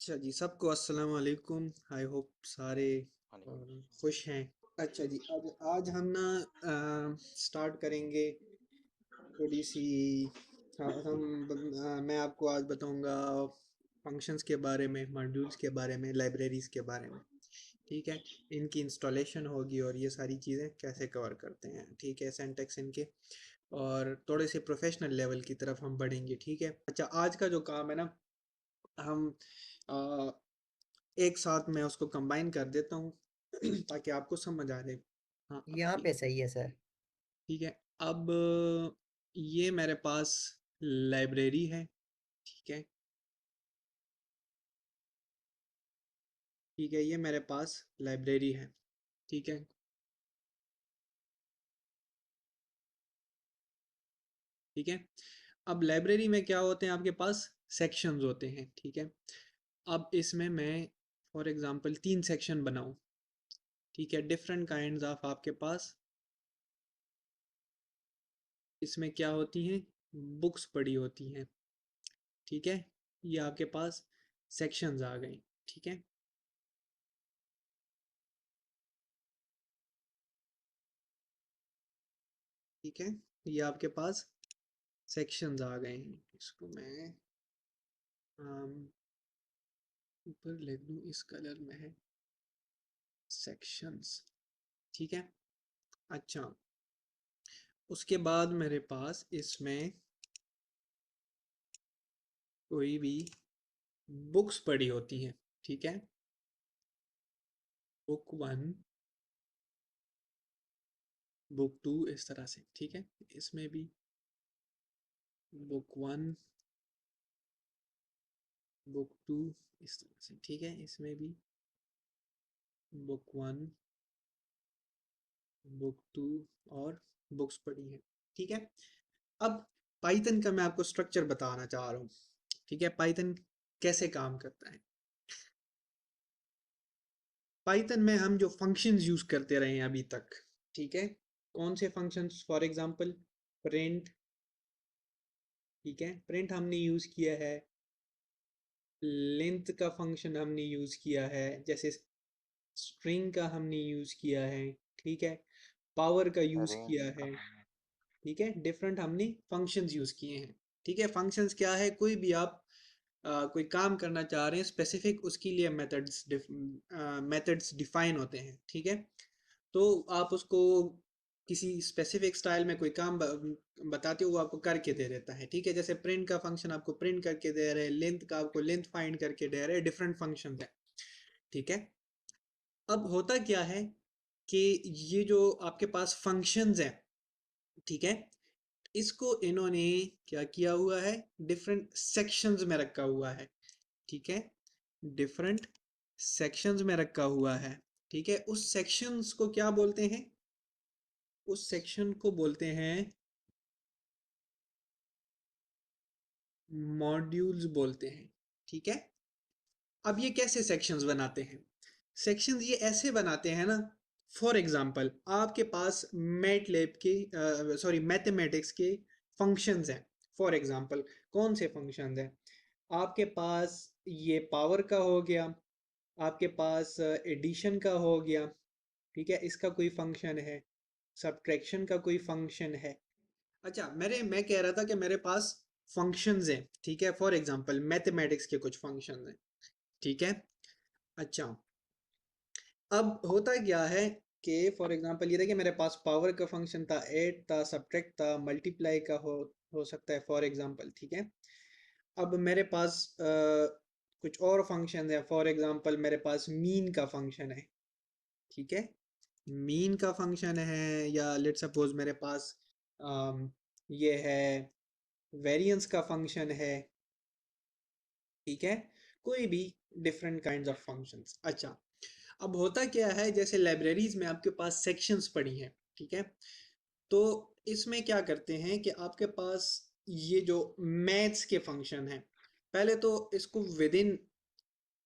अच्छा जी, सबको अस्सलाम वालेकुम। आई होप सारे वालेकुम अस्सलाम। खुश हैं। अच्छा जी, आज आज हम ना स्टार्ट करेंगे थोड़ी सी। मैं आपको आज बताऊंगा फंक्शंस के बारे में, मॉड्यूल्स के बारे में, लाइब्रेरीज के बारे में। ठीक है, इनकी इंस्टॉलेशन होगी और ये सारी चीज़ें कैसे कवर करते हैं। ठीक है, सिंटैक्स इनके और थोड़े से प्रोफेशनल लेवल की तरफ हम बढ़ेंगे। ठीक है। अच्छा, आज का जो काम है ना, हम अ, एक साथ मैं उसको कंबाइन कर देता हूँ ताकि आपको समझ आ जाए। हाँ, अब यहाँ ठीक। पे सही है सर। ठीक है। अब ये मेरे पास लाइब्रेरी है। ठीक है। ठीक है, ये मेरे पास लाइब्रेरी है। ठीक है। ठीक है। अब लाइब्रेरी में क्या होते हैं, आपके पास सेक्शंस होते हैं। ठीक है। अब इसमें मैं फॉर एग्जांपल 3 सेक्शन बनाऊं। ठीक है, डिफरेंट काइंड्स ऑफ आपके पास इसमें क्या होती हैं, बुक्स पड़ी होती हैं। ठीक है, ये आपके पास सेक्शंस आ गए। ठीक है। ठीक है, ये आपके पास सेक्शंस आ गए हैं। इसको मैं अम, ऊपर लिख दूं, इस कलर में है सेक्शंस। ठीक है। अच्छा, उसके बाद मेरे पास इसमें कोई भी बुक्स पड़ी होती हैं। ठीक है, बुक 1, बुक 2, इस तरह से। ठीक है, इसमें भी बुक 1, बुक 2, इस तरह से। ठीक है, इसमें भी बुक 1, बुक 2 और बुक्स पड़ी हैं। ठीक है। अब पाइथन का मैं आपको स्ट्रक्चर बताना चाह रहा हूँ। ठीक है, पाइथन कैसे काम करता है। पाइथन में हम जो फंक्शंस यूज करते रहे हैं अभी तक। ठीक है, कौन से फंक्शंस, फॉर एग्जांपल प्रिंट। ठीक है, प्रिंट हमने यूज किया है। लेंथ का फंक्शन हमने यूज किया है, जैसे स्ट्रिंग का हमने यूज किया है। ठीक है, पावर का यूज रेंज किया का है। हमने ठीक है, डिफरेंट हमने फंक्शंस यूज किए हैं। ठीक है, फंक्शंस क्या है, कोई भी आप कोई काम करना चाह रहे हैं स्पेसिफिक, उसके लिए मेथड्स डिफाइन होते हैं। ठीक है, तो आप उसको किसी स्पेसिफिक स्टाइल में कोई काम बताते हो, वो आपको करके दे देता है। ठीक है, जैसे प्रिंट का फंक्शन आपको प्रिंट करके दे रहे हैं, लेंथ का आपको लेंथ फाइंड करके दे रहे हैं, डिफरेंट फंक्शन है। ठीक है। अब होता क्या है कि ये जो आपके पास फंक्शंस हैं, ठीक है, इसको इन्होंने क्या किया हुआ है, डिफरेंट सेक्शंस में रखा हुआ है। ठीक है, डिफरेंट सेक्शंस में रखा हुआ है। ठीक है, उस सेक्शंस को क्या बोलते हैं, उस सेक्शन को बोलते हैं मॉड्यूल्स बोलते हैं। ठीक है। अब ये कैसे सेक्शंस बनाते हैं, सेक्शंस ये ऐसे बनाते हैं ना, फॉर एग्जांपल आपके पास मैटलैब के सॉरी मैथमेटिक्स के फंक्शंस हैं। फॉर एग्जांपल कौन से फंक्शंस हैं, आपके पास ये पावर का हो गया, आपके पास एडिशन का हो गया। ठीक है, इसका कोई फंक्शन है, सब्ट्रैक्शन का कोई फंक्शन है। अच्छा, मैं कह रहा था कि मेरे पास फंक्शंस हैं। ठीक है, फॉर एग्जांपल मैथमेटिक्स के कुछ फंक्शंस हैं। ठीक है। अच्छा, अब होता क्या है कि फॉर एग्जांपल ये देखिए, मेरे पास पावर का फंक्शन था, ऐड था, सब्ट्रैक्ट था, मल्टीप्लाई का हो सकता है फॉर एग्जांपल। ठीक है। अब मेरे पास कुछ और फंक्शन है, फॉर एग्जांपल मेरे पास मीन का फंक्शन है। ठीक है, मीन का फंक्शन है, या लेट सपोज मेरे पास ये है, वेरिएंस का फंक्शन है। ठीक है, कोई भी डिफरेंट काइंड्स ऑफ फंक्शंस। अच्छा, अब होता क्या है, जैसे लाइब्रेरीज में आपके पास सेक्शंस पड़ी हैं। ठीक है, तो इसमें क्या करते हैं कि आपके पास ये जो मैथ्स के फंक्शन है, पहले तो इसको विद इन,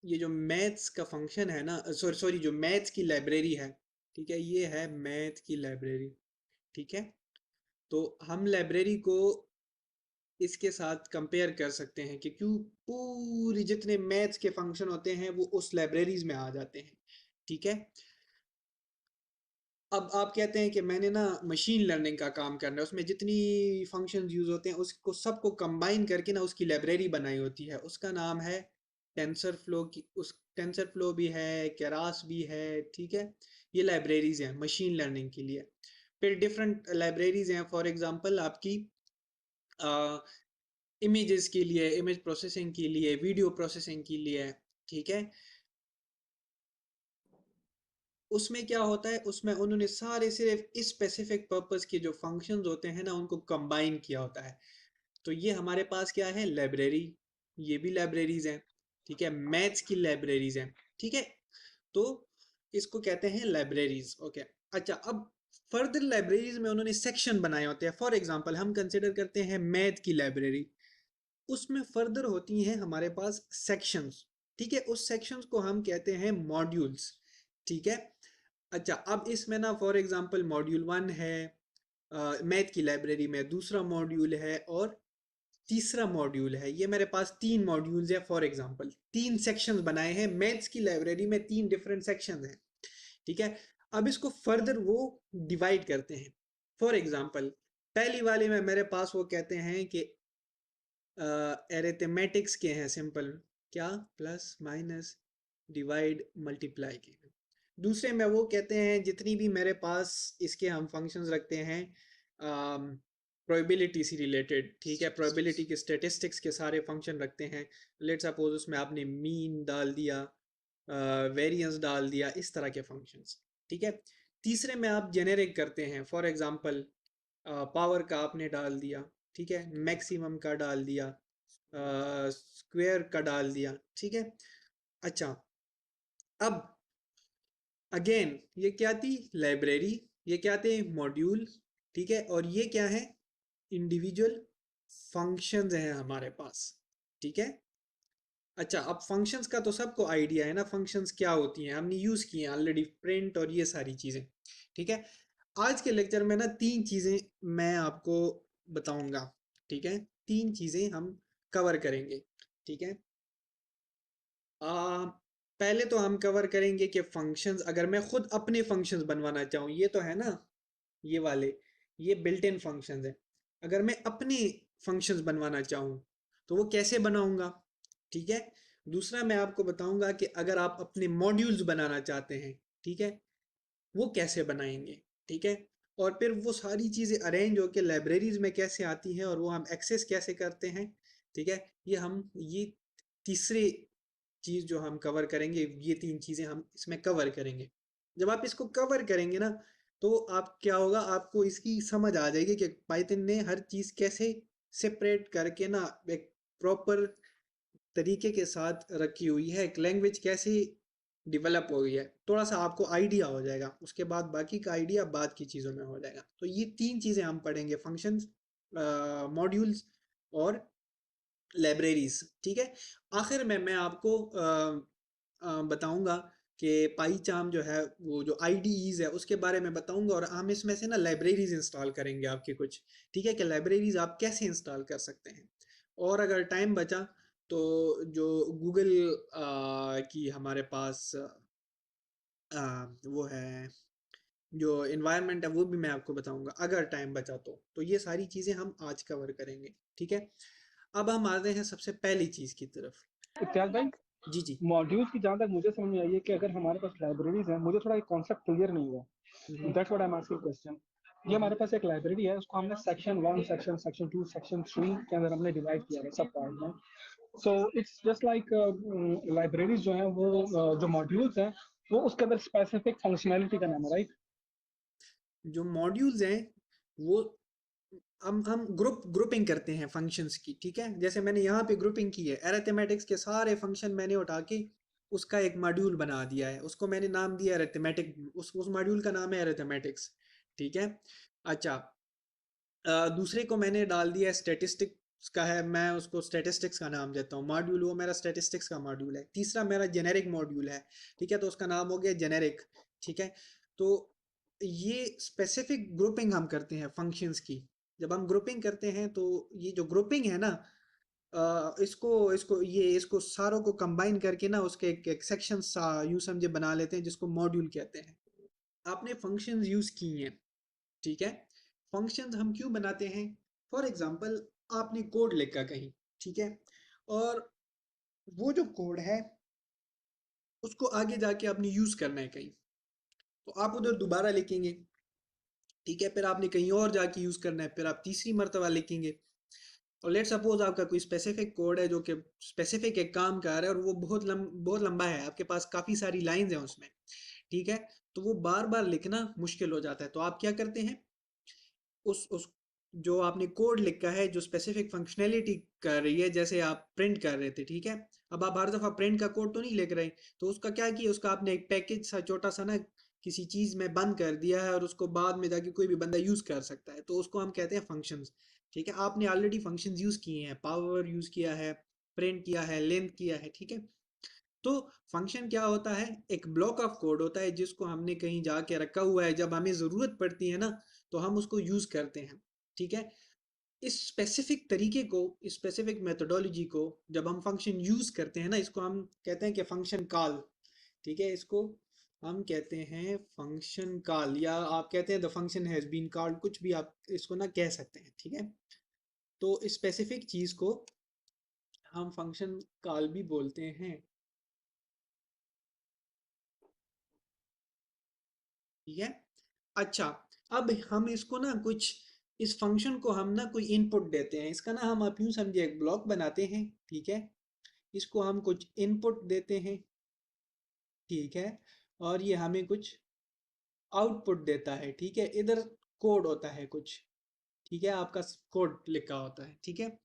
ये जो मैथ्स का फंक्शन है ना, सॉरी सॉरी, जो मैथ्स की लाइब्रेरी है। ठीक है, ये है मैथ की लाइब्रेरी। ठीक है, तो हम लाइब्रेरी को इसके साथ कंपेयर कर सकते हैं कि क्यों पूरी जितने मैथ्स के फंक्शन होते हैं वो उस लाइब्रेरीज में आ जाते हैं। ठीक है, अब आप कहते हैं कि मैंने ना मशीन लर्निंग का काम करना है, उसमें जितनी फंक्शंस यूज होते हैं उसको सबको कंबाइन करके ना उसकी लाइब्रेरी बनाई होती है, उसका नाम है टेंसर फ्लो की, उस टेंसर फ्लो भी है, केरास भी है। ठीक है, ये लाइब्रेरीज हैं मशीन लर्निंग के लिए। फिर डिफरेंट लाइब्रेरीज हैं, फॉर एग्जांपल आपकी इमेजेस के लिए, इमेज प्रोसेसिंग के लिए, वीडियो प्रोसेसिंग के लिए। ठीक है, उसमें क्या होता है, उसमें उन्होंने सारे सिर्फ इस स्पेसिफिक पर्पस के जो फंक्शंस होते हैं ना उनको कंबाइन किया होता है। तो ये हमारे पास क्या है, लाइब्रेरी, ये भी लाइब्रेरीज हैं। ठीक है, मैथ्स की लाइब्रेरीज हैं। ठीक है, तो इसको कहते हैं लाइब्रेरीज। ओके, अच्छा, अब फर्दर लाइब्रेरीज में उन्होंने सेक्शन बनाए होते हैं। फॉर एग्जांपल हम कंसिडर करते हैं मैथ की लाइब्रेरी, उसमें फर्दर होती हैं हमारे पास सेक्शंस। ठीक है, उस सेक्शंस को हम कहते हैं मॉड्यूल्स। ठीक है, अच्छा, अब इसमें ना फॉर एग्जांपल मॉड्यूल 1 है मैथ की लाइब्रेरी में, दूसरा मॉड्यूल है और तीसरा मॉड्यूल है। ये मेरे पास 3 मॉड्यूल्स है, फॉर एग्जांपल 3 सेक्शंस बनाए हैं मैथ्स की लाइब्रेरी में, 3 डिफरेंट सेक्शंस हैं। ठीक है, अब इसको फर्दर वो डिवाइड करते हैं। फॉर एग्जांपल पहली वाले में मेरे पास वो कहते हैं कि एरिथमेटिक्स के हैं, सिंपल, क्या, प्लस माइनस डिवाइड मल्टीप्लाई के हैं। दूसरे में वो कहते हैं जितनी भी मेरे पास इसके हम फंक्शंस रखते हैं प्रोबेबिलिटी से रिलेटेड। ठीक है, प्रोबेबिलिटी के स्टेटिस्टिक्स के सारे फंक्शन रखते हैं। लेट सपोज उसमें आपने मीन डाल दिया, वेरिएंस डाल दिया, इस तरह के फंक्शंस। ठीक है, तीसरे में आप जेनेरिक करते हैं, फॉर एग्जांपल पावर का आपने डाल दिया। ठीक है, मैक्सिमम का डाल दिया, स्क्वायर का डाल दिया। ठीक है, अच्छा, अब अगेन ये क्या थी, लाइब्रेरी, ये क्या थे, मॉड्यूल। ठीक है, और ये क्या है, इंडिविजुअल फंक्शंस हैं हमारे पास। ठीक है, अच्छा, अब फंक्शंस का तो सबको आइडिया है ना, फंक्शंस क्या होती हैं, हमने यूज किए हैं ऑलरेडी, प्रिंट और ये सारी चीजें। ठीक है, आज के लेक्चर में ना 3 चीजें मैं आपको बताऊंगा। ठीक है, 3 चीजें हम कवर करेंगे। ठीक है, आ, पहले तो हम कवर करेंगे कि फंक्शंस, अगर मैं खुद अपने फंक्शंस बनवाना चाहूँ, ये तो है ना, ये वाले, ये बिल्ट इन फंक्शंस हैं। अगर मैं अपने फंक्शंस बनवाना चाहूँ तो वो कैसे बनाऊंगा। ठीक है, दूसरा मैं आपको बताऊंगा कि अगर आप अपने मॉड्यूल्स बनाना चाहते हैं, ठीक है, वो कैसे बनाएंगे। ठीक है, और फिर वो सारी चीज़ें अरेंज होकर लाइब्रेरीज में कैसे आती हैं और वो हम एक्सेस कैसे करते हैं। ठीक है, ये तीसरे चीज़ जो हम कवर करेंगे, ये 3 चीज़ें हम इसमें कवर करेंगे। जब आप इसको कवर करेंगे ना तो आप क्या होगा, आपको इसकी समझ आ जाएगी कि पाइथन ने हर चीज़ कैसे सेपरेट करके ना एक प्रॉपर तरीके के साथ रखी हुई है, एक लैंग्वेज कैसे डेवलप हो गई है, थोड़ा सा आपको आइडिया हो जाएगा। उसके बाद बाकी का आइडिया बाद की चीज़ों में हो जाएगा। तो ये 3 चीज़ें हम पढ़ेंगे, फंक्शंस, मॉड्यूल्स और लाइब्रेरीज। ठीक है, आखिर में मैं आपको बताऊंगा कि पाईचार्म जो है, वो जो आईडीईज है उसके बारे में बताऊंगा, और हम इसमें से ना लाइब्रेरीज इंस्टॉल करेंगे आपके कुछ। ठीक है, कि लाइब्रेरीज आप कैसे इंस्टॉल कर सकते हैं। और अगर टाइम बचा तो जो गूगल की हमारे पास वो है, जो इन्वायरमेंट है वो भी मैं आपको बताऊंगा अगर टाइम बचा तो ये सारी चीज़ें हम आज कवर करेंगे। ठीक है, अब हम आते हैं सबसे पहली चीज़ की तरफ। इत्याग भाई, जी जी। मॉड्यूल्स की जहाँ तक मुझे समझ में आई है कि अगर हमारे पास लाइब्रेरीज है, मुझे थोड़ा एक कॉन्सेप्ट क्लियर नहीं हुआ। Hmm that's what I am asking question. ये हमारे पास एक लाइब्रेरी है, उसको हमने सेक्शन 1, सेक्शन 2, सेक्शन 3 के अंदर हमने डिवाइड किया है सब पार्ट में। सो इट्स जस्ट लाइक लाइब्रेरीज जो है वो जो मॉड्यूल्स हैं वो उसके अंदर स्पेसिफिक फंक्शनैलिटी का नाम है, राइट? जो मॉड्यूल्स हैं वो हम ग्रुपिंग करते हैं फंक्शंस की। ठीक है, जैसे मैंने यहाँ पे ग्रुपिंग की है, अरिथमेटिक्स के सारे फंक्शन मैंने उठा के उसका एक मॉड्यूल बना दिया है, उसको मैंने नाम दिया अरिथमेटिक, उस मॉड्यूल का नाम है अरिथमेटिक्स। ठीक है, अच्छा, दूसरे को मैंने डाल दिया स्टेटिस्टिक्स का है, मैं उसको स्टेटिस्टिक्स का नाम देता हूँ, मॉड्यूल वो मेरा स्टेटिस्टिक्स का मॉड्यूल है। तीसरा मेरा जेनेरिक मॉड्यूल है। ठीक है, तो उसका नाम हो गया जेनेरिक। ठीक है, तो ये स्पेसिफिक ग्रुपिंग हम करते हैं फंक्शंस की। जब हम ग्रुपिंग करते हैं तो ये जो ग्रुपिंग है ना, इसको इसको इसको सारों को कंबाइन करके ना उसके एक सेक्शन सा यूं समझे बना लेते हैं, जिसको मॉड्यूल कहते हैं। आपने फंक्शंस यूज किए हैं, ठीक है। फंक्शंस हम क्यों बनाते हैं? फॉर एग्जांपल, आपने कोड लिखा कहीं, ठीक है, और वो जो कोड है उसको आगे जाके आपने यूज करना है कहीं, तो आप उधर दोबारा लिखेंगे, ठीक है। फिर आपने कहीं और जाके यूज करना है, फिर आप तीसरी मर्तबा लिखेंगे। और लेट सपोज आपका कोई स्पेसिफिक कोड है जो कि स्पेसिफिक एक काम कर रहा है, और वो बहुत लंबा है, आपके पास काफी सारी लाइंस हैं उसमें, ठीक है। तो वो बार बार लिखना मुश्किल हो जाता है, तो आप क्या करते हैं, उस जो आपने कोड लिखा है जो स्पेसिफिक फंक्शनैलिटी कर रही है, जैसे आप प्रिंट कर रहे थे, ठीक है। अब आप हर दफा प्रिंट का कोड तो नहीं लिख रहे, तो उसका क्या किया, उसका आपने एक पैकेज सा छोटा सा ना किसी चीज में बंद कर दिया है, और उसको बाद में जाके कोई भी बंदा यूज कर सकता है, तो उसको हम कहते हैं फंक्शंस, ठीक है। आपने ऑलरेडी फंक्शंस यूज किए हैं, पावर यूज किया है, प्रिंट किया है, लेंथ किया है, ठीक है। तो फंक्शन क्या होता है, एक ब्लॉक ऑफ कोड होता है जिसको हमने कहीं जाके रखा हुआ है, जब हमें ज़रूरत पड़ती है ना तो हम उसको यूज़ करते हैं, ठीक है। इस स्पेसिफिक तरीके को, इस स्पेसिफिक मेथोडोलॉजी को जब हम फंक्शन यूज़ करते हैं ना, इसको हम कहते हैं कि फंक्शन कॉल, ठीक है। इसको हम कहते हैं फंक्शन कॉल, या आप कहते हैं the function has been called, कुछ भी आप इसको ना कह सकते हैं, ठीक है। तो इस स्पेसिफिक चीज़ को हम फंक्शन कॉल भी बोलते हैं, ठीक है। अच्छा, अब हम इसको ना कुछ, इस फंक्शन को हम ना कोई इनपुट देते हैं, इसका ना हम आप यूं समझिए एक ब्लॉक बनाते हैं, ठीक है। इसको हम कुछ इनपुट देते हैं, ठीक है, और ये हमें कुछ आउटपुट देता है, ठीक है। इधर कोड होता है कुछ, ठीक है, आपका कोड लिखा होता है, ठीक है।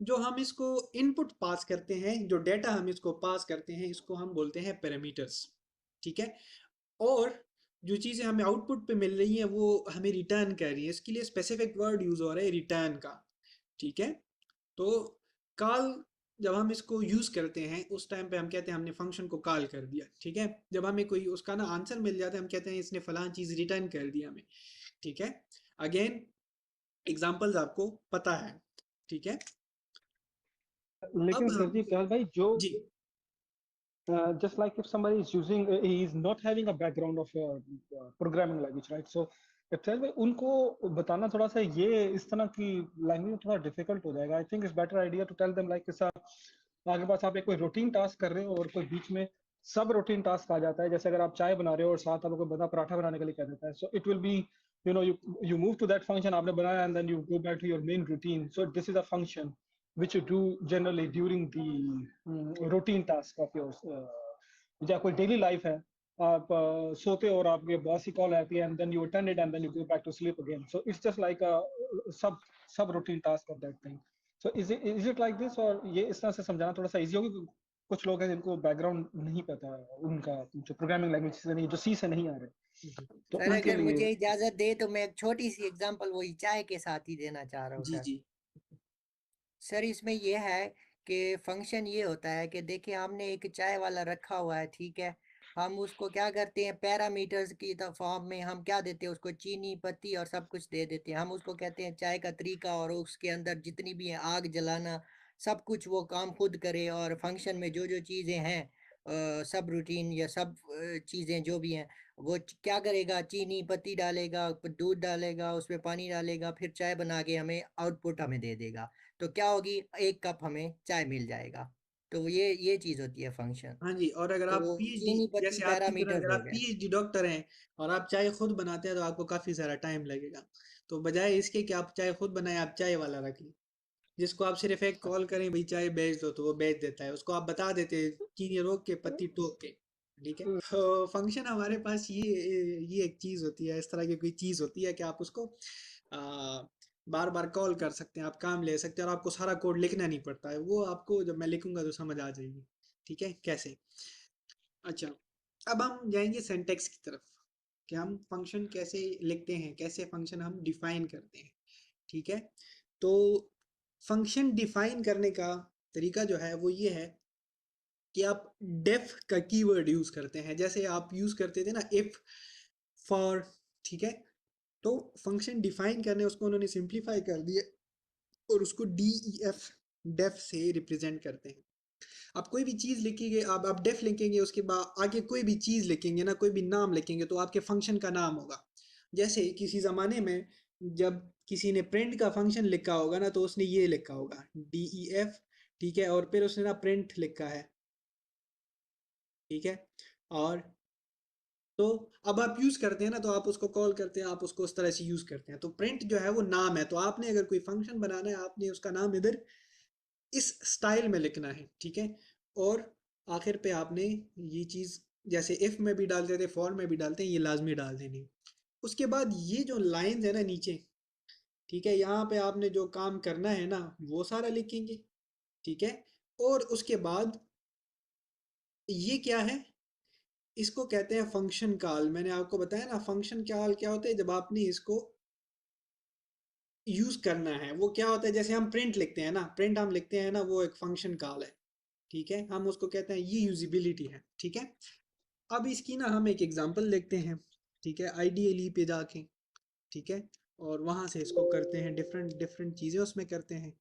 जो हम इसको इनपुट पास करते हैं, जो डेटा हम इसको पास करते हैं, इसको हम बोलते हैं पैरामीटर्स, ठीक है। और जो चीज़ें हमें आउटपुट पे मिल रही हैं वो हमें रिटर्न कर रही है, इसके लिए स्पेसिफिक वर्ड यूज़ हो रहा है रिटर्न का, ठीक है। तो कॉल, जब हम इसको यूज़ करते हैं उस टाइम पे हम कहते हैं हमने फंक्शन को कॉल कर दिया, ठीक है। जब हमें कोई उसका ना आंसर मिल जाता है हम कहते हैं इसने फलां चीज़ रिटर्न कर दिया हमें, ठीक है। अगेन एग्जांपल्स आपको पता है, ठीक है। अब लेकिन सर हम, जी प्यार भाई जो जी just like if somebody is using he is not having a background of programming language, right? So Iftiyaz भाई उनको बताना थोड़ा सा ये इस तरह की लैंग्वेज थोड़ा डिफिकल्ट हो जाएगा। I think it's better idea to tell them like आपके पास आप एक कोई रूटीन टास्क कर रहे हो और कोई बीच में सब रूटीन टास्क आ जाता है, जैसे अगर आप चाय बना रहे हो और साथ आपको बंदा पराठा बनाने के लिए कह देता है, so it will be you know you move to that function आपने बनाया and then you go back to your main routine. So this is a function which you do generally during the routine task of yours, या कोई daily life है, आप सोते हो और आपके बॉस की कॉल आती है and then you attend it and then you go back to sleep again, so it's just like sub sub routine task of that thing. So is it like this, और ये इस तरह से समझाना थोड़ा सा इजी होगी? कुछ लोग हैं जिनको बैकग्राउंड नहीं पता है उनका, जो प्रोग्रामिंग लैंग्वेज से नहीं, जो सी से नहीं आ रहे, जी तो सर उनके अगर लिए। मुझे इजाजत दे तो मैं एक छोटी सी एग्जांपल वही चाय के साथ ही देना चाह रहा हूँ जी सर। जी सर इसमें यह है कि फंक्शन ये होता है कि देखिए हमने एक चाय वाला रखा हुआ है, ठीक है। हम उसको क्या करते हैं, पैरामीटर्स की फॉर्म में हम क्या देते हैं उसको, चीनी पत्ती और सब कुछ दे देते हैं। हम उसको कहते हैं चाय का तरीका, और उसके अंदर जितनी भी है आग जलाना, सब कुछ वो काम खुद करे। और फंक्शन में जो जो चीज़ें हैं, सब रूटीन या सब चीज़ें जो भी हैं, वो क्या करेगा, चीनी पत्ती डालेगा, दूध डालेगा, उसमें पानी डालेगा, फिर चाय बना के हमें आउटपुट हमें दे देगा। तो क्या होगी, 1 कप हमें चाय मिल जाएगा। तो ये चीज होती है फंक्शन। हाँ जी। और अगर आप तो पीएचडी, चीनी पत्ती जैसे आपकी तरह पैरामीटर्स अगर हो आप गए। पीएचडी डॉक्टर हैं और आप चाय खुद बनाते हैं तो आपको काफी सारा टाइम लगेगा। तो बजाय इसके कि आप चाय खुद बनाएं, आप चाय वाला रख लें, जिसको आप सिर्फ एक कॉल करें भाई चाय बेच दो, तो वो बेच देता है, उसको आप बता देते हैं चीनी रोक के पत्ती ठोक के, ठीक है। तो फंक्शन हमारे पास ये एक चीज होती है, इस तरह की कोई चीज होती है कि आप उसको बार बार कॉल कर सकते हैं, आप काम ले सकते हैं, और आपको सारा कोड लिखना नहीं पड़ता है, वो आपको जब मैं लिखूंगा तो समझ आ जाएगी, ठीक है कैसे। अच्छा, अब हम जाएंगे सिंटैक्स की तरफ, कि हम फंक्शन कैसे लिखते हैं, कैसे फंक्शन हम डिफाइन करते हैं, ठीक है। तो फंक्शन डिफाइन करने का तरीका जो है वो ये है कि आप डेफ का कीवर्ड यूज करते हैं, जैसे आप यूज करते थे ना इफ, फॉर, ठीक है। तो फंक्शन डिफाइन करने उसको उन्होंने सिंप्लीफाई कर दिया और उसको DEF डेफ से रिप्रेजेंट करते हैं। आप कोई भी चीज़ लिखेंगे, आप डेफ लिखेंगे, उसके बाद आगे कोई भी चीज़ लिखेंगे ना, कोई भी नाम लिखेंगे तो आपके फंक्शन का नाम होगा। जैसे किसी ज़माने में जब किसी ने प्रिंट का फंक्शन लिखा होगा ना, तो उसने ये लिखा होगा DEF, ठीक है, और फिर उसने ना प्रिंट लिखा है, ठीक है। और तो अब आप यूज़ करते हैं ना, तो आप उसको कॉल करते हैं, आप उसको उस तरह से यूज़ करते हैं। तो प्रिंट जो है वो नाम है, तो आपने अगर कोई फंक्शन बनाना है, आपने उसका नाम इधर इस स्टाइल में लिखना है, ठीक है। और आखिर पे आपने ये चीज़ जैसे इफ में भी डालते थे, फॉर में भी डालते हैं, ये लाजमी डाल देनी। उसके बाद ये जो लाइंस है ना नीचे, ठीक है, यहाँ पे आपने जो काम करना है ना वो सारा लिखेंगे, ठीक है। और उसके बाद ये क्या है, इसको कहते हैं फंक्शन कॉल। मैंने आपको बताया ना फंक्शन कॉल क्या होता है, जब आपने इसको यूज करना है वो क्या होता है। जैसे हम प्रिंट लिखते हैं ना, प्रिंट हम लिखते हैं ना, वो एक फंक्शन कॉल है, ठीक है। हम उसको कहते हैं, ये यूजिबिलिटी है, ठीक है। अब इसकी ना हम एक एग्जांपल देखते हैं, ठीक है, आईडीएलई पे जाके, ठीक है, और वहां से इसको करते हैं, डिफरेंट डिफरेंट चीजें उसमें करते हैं।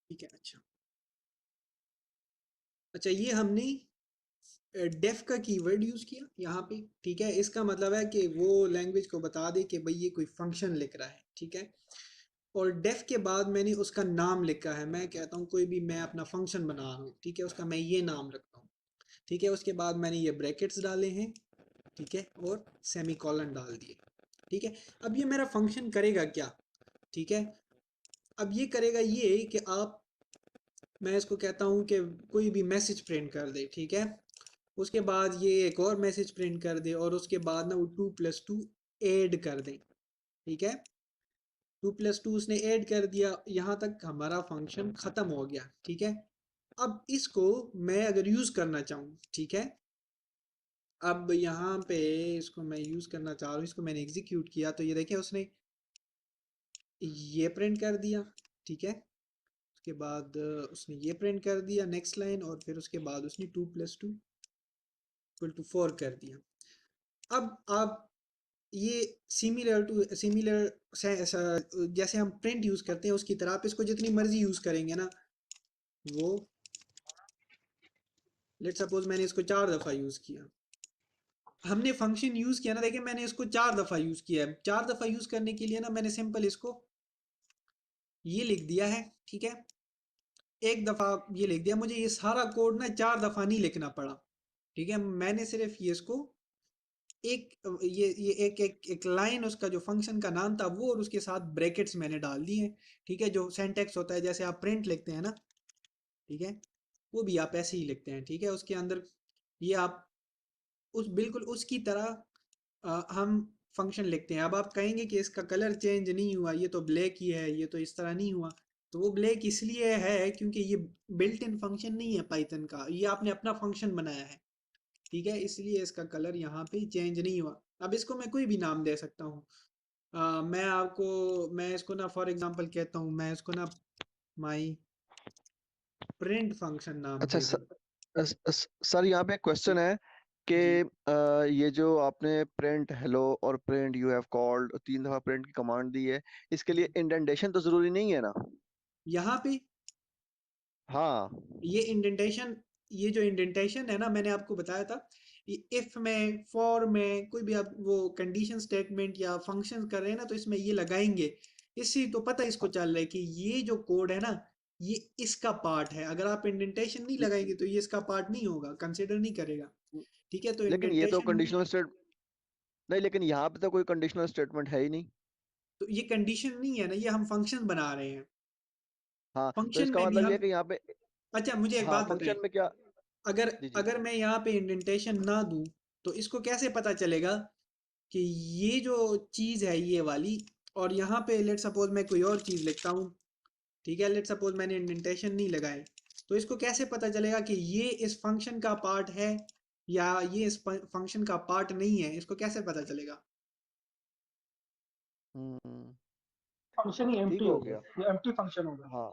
ठीक है, अच्छा अच्छा, ये हमने डेफ का कीवर्ड यूज किया यहाँ पे, ठीक है। इसका मतलब है कि वो लैंग्वेज को बता दे कि भाई ये कोई फंक्शन लिख रहा है, ठीक है। और डेफ के बाद मैंने उसका नाम लिखा है, मैं कहता हूँ कोई भी मैं अपना फंक्शन बना रहा हूँ, ठीक है, उसका मैं ये नाम रखता हूँ, ठीक है। उसके बाद मैंने ये ब्रैकेट्स डाले हैं, ठीक है, और सेमी कॉलन डाल दिए, ठीक है। अब ये मेरा फंक्शन करेगा क्या, ठीक है। अब ये करेगा ये कि आप, मैं इसको कहता हूँ कि कोई भी मैसेज प्रिंट कर दे, ठीक है। उसके बाद ये एक और मैसेज प्रिंट कर दे, और उसके बाद ना वो 2+2 ऐड कर दे, ठीक है। 2+2 उसने ऐड कर दिया, यहाँ तक हमारा फंक्शन खत्म हो गया, ठीक है। अब इसको मैं अगर यूज करना चाहूँ, ठीक है, अब यहाँ पे इसको मैं यूज करना चाह रहा हूँ, इसको मैंने एग्जीक्यूट किया तो ये देखिए उसने ये प्रिंट कर दिया, ठीक है। उसके बाद उसने ये प्रिंट कर दिया नेक्स्ट लाइन, और फिर उसके बाद उसने 2+2 इक्वल टू 4 कर दिया। अब आप ये सिमिलर टू सिमिलर जैसे हम प्रिंट यूज करते हैं उसकी तरह आप इसको जितनी मर्जी यूज करेंगे ना, वो लेट सपोज मैंने इसको 4 दफा यूज किया, हमने फंक्शन यूज किया ना, देखिए मैंने इसको 4 दफा यूज किया है। 4 दफा यूज करने के लिए ना मैंने सिंपल इसको ये लिख दिया है, ठीक है। एक दफा ये लिख दिया, मुझे ये सारा कोड ना 4 दफा नहीं लिखना पड़ा, ठीक है। मैंने सिर्फ ये इसको एक ये एक लाइन उसका जो फंक्शन का नाम था वो, और उसके साथ ब्रैकेट्स मैंने डाल दिए, ठीक है। जो सिंटैक्स होता है जैसे आप प्रिंट लिखते हैं ना, ठीक है, वो भी आप ऐसे ही लिखते हैं, ठीक है। उसके अंदर ये आप उस बिल्कुल उसकी तरह हम फंक्शन लिखते हैं। अब आप कहेंगे कि इसका कलर चेंज नहीं हुआ, ये तो ब्लैक ही है, ये तो इस तरह नहीं हुआ। तो वो ब्लैक इसलिए है क्योंकि ये बिल्ट इन फंक्शन नहीं है पाइथन का, ये आपने अपना फंक्शन बनाया है, ठीक है, इसलिए इसका कलर यहाँ पे चेंज नहीं हुआ। अब इसको मैं कोई भी नाम दे सकता हूँ। मैं इसको ना फॉर एग्जांपल कहता हूँ, मैं इसको ना माई प्रिंट फंक्शन नाम अच्छा दे दूँ। सर, यहाँ पे एक क्वेश्चन है कि जी, ये जो आपने प्रिंट हेलो और प्रिंट यू हैव कॉल्ड 3 दफा प्रिंट की कमांड दी है, इसके लिए जी, इंडेंटेशन तो जरूरी नहीं है ना? यहाँ पे हाँ। ये इंडेंटेशन, ये जो इंडेंटेशन है ना, मैंने आपको बताया था, ये इफ में, फॉर में, कोई भी आप वो कंडीशन स्टेटमेंट या फंक्शन कर रहे हैं ना, तो इसमें ये लगाएंगे। इससे तो पता इसको चल रहा है कि ये जो कोड है ना, ये इसका पार्ट है। अगर आप इंडेंटेशन नहीं ल- लगाएंगे तो ये इसका पार्ट नहीं होगा, कंसिडर नहीं करेगा, ठीक है। तो लेकिन ये तो इंडेंटेशन, कंडीशनल स्टेट नहीं, लेकिन यहाँ पे तो कोई कंडीशनल स्टेटमेंट है ही नहीं। तो ये कंडीशन नहीं है ना, ये हम फंक्शन बना रहे हैं। हाँ, तो फंक्शन इसका में भी मतलब ये है हम, कि यहाँ पे, अच्छा मुझे एक हाँ, बात बताएं, फंक्शन में क्या? अगर जी जी। अगर मैं यहाँ पे इंडेंटेशन ना दूं तो इसको कैसे पता चलेगा कि ये जो चीज है ये वाली, और यहाँ पे लेट सपोज मैं कोई और चीज लिखता हूँ, ठीक है, लेट सपोज मैंने इंडेंटेशन नहीं लगाए, तो इसको कैसे पता चलेगा कि ये इस फंक्शन का पार्ट है या ये इस फंक्शन का पार्ट नहीं है, इसको कैसे पता चलेगा। हम्म। फंक्शन ही ठीक एम्प्टी हो होगा, गया। ये एम्प्टी फंक्शन होगा। हाँ।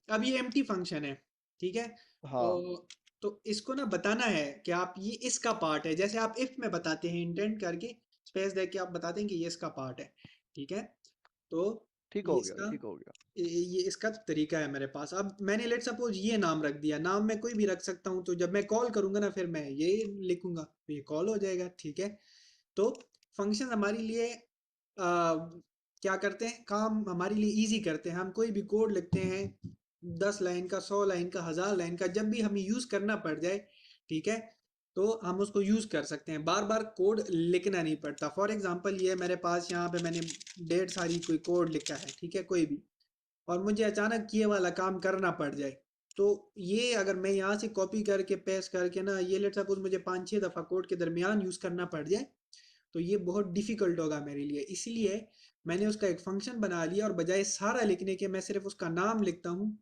अब ये एम्प्टी फंक्शन है, ठीक है। हाँ तो इसको ना बताना है कि आप ये इसका पार्ट है, जैसे आप इफ में बताते हैं इंटेंट करके स्पेस दे के आप बताते हैं कि ये इसका पार्ट है, ठीक है। तो ठीक ये हो गया, इसका ठीक हो गया। ये इसका तरीका है मेरे पास। अब मैंने लेट सपोज ये नाम रख दिया, नाम मैं कोई भी रख सकता हूँ, तो जब मैं कॉल करूंगा ना फिर मैं ये लिखूंगा तो ये कॉल हो जाएगा, ठीक है। तो फंक्शन हमारे लिए क्या करते हैं, काम हमारे लिए इजी करते हैं। हम कोई भी कोड लिखते हैं 10 लाइन का, 100 लाइन का, 1000 लाइन का, जब भी हमें यूज करना पड़ जाए, ठीक है, तो हम उसको यूज कर सकते हैं, बार बार कोड लिखना नहीं पड़ता। फॉर एग्जांपल ये मेरे पास यहाँ पे मैंने ढेर सारी कोई कोड लिखा है, ठीक है, कोई भी, और मुझे अचानक ये वाला काम करना पड़ जाए, तो ये अगर मैं यहाँ से कॉपी करके पेस्ट करके ना, ये लेट सपोज मुझे 5-6 दफ़ा कोड के दरमियान यूज़ करना पड़ जाए, तो ये बहुत डिफिकल्ट होगा मेरे लिए। इसलिए मैंने उसका एक फंक्शन बना लिया और बजाय सारा लिखने के मैं सिर्फ उसका नाम लिखता हूँ,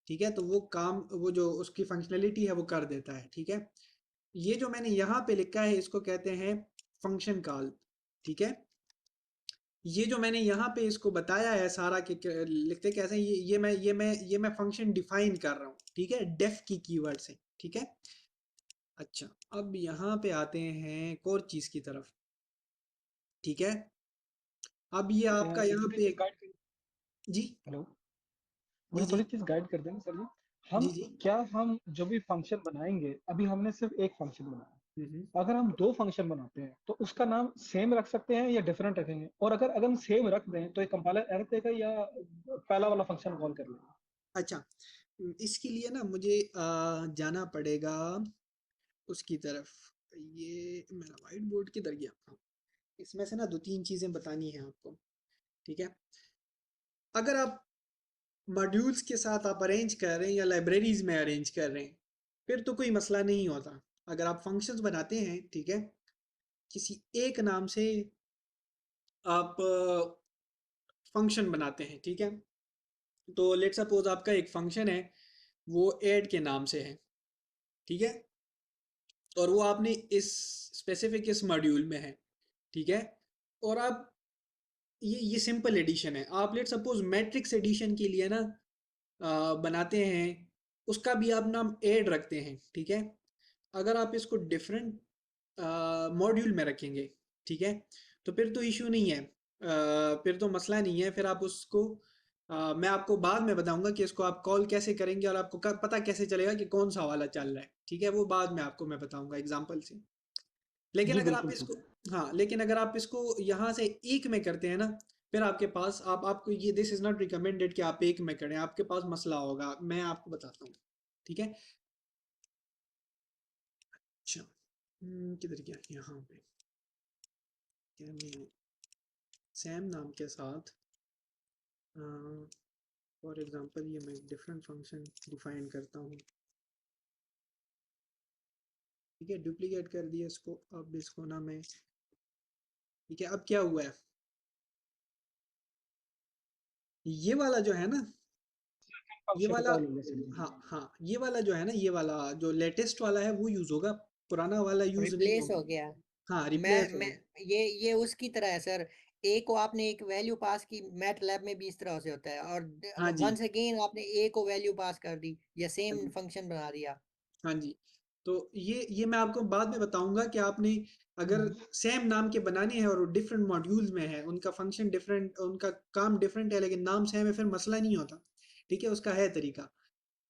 ठीक है। तो वो काम, वो जो उसकी फंक्शनलिटी है वो कर देता है, ठीक है। ये जो मैंने यहाँ पे लिखा है इसको कहते हैं फंक्शन कॉल, ठीक है। ये जो मैंने यहाँ पे इसको बताया है सारा कि लिखते कैसे हैं, ये मैं फंक्शन डिफाइन कर रहा हूँ, ठीक है, डेफ की कीवर्ड से, ठीक है। अच्छा, अब यहाँ पे आते हैं एक और चीज की तरफ, ठीक है। अब ये आपका एक यहाँ छोटी पे चीज गाइड कर, जी हेलो, जी मुझे जी थोड़ी चीज गाइड कर देना सर जी। जी हम जी। क्या हम जो भी फंक्शन बनाएंगे, अभी हमने सिर्फ एक फंक्शन बनाया, हम्म। अगर हम दो फंक्शन बनाते हैं तो उसका नाम सेम रख सकते हैं या डिफरेंट रखेंगे? और अगर अगर हम सेम रख दें तो ये कंपाइलर एरर देगा या पहला वाला फंक्शन कॉल कर लेगा? अच्छा, इसके लिए ना मुझे जाना पड़ेगा उसकी तरफ। ये मेरा वाइट बोर्ड किधर गया, हाँ। इसमें से ना 2-3 चीजें बतानी है आपको, ठीक है। अगर आप मॉड्यूल्स के साथ आप अरेंज कर रहे हैं या लाइब्रेरीज में अरेंज कर रहे हैं, फिर तो कोई मसला नहीं होता। अगर आप फंक्शंस बनाते हैं, ठीक है, किसी एक नाम से आप फंक्शन बनाते हैं, ठीक है। तो लेट सपोज आपका एक फंक्शन है, वो ऐड के नाम से है, ठीक है, और वो आपने इस स्पेसिफिक इस मॉड्यूल में है, ठीक है। और आप ये सिंपल एडिशन है, आप लेट सपोज मैट्रिक्स एडिशन के लिए ना बनाते हैं, उसका भी आप नाम ऐड रखते हैं, ठीक है। अगर आप इसको डिफरेंट मॉड्यूल में रखेंगे, ठीक है, तो फिर तो इशू नहीं है, फिर तो मसला नहीं है। फिर आप उसको मैं आपको बाद में बताऊंगा कि इसको आप कॉल कैसे करेंगे और आपको पता कैसे चलेगा कि कौन सा वाला चल रहा है, ठीक है, वो बाद में आपको मैं बताऊंगा एग्जांपल से। लेकिन जी अगर आप बिल्कुल इसको, सर। हाँ, लेकिन अगर आप इसको यहाँ से एक में करते हैं ना, फिर आपके पास आपको ये दिस इज नॉट रिकमेंडेड कि आप एक में करें, आपके पास मसला होगा, मैं आपको बताता हूँ, ठीक है। अच्छा, किधर गया, यहाँ पे क्या मैं सैम नाम के साथ फॉर एग्जांपल ये मैं डिफरेंट फंक्शन डिफाइन करता हूँ, ठीक है, डुप्लीकेट कर दिया इसको। अब इसको ना मैं, ठीक है, अब क्या हुआ है, ये वाला जो है ना, ये फंक्शन वाला, कॉल होगा सर जी। हाँ हाँ, ये वाला जो है ना, ये वाला जो लेटेस्ट वाला है वो यूज होगा, पुराना वाला यूज नहीं रिप्लेस होगा। हो गया। हाँ, मैं रिप्लेस हो मैं गया। ये उसकी तरह है सर। ए को आपने एक वैल्यू पास की, मैट लैब में भी इस तरह से होता है, हाँ और जी, वंस अगेन आपने ए को वैल्यू पास कर दी या हाँ सेम जी, फंक्शन बना दिया। हाँ जी। तो ये मैं आपको बाद में बताऊंगा कि आपने अगर हम्म, सेम नाम के बनाने हैं और डिफरेंट मॉड्यूल्स में है, उनका फंक्शन डिफरेंट, उनका काम डिफरेंट है, लेकिन नाम सेम है, फिर मसला नहीं होता, ठीक है, उसका है तरीका।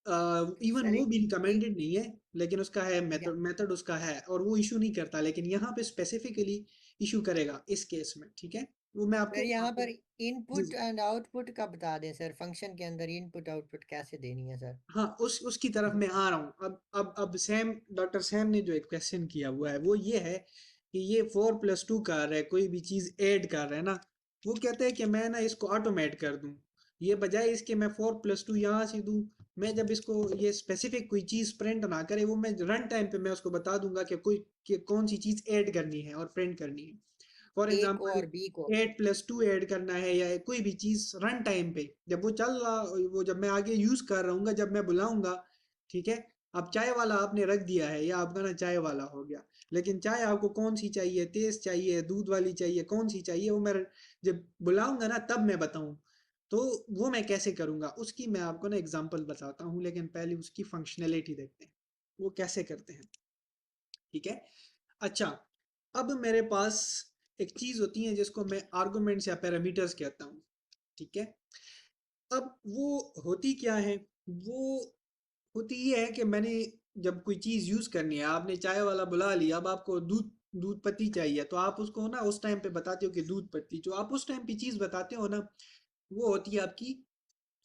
इवन सर वो भी एक रिकमेंडेड नहीं है, लेकिन उसका है या, मेथड, मेथड उसका है और वो इशू नहीं करता, लेकिन यहाँ पे स्पेसिफिकली इशू करेगा इस केस में, ठीक है। वो मैं सर आपको यहाँ आपको पर जी इनपुट जी, एंड आउटपुट का बता दें सर, फंक्शन के अंदर इनपुट आउटपुट कैसे देनी है सर? हाँ, उसकी तरफ मैं आ रहा हूँ। अब सैम, डॉक्टर सैम ने जो एक क्वेश्चन किया हुआ है वो ये है कि ये 4+2 कर रहा है, कोई भी चीज़ ऐड कर रहा है ना, वो कहते हैं कि मैं ना इसको ऑटोमेट कर दूं, ये बजाय इसके मैं 4+2 यहाँ से दूं, मैं जब इसको ये स्पेसिफिक कोई चीज़ प्रिंट ना करे, वो मैं रन टाइम पे मैं उसको बता दूंगा कि कोई कि कौन सी चीज़ ऐड करनी है और प्रिंट करनी है। फॉर ए को एग्जाम्पल और बी को। 8+2 ऐड करना है या कोई भी चीज़ रन टाइम पे जब वो चल रहा, वो जब मैं आगे यूज़ कर रहा हूँ, जब मैं बुलाऊंगा, ठीक है। अब चाय वाला आपने रख दिया है, या आपका ना चाय वाला हो गया, लेकिन चाय आपको कौन सी चाहिए, तेज चाहिए, दूध वाली चाहिए, कौन सी चाहिए, वो मैं जब बुलाऊंगा ना तब मैं बताऊं। तो वो मैं कैसे करूँगा उसकी मैं आपको ना एग्जांपल बताता हूँ, लेकिन पहले उसकी फंक्शनैलिटी देखते हैं वो कैसे करते हैं। ठीक है। अच्छा, अब मेरे पास एक चीज़ होती है जिसको मैं आर्गुमेंट्स या पैरामीटर्स कहता हूँ। ठीक है। अब वो होती क्या है, वो होती ये है कि मैंने जब कोई चीज़ यूज़ करनी है, आपने चाय वाला बुला लिया, अब आपको दूध दूध पत्ती चाहिए, तो आप उसको ना उस टाइम पे बताते हो कि दूध पत्ती, जो आप उस टाइम पे चीज़ बताते हो ना, वो होती है आपकी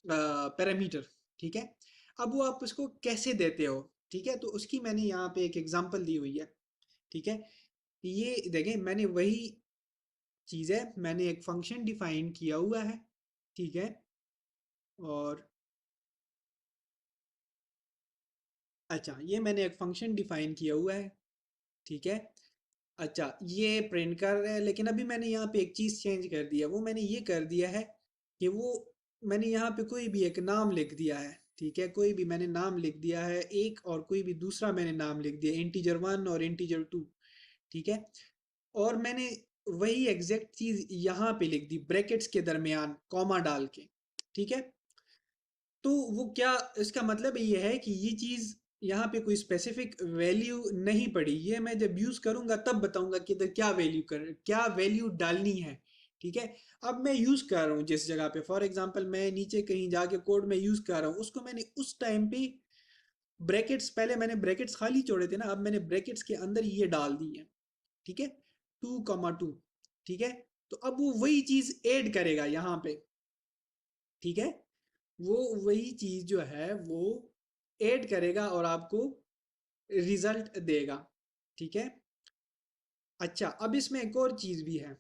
पैरामीटर। ठीक है। अब वो आप उसको कैसे देते हो, ठीक है, तो उसकी मैंने यहाँ पे एक एग्जांपल दी हुई है। ठीक है। ये देखें, मैंने वही चीज़ है, मैंने एक फंक्शन डिफाइन किया हुआ है। ठीक है। और अच्छा, ये मैंने एक फंक्शन डिफाइन किया हुआ है। ठीक है। अच्छा, ये प्रिंट कर रहा है, लेकिन अभी मैंने यहाँ पे एक चीज़ चेंज कर दिया। वो मैंने ये कर दिया है कि वो मैंने यहाँ पे कोई भी एक नाम लिख दिया है। ठीक है, कोई भी मैंने नाम लिख दिया है एक, और कोई भी दूसरा मैंने नाम लिख दिया, इंटीजर 1 और इंटीजर 2। ठीक है। और मैंने वही एग्जैक्ट चीज़ यहाँ पे लिख दी ब्रैकेट्स के दरमियान कॉमा डाल के। ठीक है। तो वो क्या, इसका मतलब ये है कि ये चीज़ यहाँ पे कोई स्पेसिफिक वैल्यू नहीं पड़ी, ये मैं जब यूज़ करूँगा तब बताऊँगा कि इधर क्या वैल्यू डालनी है। ठीक है। अब मैं यूज़ कर रहा हूँ जिस जगह पे, फॉर एग्जांपल मैं नीचे कहीं जाके कोड में यूज़ कर रहा हूँ, उसको मैंने उस टाइम पे ब्रैकेट्स, पहले मैंने ब्रैकेट्स खाली छोड़े थे ना, अब मैंने ब्रैकेट्स के अंदर ये डाल दी है। ठीक है। 2,2। ठीक है। तो अब वो वही चीज़ ऐड करेगा यहाँ पे। ठीक है। वो वही चीज़ जो है वो ऐड करेगा और आपको रिजल्ट देगा। ठीक है। अच्छा, अब इसमें एक और चीज़ भी है।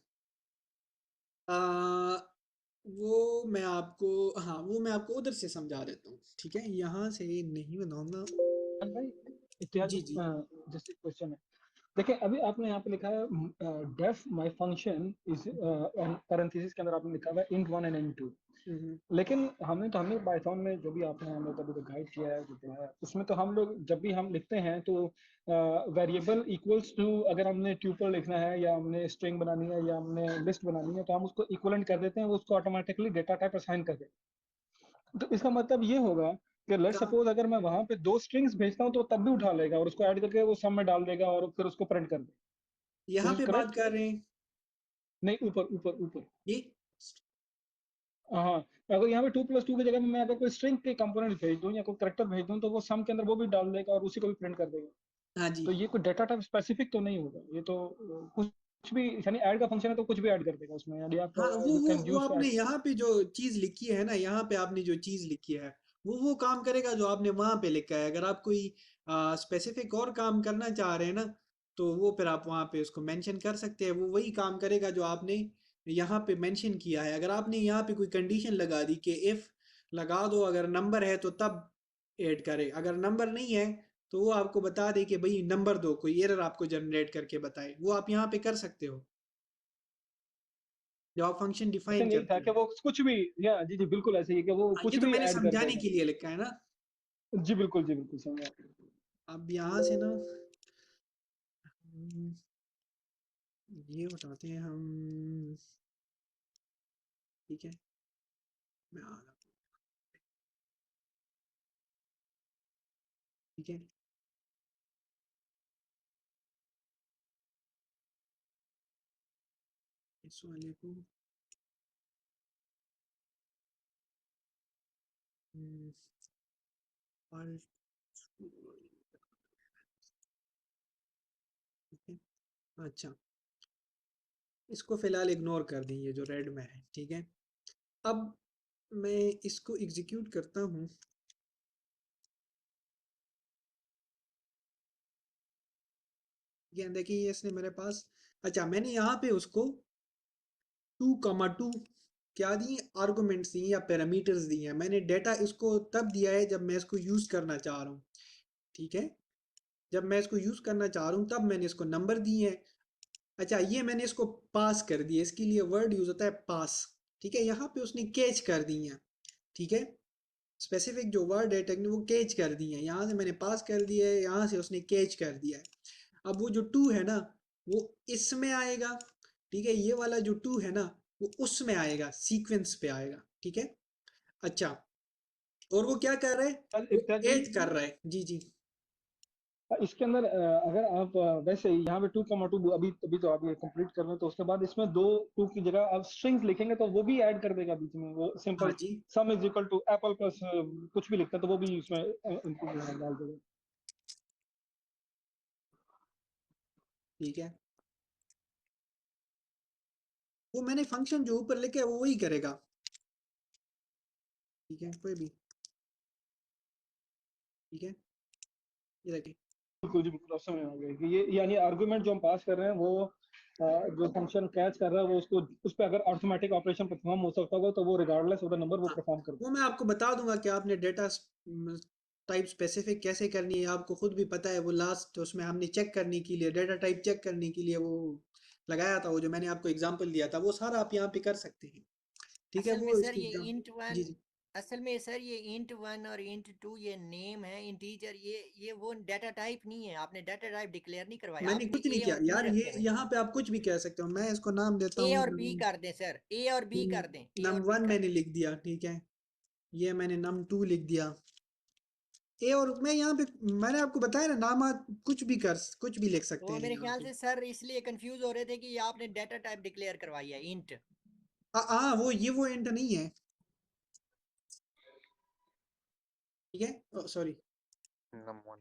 आ, वो मैं आपको उधर से समझा देता हूँ। ठीक है, यहाँ से नहीं बनाऊंगा। भाई इतिहास जी जी। जैसे क्वेश्चन है, देखिए अभी आपने यहाँ पे लिखा है def my function is parenthesis के अंदर आपने लिखा हुआ है int 1 एंड int 2। हम्म, लेकिन हमने पाइथन में जो भी आपने हमें कभी तो गाइड किया है जो है उसमें तो हम लोग जब भी हम लिखते हैं तो वेरिएबल इक्वल्स टू, अगर हमने ट्यूपल लिखना है या हमने स्ट्रिंग बनानी है या हमने लिस्ट बनानी है तो हम उसको इक्वलेंट कर देते हैं, वो उसको ऑटोमेटिकली डेटा टाइप असाइन कर देते हैं। तो इसका मतलब ये होगा कि लेट्स कहाँ सपोज अगर मैं वहां पे दो स्ट्रिंग्स भेजता हूँ तो तब भी उठा लेगा और उसको ऐड करके वो सम में डाल देगा और फिर उसको प्रिंट कर देगा। यहाँ दिस इज पे बात करेक्ट? कर रहे हैं? नहीं, ऊपर ऊपर ऊपर। ये हाँ, अगर यहाँ पे 2+2 की जगह में मैं अगर कोई स्ट्रिंग के कंपोनेंट भेज दूं या कोई कैरेक्टर भेज दूं तो वो सम के अंदर वो भी डाल देगा और उसी को भी प्रिंट कर देगा। हाँ जी। तो ये कोई डेटा टाइप स्पेसिफिक तो नहीं होगा, ये तो कुछ भी, यानी ऐड का फंक्शन है तो कुछ भी ऐड कर देगा उसमें, यानी आप हाँ, वो यू वो कैन वो यूज टू आपने ऐड। यहाँ पे जो चीज़ लिखी है ना, यहाँ पे आपने जो चीज़ लिखी है वो काम करेगा जो आपने वहाँ पे लिखा है। अगर आप कोई स्पेसिफिक और काम करना चाह रहे हैं ना, तो वो फिर आप वहाँ पे उसको मेंशन कर सकते हैं, वो वही काम करेगा जो आपने यहाँ पे मेंशन किया है। अगर आपने यहाँ पे कोई कंडीशन लगा दी कि इफ़ लगा दो, अगर नंबर है तो तब ऐड करे, अगर नंबर नहीं है तो वो आपको बता दे कि भाई नंबर दो, कोई एरर आपको जनरेट करके बताए, वो आप यहाँ पे कर सकते हो जब आप फंक्शन डिफाइन क्वेश्चन यही था करते कि हैं। वो कुछ भी, या जी जी बिल्कुल ऐसे ही कि वो हाँ, ये कुछ तो भी मैंने ऐड कर समझाने देगा। के लिए लिखा है ना। जी बिल्कुल, जी बिल्कुल समझा। अब यहाँ से ना हम्म, ये बताते हैं हम। ठीक है, मैं आ रहा हूँ। ठीक है। इस वाले को हम्म, alt- ठीक है। अच्छा, इसको फिलहाल इग्नोर कर दें, ये जो रेड में है। ठीक है। अब मैं इसको एग्जीक्यूट करता हूँ। ये देखिए, ये इसने मेरे पास, अच्छा मैंने यहाँ पे उसको 2,2 क्या दिए, आर्गुमेंट्स दिए या पैरामीटर्स दिए हैं। मैंने डेटा इसको तब दिया है जब मैं इसको यूज़ करना चाह रहा हूँ। ठीक है। जब मैं इसको यूज़ करना चाह रहा हूँ तब मैंने इसको नंबर दिए हैं। अच्छा, ये मैंने इसको पास कर दिया, इसके लिए वर्ड यूज़ होता है पास। ठीक है, यहाँ पे उसने कैच कर दी है। ठीक है। स्पेसिफिक जो वर्ड है टेक्निक वो कैच कर दी है, यहाँ से मैंने पास कर दिया है, यहाँ से उसने कैच कर दिया है। अब वो जो टू है ना, वो इसमें आएगा। ठीक है, ये वाला जो टू है ना, वो उसमें आएगा, सीक्वेंस पे आएगा। ठीक है। अच्छा, और वो क्या कर रहा है, वो एग्जैक्टली एज कर रहा है। जी जी इसके अंदर अगर आप वैसे ही यहाँ पे 2,2 अभी अभी तो आप ये कंप्लीट कर रहे हैं, तो उसके बाद इसमें दो टू की जगह आप स्ट्रिंग्स लिखेंगे तो वो भी ऐड कर देगा बीच में, वो हाँ सिंपल जी sum is equal to apple plus कुछ भी लिखता है तो वो भी इसमें इनपुट डाल देगा। ठीक है। वो मैंने फंक्शन जो ऊपर लिखा है वो वही करेगा। ठीक है, कोई भी। ठीक है, ये देखिए। बिल्कुल जी बिल्कुल, अब समझ आ गया कि ये यानी आर्गुमेंट जो हम पास कर रहे हैं वो जो फंक्शन कैच कर रहा है वो उसको उस पर अगर ऑटोमेटिक ऑपरेशन परफॉर्म हो सकता होगा तो वो रिगार्डलेस ऑफ द नंबर वो हाँ, परफॉर्म कर वो देगा। मैं आपको बता दूंगा कि आपने डेटा टाइप स्पेसिफिक कैसे करनी है, आपको खुद भी पता है। वो लास्ट उसमें हमने चेक करने के लिए, डेटा टाइप चेक करने के लिए वो लगाया था, वो जो मैंने आपको एग्जांपल दिया था, वो सारा आप यहाँ पे कर सकते हैं। ठीक है, असल में वो सर इसकी ये एग्जाम। इंट जी वन, जी। असल में सर ये इंट वन और इंट टू ये नेम है इंटीजर, ये वो डाटा टाइप नहीं है, आपने डाटा टाइप डिक्लेयर नहीं करवाया, मैंने आपने कुछ नहीं ए किया और बी यार, ये रखे हुए हैं। यहाँ पे आप कुछ भी कह सकते हो। मैं इसको नाम देता ए हूँ और बी कर दें सर, ए और बी कर दें, ए नम और बी वन कर मैंने दें। लिख दिया। ठीक है, ये मैंने नम टू लिख दिया। ए और मैं यहाँ पे, मैंने आपको बताया ना, नाम आप कुछ भी लिख सकते वो हैं मेरे यहाँ ख्याल पे। से सर इसलिए कंफ्यूज हो रहे थे कि ये आपने डाटा टाइप डिक्लेयर करवाई है इंट। वो ये वो एंड नहीं है। ठीक है, सॉरी। नम 1।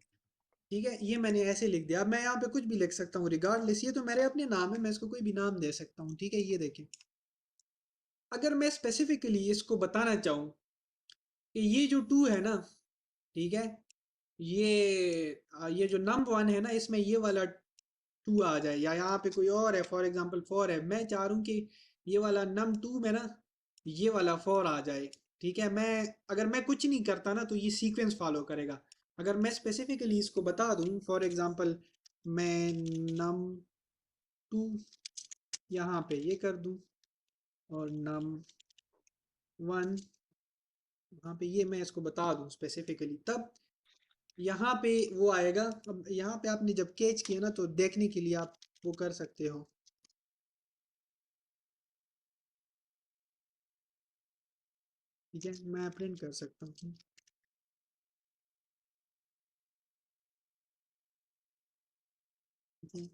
ठीक है, ये मैंने ऐसे लिख दिया। अब मैं यहाँ पे कुछ भी लिख सकता हूँ रिगार्डलेस, ये तो मेरे अपने नाम है, मैं इसको कोई भी नाम दे सकता हूँ। ठीक है, ये देखें। अगर मैं स्पेसिफिकली इसको बताना चाहूँ कि ये जो टू है ना, ठीक है, ये जो नम वन है ना, इसमें ये वाला टू आ जाए, या यहाँ पे कोई और है, फॉर एग्जांपल फोर है, मैं चाह रहा हूँ कि ये वाला नम टू में ना ये वाला फोर आ जाए। ठीक है, अगर मैं कुछ नहीं करता ना तो ये सीक्वेंस फॉलो करेगा। अगर मैं स्पेसिफिकली इसको बता दूं, फॉर एग्जांपल मैं नम टू यहाँ पे ये कर दूं, और नम वन यहाँ पे ये मैं इसको बता दूं स्पेसिफिकली, तब यहाँ पे वो आएगा। अब यहाँ पे आपने जब कैच किया ना, तो देखने के लिए आप वो कर सकते हो। ठीक है, मैं प्रिंट कर सकता हूँ। ठीक है,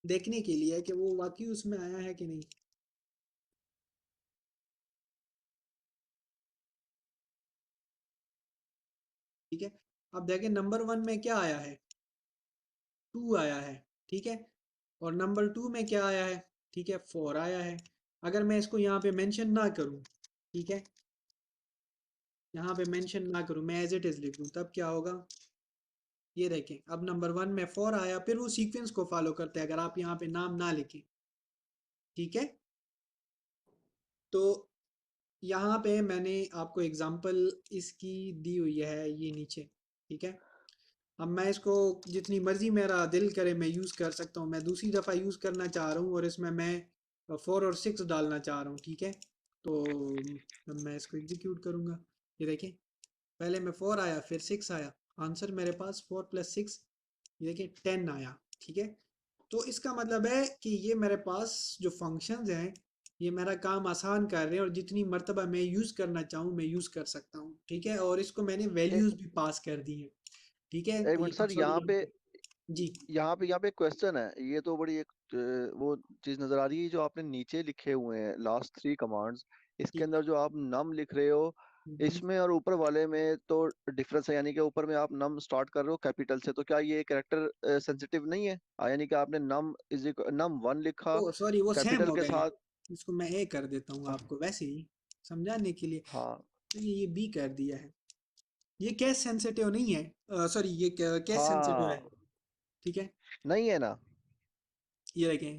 देखने के लिए कि वो वाकई उसमें आया है कि नहीं। ठीक है, अब देखें नंबर वन में क्या आया है, टू आया है। ठीक है, और नंबर टू में क्या आया है, ठीक है, फोर आया है। अगर मैं इसको यहाँ पे मेंशन ना करूँ, ठीक है, यहाँ पे मेंशन ना करूँ, मैं एज इट इज लिख दूँ, तब क्या होगा, ये देखें। अब नंबर वन में फोर आया, फिर वो सीक्वेंस को फॉलो करते हैं अगर आप यहाँ पे नाम ना लिखें। ठीक है, तो यहाँ पे मैंने आपको एग्जांपल इसकी दी हुई है, ये नीचे। ठीक है, अब मैं इसको जितनी मर्जी मेरा दिल करे मैं यूज़ कर सकता हूँ। मैं दूसरी दफ़ा यूज़ करना चाह रहा हूँ और इसमें मैं फोर और सिक्स डालना चाह रहा हूँ। ठीक है, तो अब मैं इसको एग्जीक्यूट करूँगा। ये देखें, पहले में फोर आया, फिर सिक्स आया, आंसर मेरे पास फोर प्लस सिक्स, ये देखें 10 आया। ठीक है, तो इसका मतलब है कि ये मेरे पास जो फंक्शंस हैं ये मेरा काम आसान कर रहे हैं, और जितनी मर्तबा मैं यूज़ करना चाहूँ मैं यूज़ कर सकता हूँ। ठीक है, और इसको मैंने एक वैल्यूज़ भी पास कर दी हैं। ठीक है, एक ये मिनट सर, सॉरी, जी यहाँ पे एक क्वेश्चन है। ये तो बड़ी एक वो चीज नजर आ रही है जो आपने नीचे लिखे हुए हैं लास्ट 3 कमांड्स। इसके जी। अंदर जो आप नम लिख रहे हो, हम्म। इसमें और ऊपर वाले में तो डिफरेंस है। यानी कि ऊपर में आप नम स्टार्ट कर रहे हो कैपिटल से, तो क्या ये कैरेक्टर सेंसिटिव नहीं है? यानी कि आपने नम 1 लिखा ओ सॉरी, वो सेम कैपिटल हो के गए। साथ। इसको मैं ए कर देता हूँ आपको वैसे ही समझाने के लिए। हाँ तो ये बी कर दिया है। ये केस सेंसिटिव नहीं है, सॉरी, ये केस सेंसिटिव है। हाँ, ठीक है, नहीं है ना? ये देखें।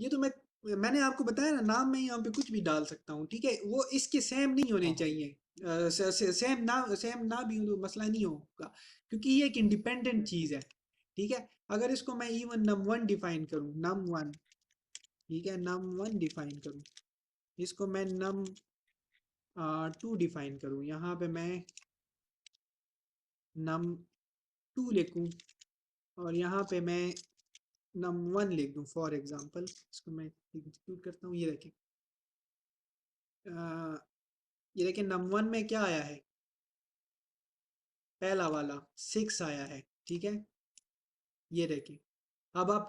ये तो मैंने आपको बताया ना, नाम में यहाँ पे कुछ भी डाल सकता हूँ। ठीक है, वो इसके सेम नहीं होने हाँ चाहिए। सेम ना भी हो तो मसला नहीं होगा, क्योंकि ये एक इंडिपेंडेंट चीज है। ठीक है, अगर इसको मैं इवन नम वन डिफाइन करूँ, नम वन, ठीक है, नम वन डिफाइन करूँ, इसको मैं नम टू डिफाइन करूँ, यहाँ पे मैं नम टू लिखूँ, और यहाँ पे मैं num1 लिख दूं फॉर एग्जांपल, इसको मैं एग्जीक्यूट करता हूँ। ये देखें, num1 में क्या आया है, पहला वाला 6 आया है, ठीक है। ये देखें, अब आप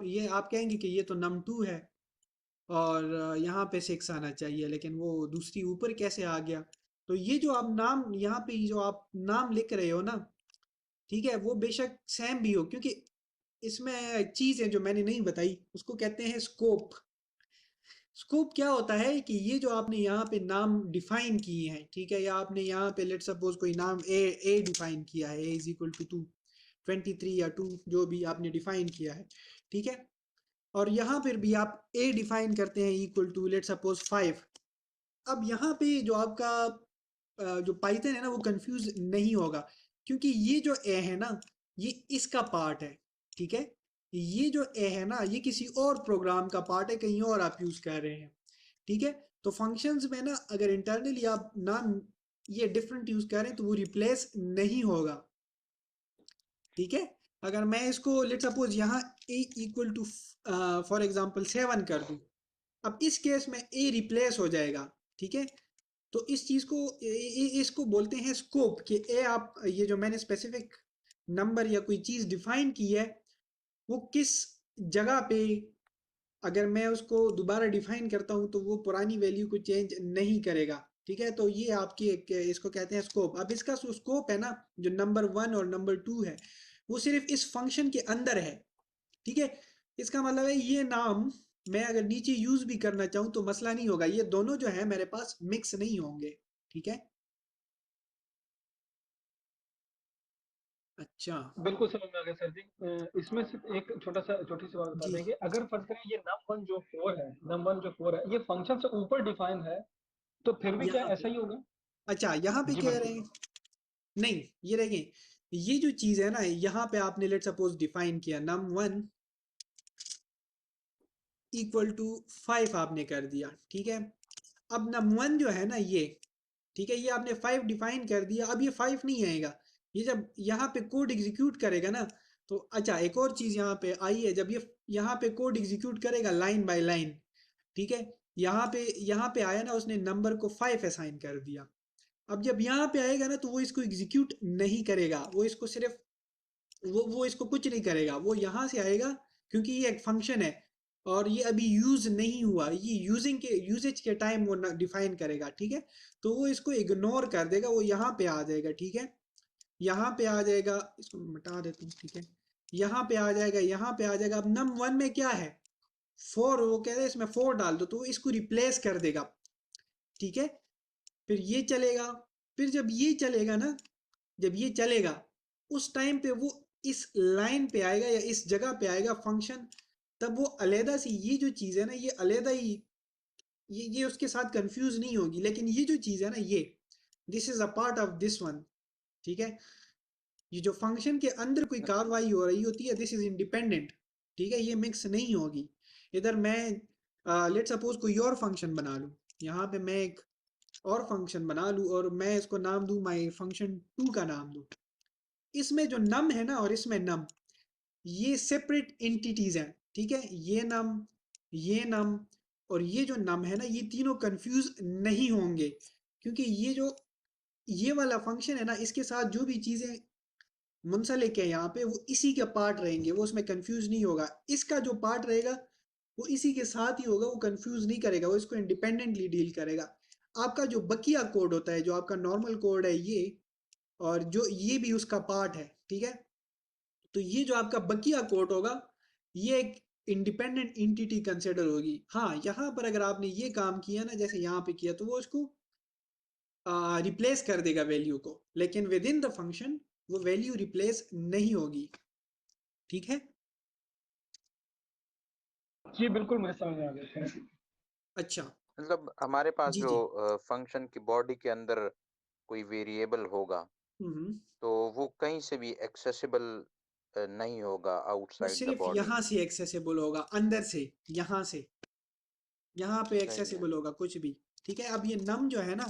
कहेंगे कि ये तो num2 है और यहाँ पे 6 आना चाहिए, लेकिन वो दूसरी ऊपर कैसे आ गया। तो ये जो आप नाम यहाँ पे जो आप नाम लिख रहे हो ना, ठीक है, वो बेशक सेम भी हो, क्योंकि इसमें चीज है जो मैंने नहीं बताई, उसको कहते हैं स्कोप। स्कोप क्या होता है कि ये जो आपने यहाँ पे नाम डिफाइन किए हैं, ठीक है, या आपने यहाँ पे लेट सपोज कोई नाम ए डिफाइन किया है, ए इज इक्वल टू 23 या 2, जो भी आपने डिफाइन किया है, ठीक है। और यहाँ पर भी आप ए डिफाइन करते हैं इक्वल टू लेट सपोज 5। अब यहाँ पे जो आपका जो पाइथन है ना, वो कंफ्यूज नहीं होगा, क्योंकि ये जो ए है ना, ये इसका पार्ट है, ठीक है। ये जो ए है ना, ये किसी और प्रोग्राम का पार्ट है, कहीं और आप यूज कर रहे हैं, ठीक है। तो फंक्शंस में ना, अगर इंटरनली आप नाम ये डिफरेंट यूज कर रहे हैं तो वो रिप्लेस नहीं होगा, ठीक है। अगर मैं इसको लेट सपोज यहाँ ए इक्वल टू फॉर एग्जांपल 7 कर दूं, अब इस केस में ए रिप्लेस हो जाएगा, ठीक है। तो इस चीज को इसको बोलते हैं स्कोप, कि ए आप ये जो मैंने स्पेसिफिक नंबर या कोई चीज डिफाइन की है, वो किस जगह पे अगर मैं उसको दोबारा डिफाइन करता हूँ तो वो पुरानी वैल्यू को चेंज नहीं करेगा, ठीक है। तो ये आपकी इसको कहते हैं स्कोप। अब इसका जो स्कोप है ना, जो नंबर 1 और नंबर 2 है, वो सिर्फ इस फंक्शन के अंदर है, ठीक है। इसका मतलब है ये नाम मैं अगर नीचे यूज भी करना चाहूँ तो मसला नहीं होगा, ये दोनों जो है मेरे पास मिक्स नहीं होंगे, ठीक है। अच्छा बिल्कुल समझ में आ गया सर जी। इसमें सिर्फ एक छोटी सी बात बता जी, दें कि अगर फर्ज करें ये नम वन जो फोर है ये फंक्शन से ऊपर डिफाइन है, तो फिर भी क्या यहाँ पे, ऐसा ही होगा? अच्छा यहाँ पे जी कह रहे बिल्कुल। हैं, नहीं ये देखें, ये जो चीज है ना, यहाँ पे आपने लेट सपोज डिफाइन किया num1 इक्वल टू 5 आपने कर दिया, ठीक है। अब num1 जो है ना ये, ठीक है, ये आपने 5 डिफाइन कर दिया, अब ये 5 नहीं आएगा, ये जब यहाँ पे कोड एग्जीक्यूट करेगा ना, तो अच्छा एक और चीज यहाँ पे आई है, जब ये यहाँ पे कोड एग्जीक्यूट करेगा लाइन बाय लाइन, ठीक है, यहाँ पे आया ना, उसने नंबर को 5 असाइन कर दिया। अब जब यहाँ पे आएगा ना, तो वो इसको एग्जीक्यूट नहीं करेगा, वो इसको सिर्फ वो इसको कुछ नहीं करेगा, वो यहाँ से आएगा, क्योंकि ये एक फंक्शन है और ये अभी यूज नहीं हुआ, ये यूजेज के टाइम वो डिफाइन करेगा, ठीक है। तो वो इसको इग्नोर कर देगा, वो यहाँ पे आ जाएगा, ठीक है, यहाँ पे आ जाएगा, इसको मिटा देता हूँ, ठीक है, यहाँ पे आ जाएगा, यहाँ पे आ जाएगा। अब num1 में क्या है, 4, वो कह रहे हैं इसमें 4 डाल दो, तो वो इसको रिप्लेस कर देगा, ठीक है। फिर ये चलेगा, फिर जब ये चलेगा ना, जब ये चलेगा, उस टाइम पे वो इस लाइन पे आएगा या इस जगह पे आएगा फंक्शन, तब वो अलहदा सी ये जो चीज़ है ना, ये अलहदा ही ये उसके साथ कंफ्यूज नहीं होगी, लेकिन ये जो चीज़ है ना, ये this is a part of this one, ठीक है। ये जो फंक्शन के अंदर कोई कार्रवाई हो रही होती है, दिस इज इंडिपेंडेंट, ठीक है, ये मिक्स नहीं होगी। इधर मैं लेट सपोज कोई और फंक्शन बना लूँ, यहाँ पे मैं एक और फंक्शन बना लूँ और मैं इसको नाम दूँ माई फंक्शन 2 का नाम दूँ। इसमें जो नम है ना और इसमें नम, ये सेपरेट एंटिटीज हैं, ठीक है। ये नम और ये जो नम है ना, ये तीनों कंफ्यूज नहीं होंगे, क्योंकि ये वाला फंक्शन है ना, इसके साथ जो भी चीजें मुंसलिक है यहाँ पे, वो इसी के पार्ट रहेंगे, वो उसमें कंफ्यूज नहीं होगा। इसका जो पार्ट रहेगा वो इसी के साथ ही होगा, वो कंफ्यूज नहीं करेगा, वो इसको इंडिपेंडेंटली डील करेगा। आपका जो बकिया कोड होता है, जो आपका नॉर्मल कोड है ये, और जो ये भी उसका पार्ट है, ठीक है। तो ये जो आपका बकिया कोड होगा, ये एक इंडिपेंडेंट एंटिटी कंसिडर होगी। हाँ, यहाँ पर अगर आपने ये काम किया ना, जैसे यहाँ पे किया, तो वो उसको रिप्लेस कर देगा वैल्यू को, लेकिन विद इन द फंक्शन वो वैल्यू रिप्लेस नहीं होगी, ठीक है। जी बिल्कुल मुझे समझ में आ गया सर। अच्छा मतलब हमारे पास जी जो जी, फंक्शन की बॉडी के अंदर कोई वेरिएबल होगा हम्म, तो वो कहीं से भी एक्सेसिबल नहीं होगा वो आउटसाइड द सिर्फ बॉडी। यहाँ से एक्सेसिबल होगा, अंदर से, यहाँ से, यहाँ पे सही है। एक्सेसिबल होगा कुछ भी, ठीक है। अब ये नम जो है ना,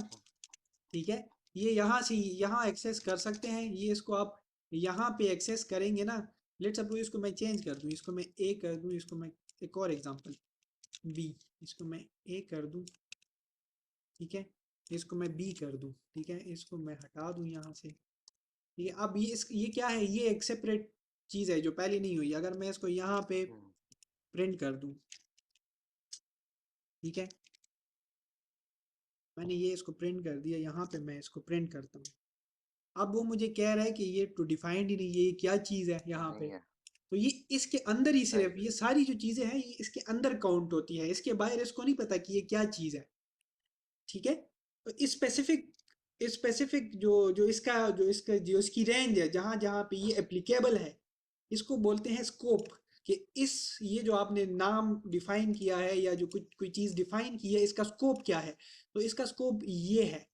ठीक है, ये यहाँ से यहाँ एक्सेस कर सकते हैं, ये इसको आप यहाँ पे एक्सेस करेंगे ना, लेट्स सपोज इसको मैं चेंज कर दूं, इसको मैं ए कर दूं, इसको मैं एक और एग्जांपल बी, इसको मैं ए कर दूं, ठीक है, इसको मैं बी कर दूं, ठीक है, इसको मैं हटा दूं यहाँ से, ठीक है। अब ये क्या है, ये एक सेपरेट चीज़ है जो पहले नहीं हुई। अगर मैं इसको यहाँ पे प्रिंट कर दूं, ठीक है, मैंने ये इसको प्रिंट कर दिया, यहाँ पे मैं इसको प्रिंट करता हूँ। अब वो मुझे कह रहा है कि ये टू डिफाइंड ही नहीं, ये क्या चीज़ है यहाँ पे, नहीं है, तो ये इसके अंदर ही सिर्फ राइट। ये सारी जो चीज़ें हैं ये इसके अंदर काउंट होती है, इसके बाहर इसको नहीं पता कि ये क्या चीज़ है, ठीक है। तो स्पेसिफिक जो जो इसकी रेंज है, जहाँ जहाँ पे ये एप्लीकेबल है, इसको बोलते हैं स्कोप। कि इस ये जो आपने नाम डिफाइन किया है या जो कुछ कोई चीज़ डिफाइन की है, इसका स्कोप क्या है, तो इसका स्कोप ये है,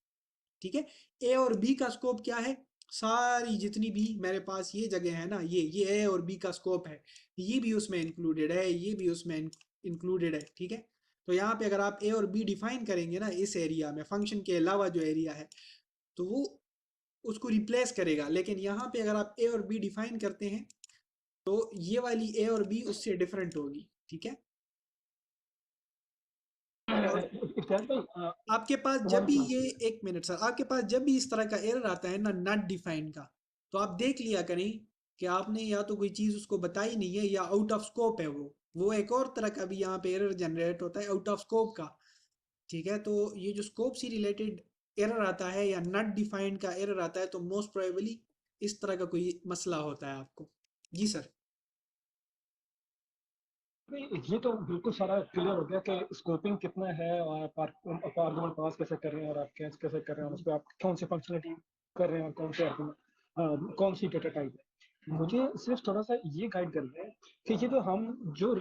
ठीक है। ए और बी का स्कोप क्या है, सारी जितनी भी मेरे पास ये जगह है ना, ये ए और बी का स्कोप है, ये भी उसमें इंक्लूडेड है, ये भी उसमें इंक्लूडेड है, ठीक है। तो यहाँ पे अगर आप ए और बी डिफाइन करेंगे ना इस एरिया में, फंक्शन के अलावा जो एरिया है, तो वो उसको रिप्लेस करेगा। लेकिन यहाँ पे अगर आप ए और बी डिफाइन करते हैं तो ये वाली ए और बी उससे डिफरेंट होगी, ठीक है। और इफ्तियार भाई, आपके पास जब वन भी ये, एक मिनट सर, आपके पास जब भी इस तरह का एरर आता है ना नॉट डिफाइंड का, तो आप देख लिया करें कि आपने या तो कोई चीज़ उसको बताई नहीं है या आउट ऑफ स्कोप है वो एक और तरह का भी यहाँ पे एरर जनरेट होता है आउट ऑफ स्कोप का, ठीक है। तो ये जो स्कोप से रिलेटेड एरर आता है या नॉट डिफाइंड का एरर आता है, तो मोस्ट प्रोबेबली इस तरह का कोई मसला होता है आपको। जी सर। ये तो बिल्कुल सारा क्लियर हो गया कि स्कोपिंग कितना है और आप आर्गुमेंट पास कैसे कर रहे हैं और आप कैसे कैसे कर रहे हैं, उस पर आप कौन सी फंक्शनलिटी कर रहे हैं और कौन से आर्गुमेंट कौन सी डेटा टाइप है। मुझे सिर्फ थोड़ा सा ये गाइड कर रहे हैं कि ये जो हम जो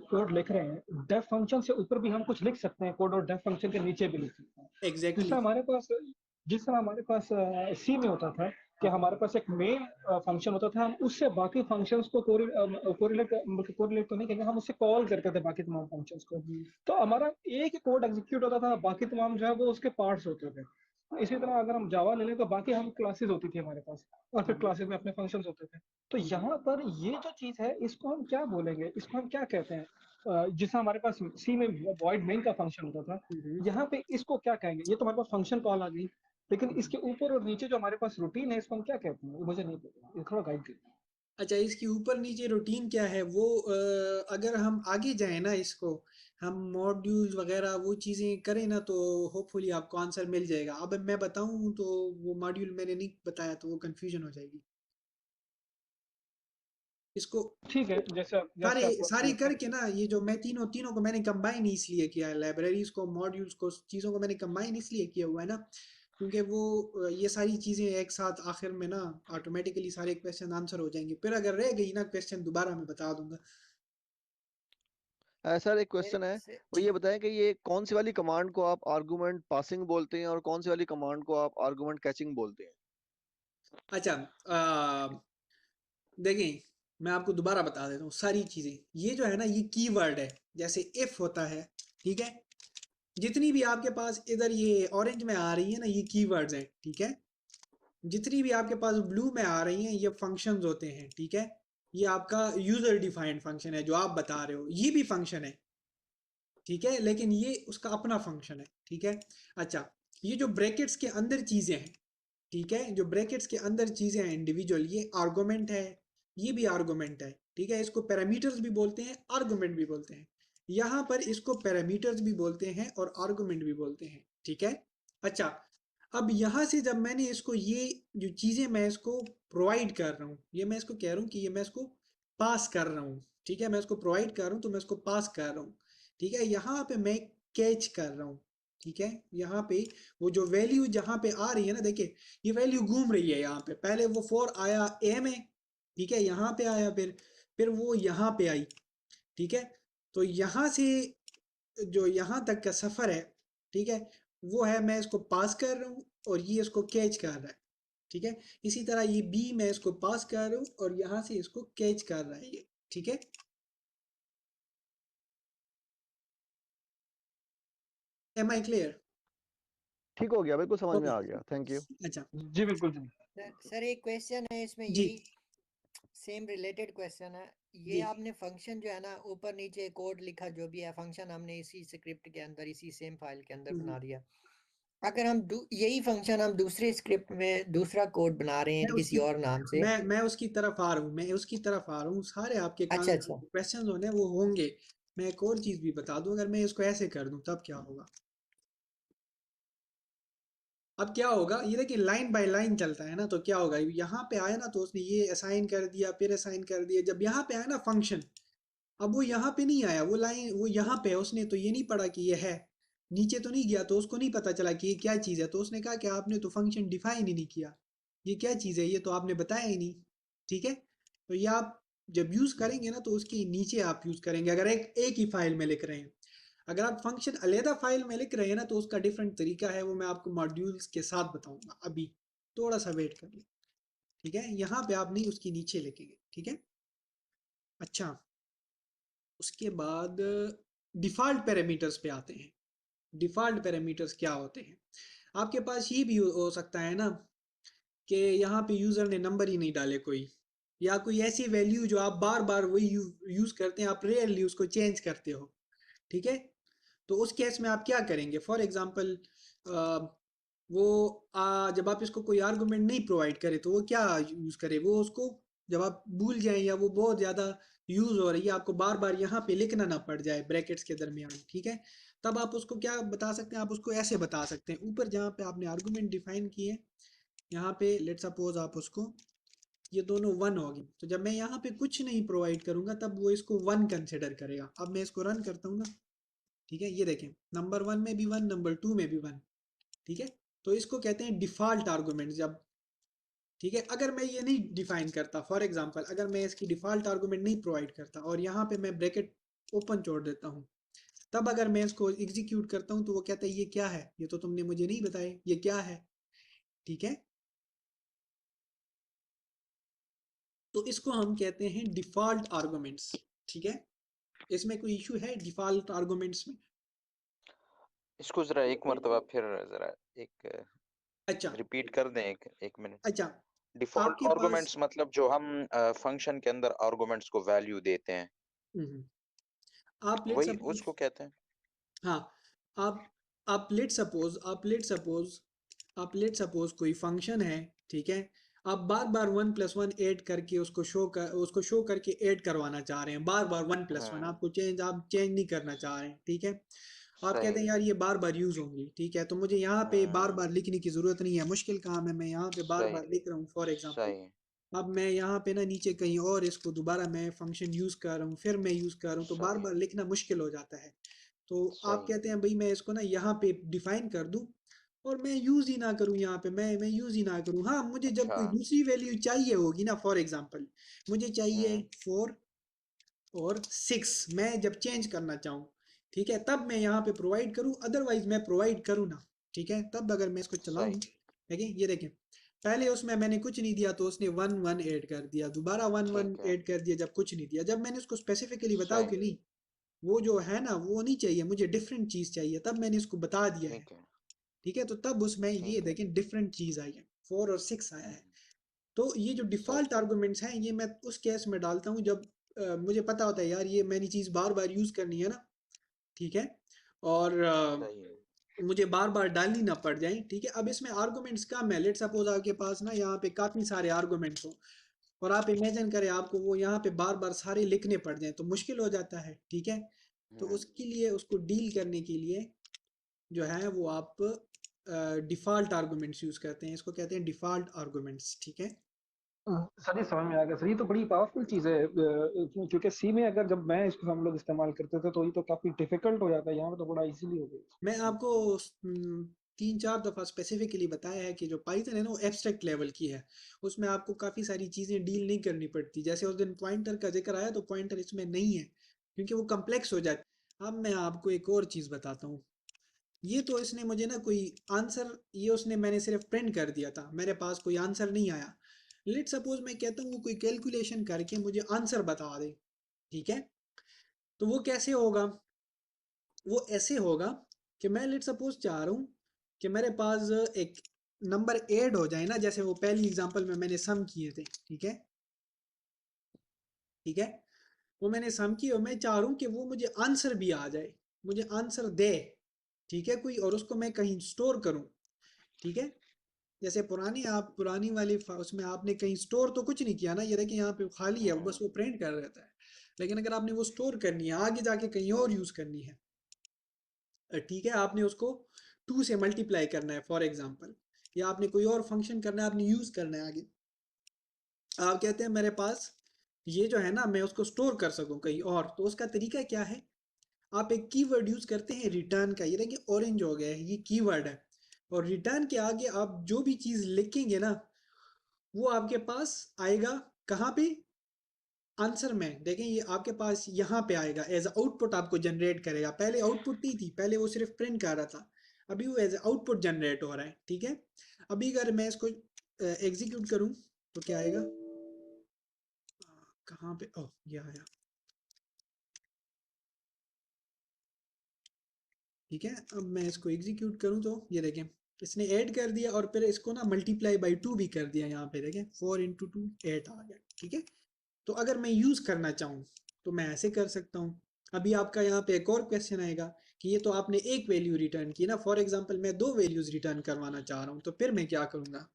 कोड लिख रहे हैं, डेफ फंक्शन से ऊपर भी हम कुछ लिख सकते हैं कोड और डेफ फंक्शन के नीचे भी लिख सकते हैं। एग्जैक्टली। जिस तरह हमारे पास सी में होता था कि हमारे पास एक मेन फंक्शन होता था, हम उससे बाकी फंक्शंस को कोरिलेट तो नहीं कहेंगे, हम उससे कॉल करते थे बाकी तमाम फंक्शंस को। तो हमारा एक ही कोड एग्जीक्यूट होता था, बाकी तमाम जो है वो उसके पार्ट्स होते थे। इसी तरह अगर हम जावा ले लें तो बाकी हम क्लासेस होती थी हमारे पास, और फिर क्लासेस में अपने फंक्शंस होते थे। तो यहाँ पर ये जो चीज है इसको हम क्या बोलेंगे, इसको हम क्या कहते हैं? जिससे हमारे पास सी में वॉइड मेन का फंक्शन होता था, यहाँ पे इसको क्या कहेंगे? ये तो हमारे पास फंक्शन कॉल आ गई, लेकिन इसके ऊपर और नीचे जो हमारे पास रूटीन है इसको हम क्या कहते हैं? मुझे नहीं पता, ये थोड़ा गाइड करिए। अच्छा, इसकी ऊपर नीचे रूटीन क्या है वो, अगर हम आगे जाएं ना, इसको हम मॉड्यूल्स वगैरह वो चीज़ें करें ना, तो होपफुली आपको आंसर मिल जाएगा। अब मैं बताऊं तो वो मॉड्यूल मैंने नहीं बताया तो वो कंफ्यूजन हो जाएगी। इसको ठीक है, जैसे सारे जैसे आपको अच्छा सारे लगता है। करके ना, ये जो मैं तीनों तीनों को मैंने कंबाइन इसलिए किया है, लाइब्रेरीज को, मॉड्यूल्स को, चीज़ों को मैंने कंबाइन इसलिए किया हुआ है ना, क्योंकि वो ये सारी चीज़ें एक साथ आखिर में ना ऑटोमेटिकली सारे क्वेश्चन आंसर हो जाएंगे। फिर अगर रह गई ना क्वेश्चन दोबारा मैं बता दूंगा। सर एक मेरे क्वेश्चन है, से वो ये बताएं कि ये कौन सी वाली कमांड को आप आर्गुमेंट पासिंग बोलते हैं और कौन सी वाली कमांड को आप आर्गुमेंट कैचिंग बोलते हैं? अच्छा, देखें, मैं आपको दोबारा बता देता हूँ सारी चीज़ें। ये जो है ना, ये कीवर्ड है, जैसे इफ होता है, ठीक है। जितनी भी आपके पास इधर ये ऑरेंज में आ रही है ना, ये कीवर्ड्स हैं, ठीक है। जितनी भी आपके पास ब्लू में आ रही हैं, ये फंक्शंस होते हैं, ठीक है। ये आपका यूजर डिफाइंड फंक्शन है जो आप बता रहे हो, ये भी फंक्शन है, ठीक है, लेकिन ये उसका अपना फंक्शन है, ठीक है। अच्छा, ये जो ब्रैकेट्स के अंदर चीज़ें हैं, ठीक है, जो ब्रैकेट्स के अंदर चीज़ें हैं इंडिविजुअल, ये आर्गुमेंट है, ये भी आर्गुमेंट है, ठीक है। इसको पैरामीटर्स भी बोलते हैं, आर्गुमेंट भी बोलते हैं। यहाँ पर इसको पैरामीटर्स भी बोलते हैं और आर्गुमेंट भी बोलते हैं, ठीक है। अच्छा, अब यहाँ से जब मैंने इसको ये जो चीज़ें मैं इसको प्रोवाइड कर रहा हूँ, ये मैं इसको कह रहा हूँ कि ये मैं इसको पास कर रहा हूँ, ठीक है। मैं इसको प्रोवाइड कर रहा हूँ तो मैं इसको पास कर रहा हूँ, ठीक है। यहाँ पे मैं कैच कर रहा हूँ, ठीक है। यहाँ पे वो जो वैल्यू जहाँ पे आ रही है ना, देखिए ये वैल्यू घूम रही है यहाँ पे, पहले वो 4 आया ए में, ठीक है, यहाँ पे आया, फिर वो यहाँ पे आई, ठीक है। तो यहाँ से जो यहाँ तक का सफ़र है, ठीक है, वो है मैं इसको पास कर रहा हूँ और ये इसको कैच कर रहा है, ठीक है। इसी तरह ये बी मैं इसको पास कर रहा हूँ और यहाँ से इसको कैच कर रहा है ये, ठीक है। Am I clear? ठीक हो गया, बिल्कुल समझ में ओके। आ गया, थैंक यू। अच्छा जी बिल्कुल जी। सर एक क्वेश्चन है इसमें जी। यही, सेम रिलेटेड क्वेश्चन है ये। जी आपने फंक्शन जो है ना ऊपर नीचे कोड लिखा, जो भी है फंक्शन हमने इसी स्क्रिप्ट के अंदर, इसी सेम फाइल के अंदर बना दिया। अगर हम यही फंक्शन हम दूसरे स्क्रिप्ट में दूसरा कोड बना रहे मैं हैं किसी उसकी और नाम से। मैं उसकी तरफ आ रहा हूँ, मैं उसकी तरफ आ रहा हूँ। सारे आपके अच्छा अच्छा। क्वेश्चंस होने वो होंगे। मैं एक और चीज भी बता दूं, अगर मैं इसको ऐसे कर दूं तब क्या होगा। अब क्या होगा, ये देखिए लाइन बाय लाइन चलता है ना, तो क्या होगा, यहाँ पे आया ना तो उसने ये असाइन कर दिया, फिर असाइन कर दिया। जब यहाँ पे आया ना फंक्शन, अब वो यहाँ पे नहीं आया, वो लाइन वो यहाँ पे है, उसने तो ये नहीं पढ़ा कि ये है, नीचे तो नहीं गया, तो उसको नहीं पता चला कि ये क्या चीज़ है। तो उसने कहा कि आपने तो फंक्शन डिफाइन ही नहीं किया, ये क्या चीज़ है, ये तो आपने बताया ही नहीं। ठीक है, तो ये आप जब यूज़ करेंगे ना तो उसके नीचे आप यूज़ करेंगे, अगर एक एक ही फाइल में लिख रहे हैं। अगर आप फंक्शन अलहदा फाइल में लिख रहे हैं ना तो उसका डिफरेंट तरीका है, वो मैं आपको मॉड्यूल्स के साथ बताऊंगा। अभी थोड़ा सा वेट कर लें, ठीक है। यहाँ पे आप नहीं, उसके नीचे लिखेंगे, ठीक है। अच्छा, उसके बाद डिफ़ॉल्ट पैरामीटर्स पे आते हैं। डिफ़ॉल्ट पैरामीटर्स क्या होते हैं, आपके पास ये भी हो सकता है ना कि यहाँ पे यूज़र ने नंबर ही नहीं डाले कोई, या कोई ऐसी वैल्यू जो आप बार बार वही यूज़ करते हैं, आप रेयरली उसको चेंज करते हो। ठीक है, तो उस केस में आप क्या करेंगे, फॉर एग्जांपल वो जब आप इसको कोई आर्गुमेंट नहीं प्रोवाइड करे तो वो क्या यूज़ करे, वो उसको जब आप भूल जाएं या वो बहुत ज़्यादा यूज़ हो रही है, आपको बार बार यहाँ पे लिखना ना पड़ जाए ब्रैकेट्स के दरमियान, ठीक है, तब आप उसको क्या बता सकते हैं, आप उसको ऐसे बता सकते हैं, ऊपर जहाँ पे आपने आर्गुमेंट डिफाइन किए, यहाँ पे लेट सपोज आप उसको, ये दोनों वन हो गए, तो जब मैं यहाँ पे कुछ नहीं प्रोवाइड करूंगा तब वो इसको वन कंसिडर करेगा। अब मैं इसको रन करता हूँ ना, ठीक है, ये देखें नंबर वन में भी वन, नंबर टू में भी वन। ठीक है, तो इसको कहते हैं डिफॉल्ट आर्गुमेंट। जब, ठीक है, अगर मैं ये नहीं डिफाइन करता, फॉर एग्जांपल अगर मैं इसकी डिफॉल्ट आर्गुमेंट नहीं प्रोवाइड करता और यहाँ पे मैं ब्रैकेट ओपन छोड़ देता हूँ, तब अगर मैं इसको एग्जीक्यूट करता हूँ तो वो कहता है ये क्या है, ये तो तुमने मुझे नहीं बताया ये क्या है। ठीक है, तो इसको हम कहते हैं डिफॉल्ट आर्गुमेंट्स। ठीक है, इसमें कोई इशू है डिफॉल्ट आर्गुमेंट्स में? इसको जरा एक मरतबा फिर जरा एक अच्छा रिपीट कर दें, एक मिनट। अच्छा, डिफॉल्ट आपके पास आर्गुमेंट्स मतलब जो हम फंक्शन के अंदर आर्गुमेंट्स को वैल्यू देते हैं, हम्म, आप लेट वही सपोज, उसको कहते हैं। हाँ, आप आप लेट सपोज कोई फंक्शन है, ठीक है, आप बार बार वन प्लस वन ऐड करके उसको शो करके ऐड करवाना चाह रहे हैं, बार बार वन प्लस वन, हम्म, आप चेंज नहीं करना चाह रहे हैं। ठीक है, आप कहते हैं सही। यार ये बार बार यूज होंगी, ठीक है, तो मुझे यहाँ पे बार हम्म, बार लिखने की जरूरत नहीं है, मुश्किल काम है, मैं यहाँ पे बार सही बार लिख रहा हूँ फॉर एग्जाम्पल। सही अब मैं यहाँ पे ना नीचे कहीं और इसको दोबारा मैं फंक्शन यूज कर रहा हूँ, फिर मैं यूज कर रहा हूँ, तो बार सही बार लिखना मुश्किल हो जाता है। तो आप सही। कहते हैं भाई मैं इसको ना यहाँ पे डिफाइन कर दूं और मैं यूज ही ना करूं, यहाँ पे मैं यूज ही ना करूं। हाँ, मुझे जब अच्छा। कोई दूसरी वैल्यू चाहिए होगी ना, फॉर एग्जांपल मुझे चाहिए हम्म, 4 और 6, मैं जब चेंज करना चाहूँ, ठीक है, तब मैं यहाँ पे प्रोवाइड करूँ, अदरवाइज मैं प्रोवाइड करूँ ना। ठीक है, तब अगर मैं इसको चलाऊँ, सही। देखिए ये देखें, पहले उसमें मैंने कुछ नहीं दिया तो उसने वन वन ऐड कर दिया, दोबारा वन वन ठीक है। ऐड कर दिया जब कुछ नहीं दिया। जब मैंने उसको स्पेसिफिकली बताऊँ सही। कि नहीं, वो जो है ना वो नहीं चाहिए, मुझे डिफरेंट चीज चाहिए, तब मैंने इसको बता दिया है। ठीक है। ठीक है, तो तब उसमें ये ठीक है। देखें डिफरेंट चीज आई है, 4 और 6 आया है। हम्म, तो ये जो सही डिफॉल्ट आर्गुमेंट्स हैं ये मैं उस केस में डालता हूँ जब मुझे पता होता है यार ये मैंने चीज बार बार यूज करनी है ना। ठीक है, और सही है। मुझे बार बार डालनी ना पड़ जाए। ठीक है, अब इसमें आर्गुमेंट्स कम है, लेट सपोज आपके पास ना यहाँ पे काफी सारे आर्गुमेंट्स हो और आप इमेजिन करें आपको वो यहाँ पे बार बार सारे लिखने पड़ जाएं तो मुश्किल हो जाता है। ठीक है, तो हम्म, उसके लिए, उसको डील करने के लिए जो है वो आप डिफ़ॉल्ट आर्गुमेंट्स यूज़ करते हैं, इसको कहते हैं डिफ़ॉल्ट आर्गुमेंट्स। ठीक है, सर ये समझ में आ गया सर, ये तो बड़ी पावरफुल चीज है, क्योंकि सी में अगर जब मैं इसको हम लोग इस्तेमाल करते थे तो ये तो काफी डिफिकल्ट हो जाता है, यहाँ पे तो बड़ा इजीली हो मैं गया। आपको 3-4 दफ़ा स्पेसिफिकली बताया है कि जो पाइथन है ना वो एब्स्ट्रैक्ट लेवल की है, उसमें आपको काफ़ी सारी चीज़ें डील नहीं करनी पड़ती। जैसे उस दिन पॉइंटर का जिक्र आया तो पॉइंटर इसमें नहीं है क्योंकि वो कम्प्लेक्स हो जाती। अब मैं आपको एक और चीज़ बताता हूँ, ये तो इसने मुझे ना कोई आंसर, ये उसने मैंने सिर्फ प्रिंट कर दिया था, मेरे पास कोई आंसर नहीं आया। लेट सपोज मैं कहता हूँ वो कोई कैलकुलेशन करके मुझे आंसर बता दे। ठीक है, तो वो कैसे होगा, वो ऐसे होगा कि मैं लेट सपोज चाह रहा हूँ कि मेरे पास एक नंबर ऐड हो जाए ना, जैसे वो पहली एग्जांपल में मैंने सम किए थे। ठीक है, ठीक है, वो मैंने सम की और मैं चाह रहा हूँ कि वो मुझे आंसर भी आ जाए, मुझे आंसर दे, ठीक है कोई, और उसको मैं कहीं स्टोर करूँ, ठीक है। जैसे पुरानी वाली उसमें आपने कहीं स्टोर तो कुछ नहीं किया ना, ये देखिए यहाँ पे खाली है, बस वो प्रिंट कर रहता है। लेकिन अगर आपने वो स्टोर करनी है आगे जाके कहीं और यूज करनी है, ठीक है, आपने उसको 2 से मल्टीप्लाई करना है फॉर एग्जांपल, या आपने कोई और फंक्शन करना है, आपने यूज करना है आगे। आप कहते हैं मेरे पास ये जो है ना मैं उसको स्टोर कर सकूं कहीं और, तो उसका तरीका क्या है, आप एक कीवर्ड यूज करते हैं रिटर्न का, ये देखिए ऑरेंज हो गया है, ये कीवर्ड है। और रिटर्न के आगे आप जो भी चीज लिखेंगे ना वो आपके पास आएगा, कहाँ पे, आंसर में। देखें ये आपके पास यहाँ पे आएगा, एज आउटपुट आपको जनरेट करेगा। पहले आउटपुट नहीं थी, पहले वो सिर्फ प्रिंट कर रहा था, अभी वो एज आउटपुट जनरेट हो रहा है, ठीक है। अभी अगर मैं इसको एग्जीक्यूट करूँ तो क्या आएगा, कहाँ पे, ओह ये आया, ठीक है। अब मैं इसको एग्जीक्यूट करूँ तो ये देखें इसने ऐड कर दिया, और फिर इसको ना मल्टीप्लाई बाई 2 भी कर दिया, यहाँ पे देखें 4 इंटू 2 8 आ गया, ठीक है। तो अगर मैं यूज करना चाहूँ तो मैं ऐसे कर सकता हूँ। अभी आपका यहाँ पे एक और क्वेश्चन आएगा कि ये तो आपने एक वैल्यू रिटर्न की ना, फॉर एग्जांपल मैं 2 वैल्यूज रिटर्न करवाना चाह रहा हूँ, तो फिर मैं क्या करूँगा।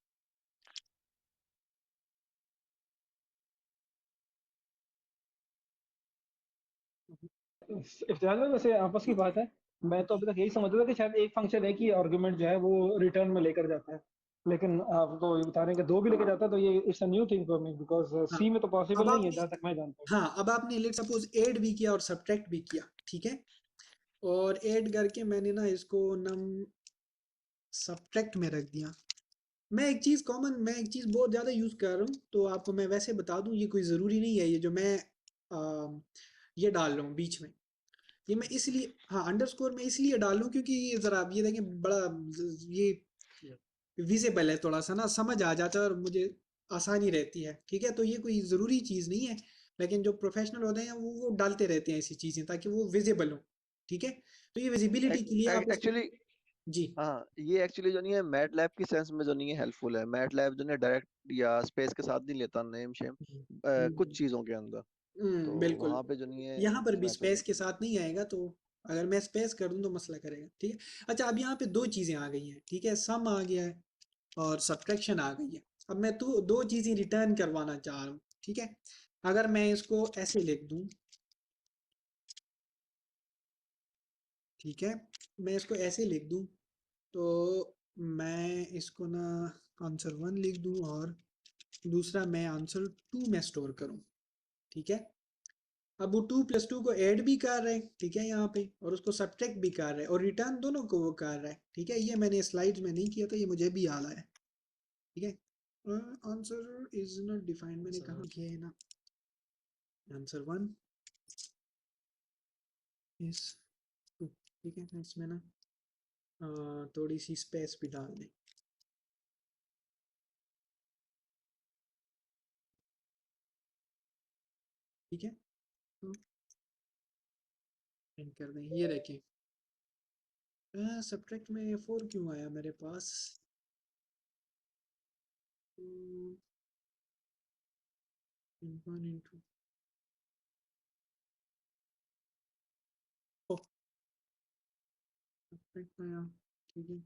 इफ्तियार भाई, वैसे आपस की बात है, मैं तो अभी तक यही समझता था कि शायद एक फंक्शन है कि आर्गुमेंट जो है वो रिटर्न में लेकर जाता है, लेकिन आप तो ये बता रहे हैं कि दो भी लेकर जाता है, तो ये it's a new thing for me, because हाँ, सी में तो अब पॉसिबल नहीं है आपने, जहां तक मैं जानता हूँ। हाँ अब आपने लेट सपोज ऐड भी किया और सब्ट्रैक्ट भी किया, ठीक है। और ऐड करके मैंने ना इसको नम सब्ट्रैक्ट में रख दिया। मैं एक चीज़ बहुत ज़्यादा यूज़ कर रहा हूँ, तो आपको मैं वैसे बता दूँ, ये कोई ज़रूरी नहीं है ये जो मैं ये डाल रहा हूँ बीच में, ये मैं इसलिए, हाँ अंडरस्कोर मैं इसलिए डाल रहा हूँ क्योंकि ये ज़रा आप ये देखें बड़ा ये विजिबल है, थोड़ा सा ना समझ आ जाता है और मुझे आसानी रहती है, ठीक है। तो ये कोई ज़रूरी चीज़ नहीं है, लेकिन जो प्रोफेशनल होते हैं वो डालते रहते हैं ऐसी चीज़ें ताकि वो विजिबल हो, ठीक है। तो ये विजिबिलिटी के लिए आप इसको, एक्चुअली जी हाँ, ये एक्चुअली जो नहीं है मैट लैब की सेंस में जो नहीं है हेल्पफुल है। मैट लैब जो नहीं डायरेक्ट या स्पेस के साथ नहीं लेता नेम शेम कुछ चीजों के अंदर, तो बिल्कुल। वहां पे जो नहीं है यहाँ पर भी मैं तो स्पेस के साथ नहीं आएगा, तो अगर मैं स्पेस कर दूं तो मसला करेगा, ठीक है। अच्छा अब यहाँ पे दो चीज़ें आ गई हैं, ठीक है, सम आ गया है और सब्ट्रैक्शन आ गई है। अब मैं तो दो चीज़ें रिटर्न करवाना चाह रहा हूँ, ठीक है। अगर मैं इसको ऐसे लिख दूं, ठीक है, मैं इसको ऐसे लिख दूं, तो मैं इसको ना आंसर 1 लिख दूं और दूसरा मैं आंसर 2 में स्टोर करूं, ठीक है। अब वो 2 प्लस 2 को ऐड भी कर रहे हैं, ठीक है, यहाँ पे, और उसको सब्ट्रैक्ट भी कर रहे हैं और रिटर्न दोनों को वो कर रहा है, ठीक है। ये मैंने स्लाइड्स में नहीं किया था, ये मुझे भी याद आया, ठीक है। आंसर इज नॉट डिफाइंड, मैंने कहा किया है ना, आंसर 1 इज 2, ठीक है। तो इसमें ना थोड़ी सी स्पेस भी डाल दें, ठीक है। तो एंड कर दें, ये रखें। सब्ट्रैक्ट में 4 क्यों आया मेरे पास, वन इंटू, सब्ट्रैक्ट आया, ठीक है।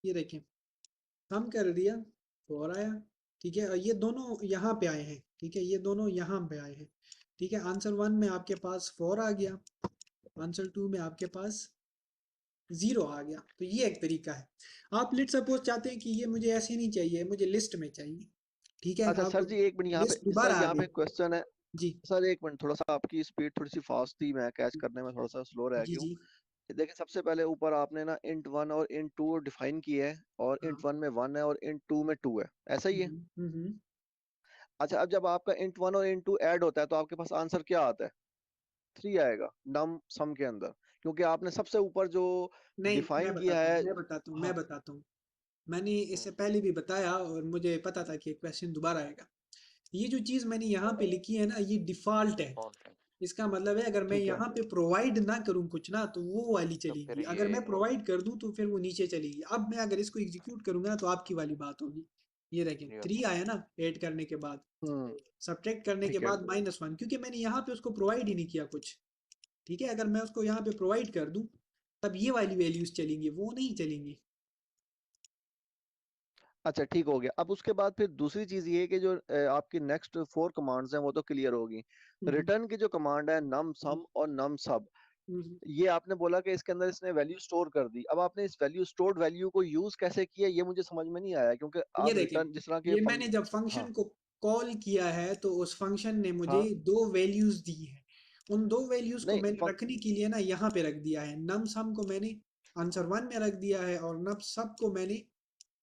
ये देखें हम कर दिया, 4 आया, ठीक है। और ये दोनों यहाँ पे आए हैं, ठीक है, ये दोनों यहाँ पे आए हैं, ठीक है। आंसर 1 में आपके पास 4 आ गया, आंसर 2 में आपके पास 0 आ गया। तो ये एक तरीका है। आप लेट सपोज चाहते हैं कि ये मुझे ऐसे नहीं चाहिए, मुझे लिस्ट में चाहिए, ठीक है। अच्छा सर आप जी एक मिनट यहाँ पे, लिस्ट सर दोबारा आ यहाँ पे गई, क्वेश्चन है। जी सर एक मिनट, थोड़ा सा आपकी स्पीड थोड़ी सी फास्ट थी, मैं कैच करने में थोड़ा सा स्लो रह जी गया हूँ। जी, देखिए सबसे पहले ऊपर आपने ना इंट 1 और इंट 2 डिफाइन किया है, और हाँ, इंट 1 में 1 है और इंट 2 में 2 है, ऐसा ही है। हम्म। अच्छा अब जब आपका इंट 1 और इंट 2 ऐड होता है तो आपके पास आंसर क्या आता है? 3 आएगा नम सम के अंदर, क्योंकि आपने सबसे ऊपर जो नहीं, डिफाइन किया है। मैं हाँ। बताता हूँ। मैंने इससे हम्म, पहले भी बताया और मुझे पता था कि क्वेश्चन दोबारा आएगा। ये जो चीज़ मैंने यहाँ पे लिखी है ना, ये डिफ़ॉल्ट है। और इसका मतलब है अगर मैं ठीक है। यहाँ पे प्रोवाइड ना करूँ कुछ ना तो वो वाली तो फिर चलेगी, अगर ये मैं प्रोवाइड कर दूँ तो फिर वो नीचे चलेगी। अब मैं अगर इसको एग्जीक्यूट करूँगा तो आपकी वाली बात होगी, ये देखें Yeah. 3 आया ना ऐड करने के बाद, सब्ट्रैक्ट करने के ठीक है। बाद -1, क्योंकि मैंने यहाँ पे उसको प्रोवाइड ही नहीं किया कुछ। ठीक है, अगर मैं उसको यहाँ पे प्रोवाइड कर दूं तब ये वाली वैल्यूज चलेंगी, वो नहीं चलेंगी। अच्छा ठीक हो गया। अब उसके बाद फिर दूसरी चीज ये है कि जो आपकी नेक्स्ट 4 कमांड्स हैं वो तो क्लियर होगी। रिटर्न की जो कमांड है नम सम और नम सब, हम्म, ये आपने बोला कि इसके अंदर इसने वैल्यू स्टोर कर दी। अब आपने इस वैल्यू स्टोर्ड वैल्यू को यूज कैसे किया ये मुझे समझ में नहीं आया, क्योंकि ये आप देखें, रिटर्न जिस तरह के ये मैंने जब हाँ फंक्शन को कॉल किया है तो उस फंक्शन ने मुझे हाँ 2 वैल्यूज दी हैं। उन 2 वैल्यूज को नहीं मैंने रखने के लिए ना यहाँ पे रख दिया है। नम सम को मैंने आंसर 1 में रख दिया है और नम सब को मैंने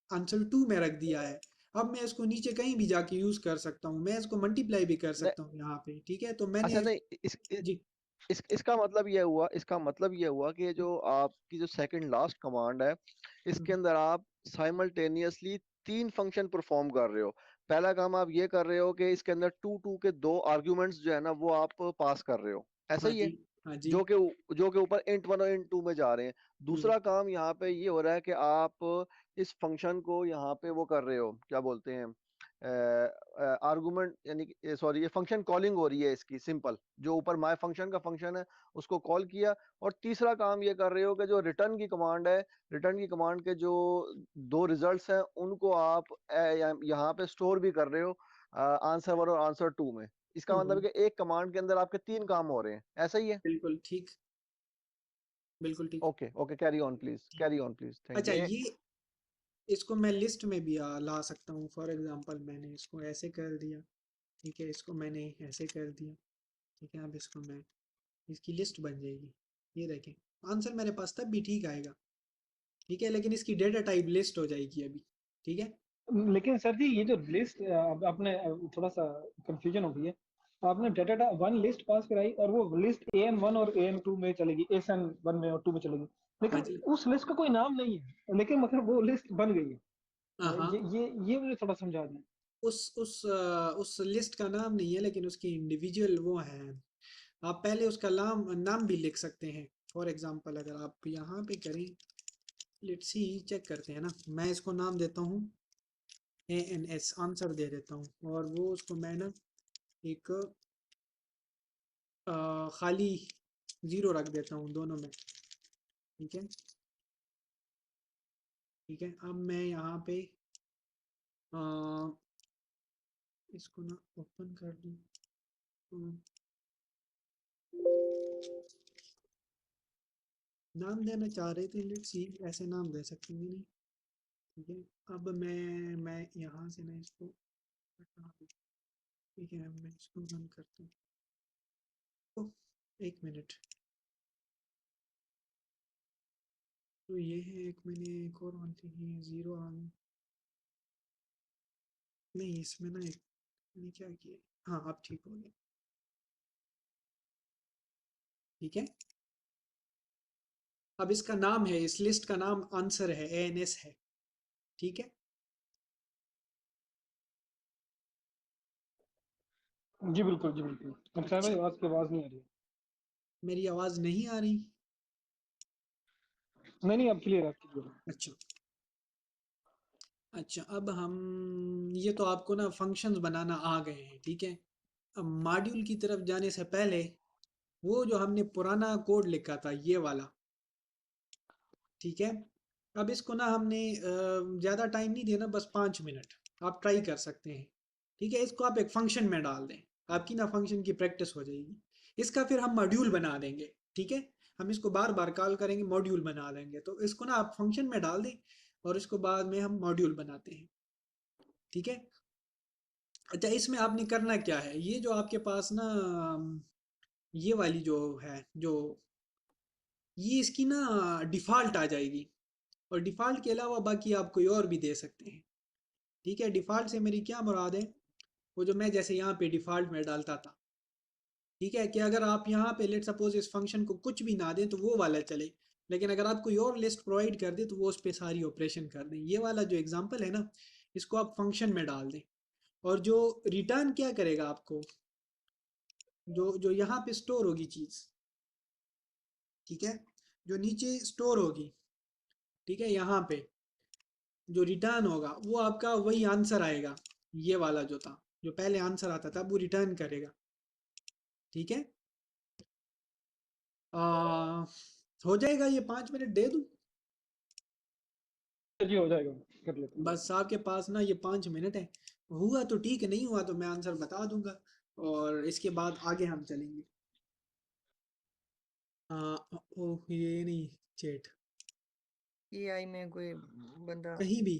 आंसर 2 में रख दिया है। अब मैं इसको नीचे कहीं भी जाके यूज कर सकता हूँ, मैं इसको मल्टीप्लाई भी कर नहीं सकता हूँ यहाँ पे। ठीक है, तो मैंने अच्छा नहीं जी इसका मतलब ये हुआ, इसका मतलब ये हुआ कि जो आपकी जो सेकंड लास्ट कमांड है इसके अंदर आप साइमल्टेनियसली 3 फंक्शन परफॉर्म कर रहे हो। पहला काम आप ये कर रहे हो कि इसके अंदर टू टू के 2 आर्ग्यूमेंट्स जो है ना वो आप पास कर रहे हो, ऐसा हाँ ही जी, है, हाँ जी। जो के ऊपर int 1 और int 2 में जा रहे हैं। हम्म, दूसरा काम यहाँ पे ये हो रहा है कि आप इस फंक्शन को यहाँ पे वो कर रहे हो, क्या बोलते हैं, आर्गुमेंट, यानी कि सॉरी ये फंक्शन कॉलिंग हो रही है इसकी सिंपल, जो ऊपर माय फंक्शन का फंक्शन है उसको कॉल किया। और तीसरा काम ये कर रहे हो कि जो रिटर्न की कमांड है, रिटर्न की कमांड के जो 2 रिजल्ट्स हैं उनको आप यहाँ पे स्टोर भी कर रहे हो आंसर 1 और आंसर 2 में। इसका मतलब है कि एक कमांड के अंदर आपके 3 काम हो रहे हैं, ऐसा ही है। बिल्कुल ठीक, बिल्कुल ठीक। Okay okay, carry on please, carry on please, thank अच्छा, यू। ये इसको मैं लिस्ट में भी ला सकता हूँ। फॉर एग्जांपल मैंने इसको ऐसे कर दिया, ठीक है, इसको मैंने ऐसे कर दिया। ठीक है, अब इसको मैं, इसकी लिस्ट बन जाएगी। ये देखें, आंसर मेरे पास तब भी ठीक आएगा। ठीक है, लेकिन इसकी डेटा टाइप लिस्ट हो जाएगी अभी। ठीक है, लेकिन सर जी ये जो लिस्ट आपने थोड़ा सा कंफ्यूजन हो गई है। आपने डाटा वन लिस्ट पास कराई और वो लिस्ट AN1 और AN2 में चलेगी, ASN1 में और 2 में चलेगी, हाँ लेकिन जी, उस लिस्ट का कोई नाम नहीं है, लेकिन मतलब वो लिस्ट बन गई है। हाँ हाँ। ये मुझे थोड़ा समझा दें। उस लिस्ट का नाम नहीं है, लेकिन उसकी इंडिविजुअल वो है। आप पहले उसका नाम नाम भी लिख सकते हैं। फॉर एग्जांपल अगर आप यहाँ पे करें, लेट्स सी, चेक करते हैं ना, मैं इसको नाम देता हूँ ANS, आंसर दे देता हूँ, और वो उसको मैं ना एक खाली 0 रख देता हूँ दोनों में। ठीक है, ठीक है, अब मैं यहाँ पे अ, इसको ना ओपन कर दूँ। नाम देना चाह रहे थे, लेट्स सी, ऐसे नाम दे सकते हैं नहीं। ठीक है, अब मैं यहाँ से ना इसको हटा दूँ। ठीक है, अब मैं इसको रन करता हूँ। ओह, 1 मिनट। तो ये है, एक मैंने एक और ऑन थी, 0 ऑन, नहीं इसमें ना एक मैंने क्या किया, हाँ अब ठीक हो गया। ठीक है, अब इसका नाम है, इस लिस्ट का नाम आंसर है, ANS है। ठीक है, जी बिल्कुल, जी बिल्कुल। अब शायद अच्छा, मेरी आवाज नहीं आ रही है। मेरी आवाज नहीं आ रही? नहीं नहीं, अब क्लियर है, अब क्लियर है। अच्छा, अच्छा, अब हम, ये तो आपको ना फंक्शंस बनाना आ गए हैं। ठीक है, अब मॉड्यूल की तरफ जाने से पहले, वो जो हमने पुराना कोड लिखा था ये वाला, ठीक है, अब इसको ना हमने ज़्यादा टाइम नहीं देना, बस 5 मिनट आप ट्राई कर सकते हैं। ठीक है, इसको आप एक फंक्शन में डाल दें, आपकी ना फंक्शन की प्रैक्टिस हो जाएगी। इसका फिर हम मॉड्यूल बना देंगे। ठीक है, हम इसको बार बार कॉल करेंगे, मॉड्यूल बना देंगे। तो इसको ना आप फंक्शन में डाल दें और इसको बाद में हम मॉड्यूल बनाते हैं। ठीक है, अच्छा, इसमें आपने करना क्या है, ये जो आपके पास ना ये वाली जो है, जो ये इसकी ना डिफ़ॉल्ट आ जाएगी, और डिफ़ॉल्ट के अलावा बाकी आप कोई और भी दे सकते हैं। ठीक है, डिफ़ॉल्ट से मेरी क्या मुराद है, वो जो मैं जैसे यहाँ पे डिफ़ॉल्ट में डालता था। ठीक है, कि अगर आप यहाँ पे लेट सपोज इस फंक्शन को कुछ भी ना दें तो वो वाला चले, लेकिन अगर आप कोई और लिस्ट प्रोवाइड कर दें तो वो उस पर सारी ऑपरेशन कर दें। ये वाला जो एग्जांपल है ना, इसको आप फंक्शन में डाल दें, और जो रिटर्न क्या करेगा आपको, जो जो यहाँ पे स्टोर होगी चीज़, ठीक है, जो नीचे स्टोर होगी, ठीक है, यहाँ पे जो रिटर्न होगा वो आपका वही आंसर आएगा, ये वाला जो था, जो पहले आंसर आता था वो रिटर्न करेगा। ठीक है, आ, हो जाएगा, ये 5 मिनट दे दूं? जी हो जाएगा, कर लेते हैं। बस आपके पास ना ये 5 मिनट है, हुआ तो ठीक है, नहीं हुआ तो मैं आंसर बता दूंगा और इसके बाद आगे हम चलेंगे। ये नहीं, चैट एआई में कोई बंदा कहीं भी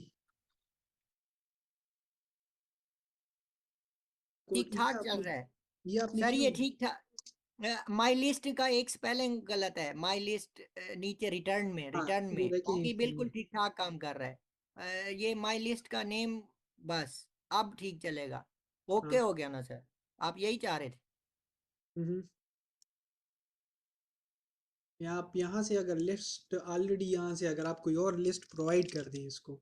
ठीक कोड ठाक चल रहा है ये आपने सर, क्यों? ये ठीक ठाक। माई लिस्ट का एक स्पेलिंग गलत है, माई लिस्ट नीचे रिटर्न में, हाँ रिटर्न ये में, देखिए, बाकी बिल्कुल ठीक ठाक काम कर रहा है। ये माई लिस्ट का नेम बस अब ठीक चलेगा। ओके हाँ। हो गया ना सर? आप यही चाह रहे थे? हम्म। या आप यहाँ से अगर लिस्ट ऑलरेडी, यहाँ से अगर आप कोई और लिस्ट प्रोवाइड कर दें इसको,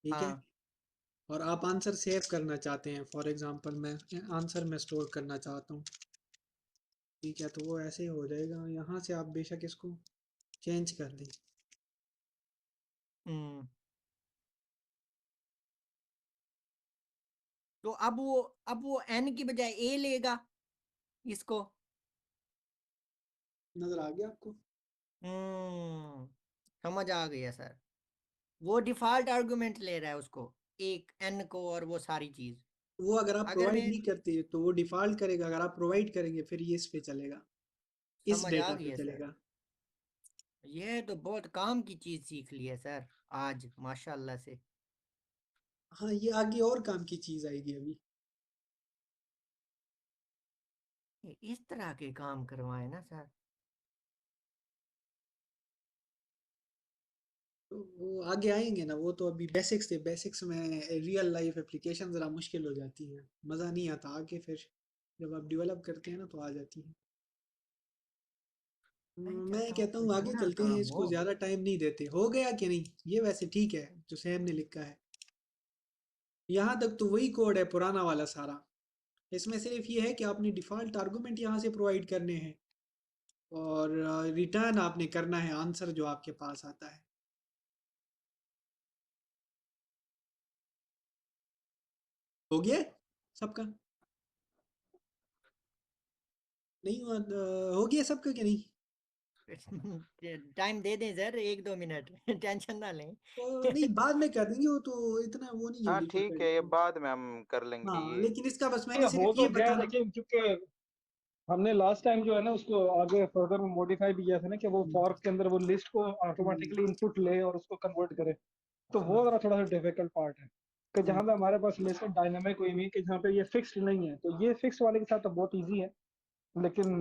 ठीक है, हाँ। और आप आंसर सेव करना चाहते हैं, फॉर एग्जांपल मैं आंसर में स्टोर करना चाहता हूँ, ठीक है, तो वो ऐसे ही हो जाएगा। यहाँ से आप बेशक इसको चेंज कर दें। हम्म। तो अब वो एन की बजाय ए लेगा इसको। नजर आ गया आपको? हम्म, समझ आ गया सर। वो डिफॉल्ट आर्गुमेंट ले रहा है उसको, एक एन को और वो सारी चीज। वो अगर आप अगर प्रोवाइड मैं नहीं करते तो वो डिफॉल्ट करेगा, अगर आप प्रोवाइड करेंगे फिर ये इस पे चलेगा, इस समझ आ डेटा पे गया सर, चलेगा। ये तो बहुत काम की चीज सीख ली है सर आज माशाल्लाह से। हाँ, ये आगे और काम की चीज आएगी अभी। इस तरह के काम करवाए ना सर। तो वो आगे आएंगे ना, वो तो अभी बेसिक्स थे, बेसिक्स में रियल लाइफ एप्लीकेशन जरा मुश्किल हो जाती है, मज़ा नहीं आता आगे, फिर जब आप डेवलप करते हैं ना तो आ जाती है। मैं मैं चाहता हूँ कहता कोई हूँ आगे बड़ा चलते हैं, काम इसको हो। ज़्यादा टाइम नहीं देते। हो गया कि नहीं? ये वैसे ठीक है जो सैम ने लिखा है, यहाँ तक तो वही कोड है पुराना वाला सारा। इसमें सिर्फ ये है कि आपने डिफ़ॉल्ट आर्गुमेंट यहाँ से प्रोवाइड करने हैं और रिटर्न आपने करना है आंसर जो आपके पास आता है। हो गया है सबका? नहीं हुआ? हो गया सबका कि नहीं? टाइम दे दें सर, 1-2 मिनट टेंशन ना लें। नहीं, बाद में कर देंगे, वो तो इतना वो नहीं है हाँ ठीक है, ये डिफिकल्ट। बाद में हम कर लेंगे हाँ, ये। लेकिन इसका बस ये मैंने हो सिर्फ ये तो गया, बताना। लेकिन चूंकि हमने लास्ट टाइम जो है ना उसको आगे फर्दर में मॉडिफाई भी किया था ना, कि वो हम्म, फॉर्क के अंदर वो लिस्ट को हम्म, ऑटोमेटिकली इनपुट ले और उसको कन्वर्ट करे। तो हाँ, वो जरा थोड़ा सा डिफिकल्ट पार्ट है, कि हम्म, जहाँ पे हमारे पास लिस्ट डायनामिक हुई हुई है, कि जहाँ पे ये फिक्स्ड नहीं है, तो ये फिक्स वाले के साथ तो बहुत ईजी है। लेकिन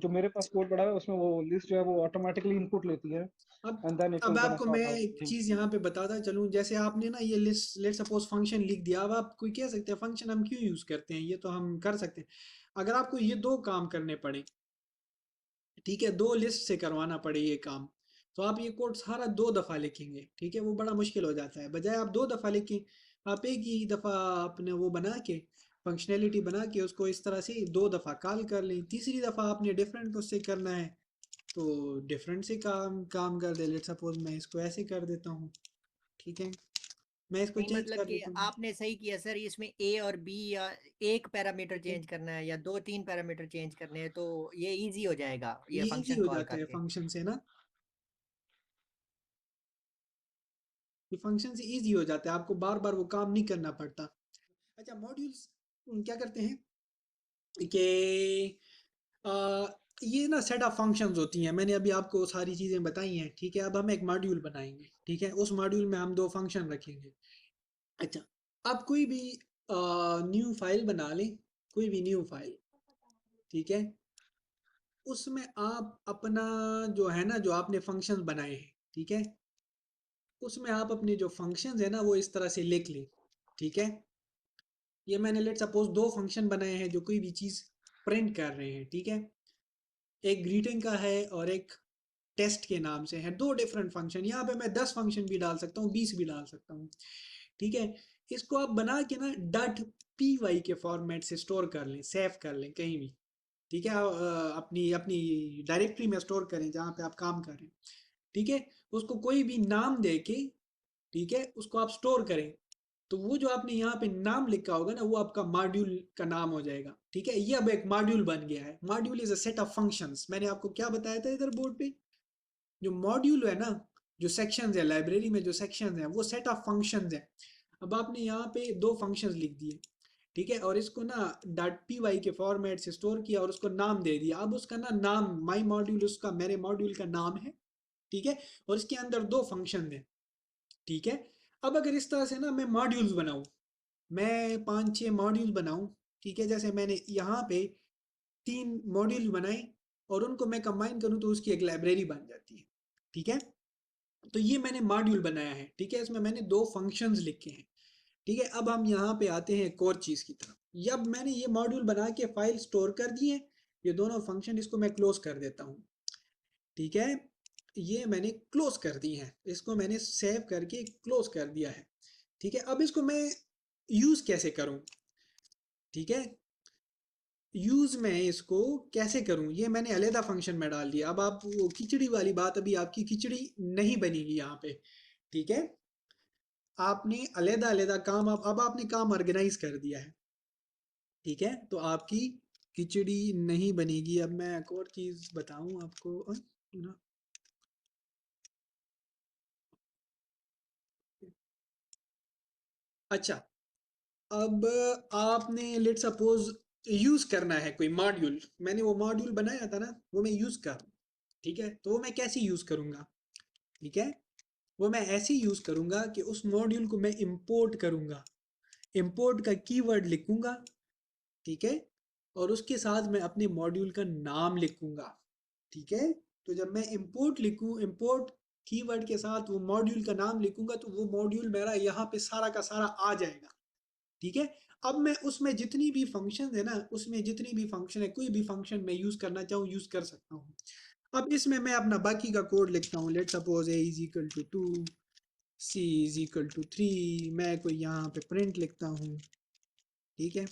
जो मेरे पास कोड पड़ा है उसमें वो लिस्ट जो है वो ऑटोमेटिकली इनपुट लेती है, अब एंड देन इट अब विल गोना आपको मैं सॉर्ट आउट एक थिंग्स। चीज यहाँ पे बताता चलूँ, जैसे आपने ना ये लिस्ट लेट सपोज फंक्शन लिख दिया, अब आप कोई कह सकते हैं फंक्शन हम क्यों यूज करते हैं, ये तो हम कर सकते हैं। अगर आपको ये दो काम करने पड़े, ठीक है, दो लिस्ट से करवाना पड़े ये काम, तो आप ये कोड सारा 2 दफा लिखेंगे, ठीक है, वो बड़ा मुश्किल हो जाता है। बजाय आप 2 दफा लिखें, आप एक ही दफा अपने वो बना के, फंक्शनैलिटी बना के उसको इस तरह से 2 दफा कॉल कर लें, तीसरी दफा आपने डिफरेंट उससे करना है तो डिफरेंट से काम काम कर दे। लेट सपोज मैं इसको ऐसे कर देता हूँ, ठीक है, मैं इसको नहीं चेंज मतलब कर कि देता हूँ। आपने सही किया सर, इसमें ए और बी या एक पैरामीटर चेंज करना है या 2-3 पैरामीटर चेंज करने हैं तो ये इजी हो जाएगा ये ये इजी फंक्शन हो कॉल जाता है करके। फंक्शन से ना, ये फंक्शन से इजी हो जाता है, आपको बार बार वो काम नहीं करना पड़ता। अच्छा, मॉड्यूल्स क्या करते हैं कि अ, ये ना सेट ऑफ फंक्शंस होती हैं, मैंने अभी आपको सारी चीज़ें बताई हैं, ठीक है, अब हम एक मॉड्यूल बनाएंगे, ठीक है, उस मॉड्यूल में हम 2 फंक्शन रखेंगे। अच्छा, आप कोई भी न्यू फाइल बना लें, कोई भी न्यू फाइल, ठीक है, उसमें आप अपना जो है ना, जो आपने फंक्शंस बनाए हैं, ठीक है, उसमें आप अपने जो फंक्शंस है ना वो इस तरह से लिख लें, ठीक है। ये मैंने लेट सपोज 2 फंक्शन बनाए हैं जो कोई भी चीज़ प्रिंट कर रहे हैं, ठीक है, एक ग्रीटिंग का है और एक टेस्ट के नाम से है, 2 डिफरेंट फंक्शन। यहाँ पे मैं 10 फंक्शन भी डाल सकता हूँ, 20 भी डाल सकता हूँ, ठीक है। इसको आप बना के ना डॉट पी वाई के फॉर्मेट से स्टोर कर लें, सेव कर लें कहीं भी, ठीक है, अपनी अपनी डायरेक्टरी में स्टोर करें जहाँ पे आप काम कर रहे हैं, ठीक है। उसको कोई भी नाम दे के ठीक है, उसको आप स्टोर करें, तो वो जो आपने यहाँ पे नाम लिखा होगा ना, वो आपका मॉड्यूल का नाम हो जाएगा। ठीक है, ये अब एक मॉड्यूल बन गया है। Module is a set of functions. मैंने आपको क्या बताया था इधर बोर्ड पे, जो मॉड्यूल है ना, जो सेक्शंस है लाइब्रेरी में, जो सेक्शंस हैं वो सेट ऑफ फंक्शंस है। अब आपने यहाँ पे दो फंक्शंस लिख दिए, ठीक है, और इसको ना .py के फॉर्मेट से स्टोर किया और उसको नाम दे दिया। अब उसका ना नाम माई मॉड्यूल, उसका मेरे मॉड्यूल का नाम है, ठीक है, और इसके अंदर दो फंक्शन है, ठीक है। अब अगर इस तरह से ना मैं मॉड्यूल्स बनाऊं, मैं 5-6 मॉड्यूल बनाऊं, ठीक है, जैसे मैंने यहाँ पे 3 मॉड्यूल बनाए और उनको मैं कंबाइन करूं तो उसकी एक लाइब्रेरी बन जाती है, ठीक है। तो ये मैंने मॉड्यूल बनाया है, ठीक है, इसमें मैंने दो फंक्शंस लिखे हैं, ठीक है। अब हम यहाँ पे आते हैं एक और चीज़ की तरफ। जब मैंने ये मॉड्यूल बना के फाइल स्टोर कर दी है, ये दोनों फंक्शन, इसको मैं क्लोज कर देता हूँ, ठीक है, ये मैंने क्लोज कर दी है, इसको मैंने सेव करके क्लोज कर दिया है, ठीक है। अब इसको मैं यूज कैसे करूं, ठीक है, यूज मैं इसको कैसे करूं, ये मैंने अलहदा फंक्शन में डाल दिया। अब आप वो खिचड़ी वाली बात, अभी आपकी खिचड़ी नहीं बनेगी यहाँ पे, ठीक है। आपने अलहदा अलहदा काम, अब आपने काम ऑर्गेनाइज कर दिया है, ठीक है, तो आपकी खिचड़ी नहीं बनेगी। अब मैं एक और चीज बताऊं आपको, ना, अच्छा, अब आपने लेट सपोज यूज करना है कोई मॉड्यूल, मैंने वो मॉड्यूल बनाया था ना, वो मैं यूज कर, ठीक है, तो वो मैं कैसे यूज करूंगा, ठीक है, वो मैं ऐसे यूज करूंगा कि उस मॉड्यूल को मैं इंपोर्ट करूंगा, इंपोर्ट का कीवर्ड लिखूंगा, ठीक है, और उसके साथ मैं अपने मॉड्यूल का नाम लिखूंगा, ठीक है। तो जब मैं इंपोर्ट लिखूं, इंपोर्ट कीवर्ड के साथ वो मॉड्यूल का नाम लिखूंगा, तो वो मॉड्यूल मेरा यहाँ पे सारा का सारा आ जाएगा, ठीक है। अब मैं उसमें जितनी भी फंक्शन है ना, उसमें जितनी भी फंक्शन है, कोई भी फंक्शन मैं यूज करना चाहूँ यूज कर सकता हूँ। अब इसमें मैं अपना बाकी का कोड लिखता हूँ, let suppose a is equal to 2, c is equal to 3, मैं कोई यहाँ पे प्रिंट लिखता हूँ, ठीक है,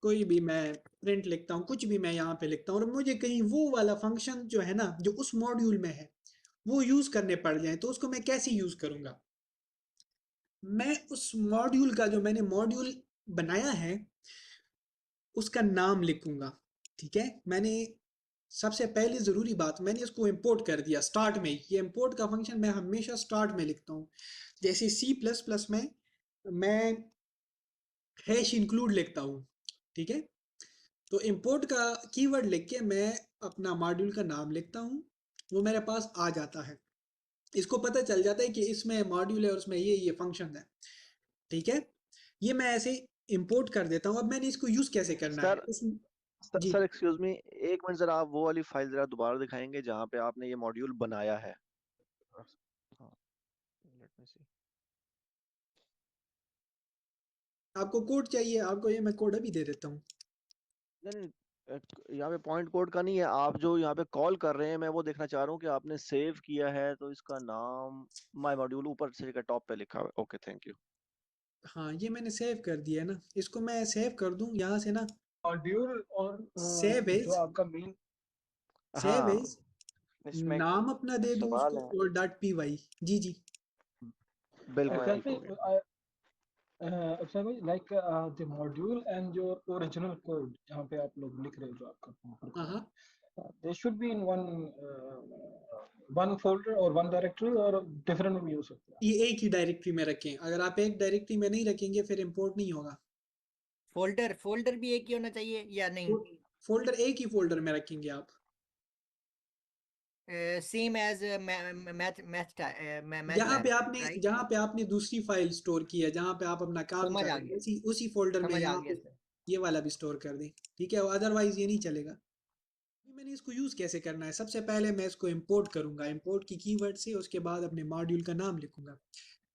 कोई भी मैं प्रिंट लिखता हूँ, कुछ भी मैं यहाँ पे लिखता हूँ, और मुझे कहीं वो वाला फंक्शन जो है ना, जो उस मॉड्यूल में है, वो यूज करने पड़ जाए, तो उसको मैं कैसे यूज करूंगा, मैं उस मॉड्यूल का, जो मैंने मॉड्यूल बनाया है, उसका नाम लिखूंगा, ठीक है। मैंने सबसे पहले ज़रूरी बात, मैंने इसको इंपोर्ट कर दिया स्टार्ट में। ये इंपोर्ट का फंक्शन मैं हमेशा स्टार्ट में लिखता हूँ, जैसे सी प्लस प्लस में मैं हैश इंक्लूड लिखता हूँ, ठीक है। तो इंपोर्ट का कीवर्ड लिख के मैं अपना मॉड्यूल का नाम लिखता हूँ, वो मेरे पास आ जाता है, इसको पता चल जाता है कि इसमें मॉड्यूल है और उसमें ये फंक्शन है, ठीक है। ये मैं ऐसे इंपोर्ट कर देता हूँ। अब मैंने इसको यूज़ कैसे करना है सर उस, जी, सर एक्सक्यूज मी, एक मिनट जरा आप वो वाली फाइल जरा दोबारा दिखाएंगे जहाँ पे आपने ये मॉड्यूल बनाया है। हाँ, लेट मी सी। आपको कोड चाहिए, आपको ये मैं कोड अभी दे देता हूँ। नहीं नहीं, यहाँ पे पॉइंट कोड का नहीं है, आप जो यहाँ पे कॉल कर रहे हैं मैं वो देखना चाह रहा हूँ कि आपने सेव किया है तो इसका नाम माय मॉड्यूल ऊपर से टॉप पे लिखा हुआ है। Okay, thank you. हाँ, ये मैंने सेव कर दिया है ना, इसको मैं सेव कर दूं यहाँ से ना, मॉड्यूल और सेव जो एज, आपका मेन सेव हाँ, एज, इसमें एक नाम अपना दे दूं सवाल उसको है। और .py, जी जी। बिल्कुल ठीक हो exactly गया। exactly like the module and your original code जहाँ पे आप लोग लिख रहे हो जो आपका proper हाँ code हाँ, they should be in one folder or one directory और different में भी हो सकता है। ये एक ही डायरेक्टरी में रखें, अगर आप एक डायरेक्टरी में नहीं रखेंगे फिर इंपोर्ट नहीं होगा। फोल्डर फोल्डर भी एक ही होना चाहिए या नहीं? फोल्डर एक ही फोल्डर में रखेंगे आप, same as math math math जहाँ लैब, पे आपने राइट? जहाँ पे आपने दूसरी फाइल स्टोर की है, जहाँ पे आप अपना काम समझ कर आ रहे हैं, गया, उसी उसी फोल्डर में समझ आ यहाँ गया पे सर। ये वाला भी स्टोर कर दें, ठीक है, अदरवाइज ये नहीं चलेगा। मैंने इसको यूज़ कैसे करना है, सबसे पहले मैं इसको इंपोर्ट करूंगा, इंपोर्ट की कीवर्ड से, उसके बाद अपने मॉड्यूल का नाम लिखूंगा,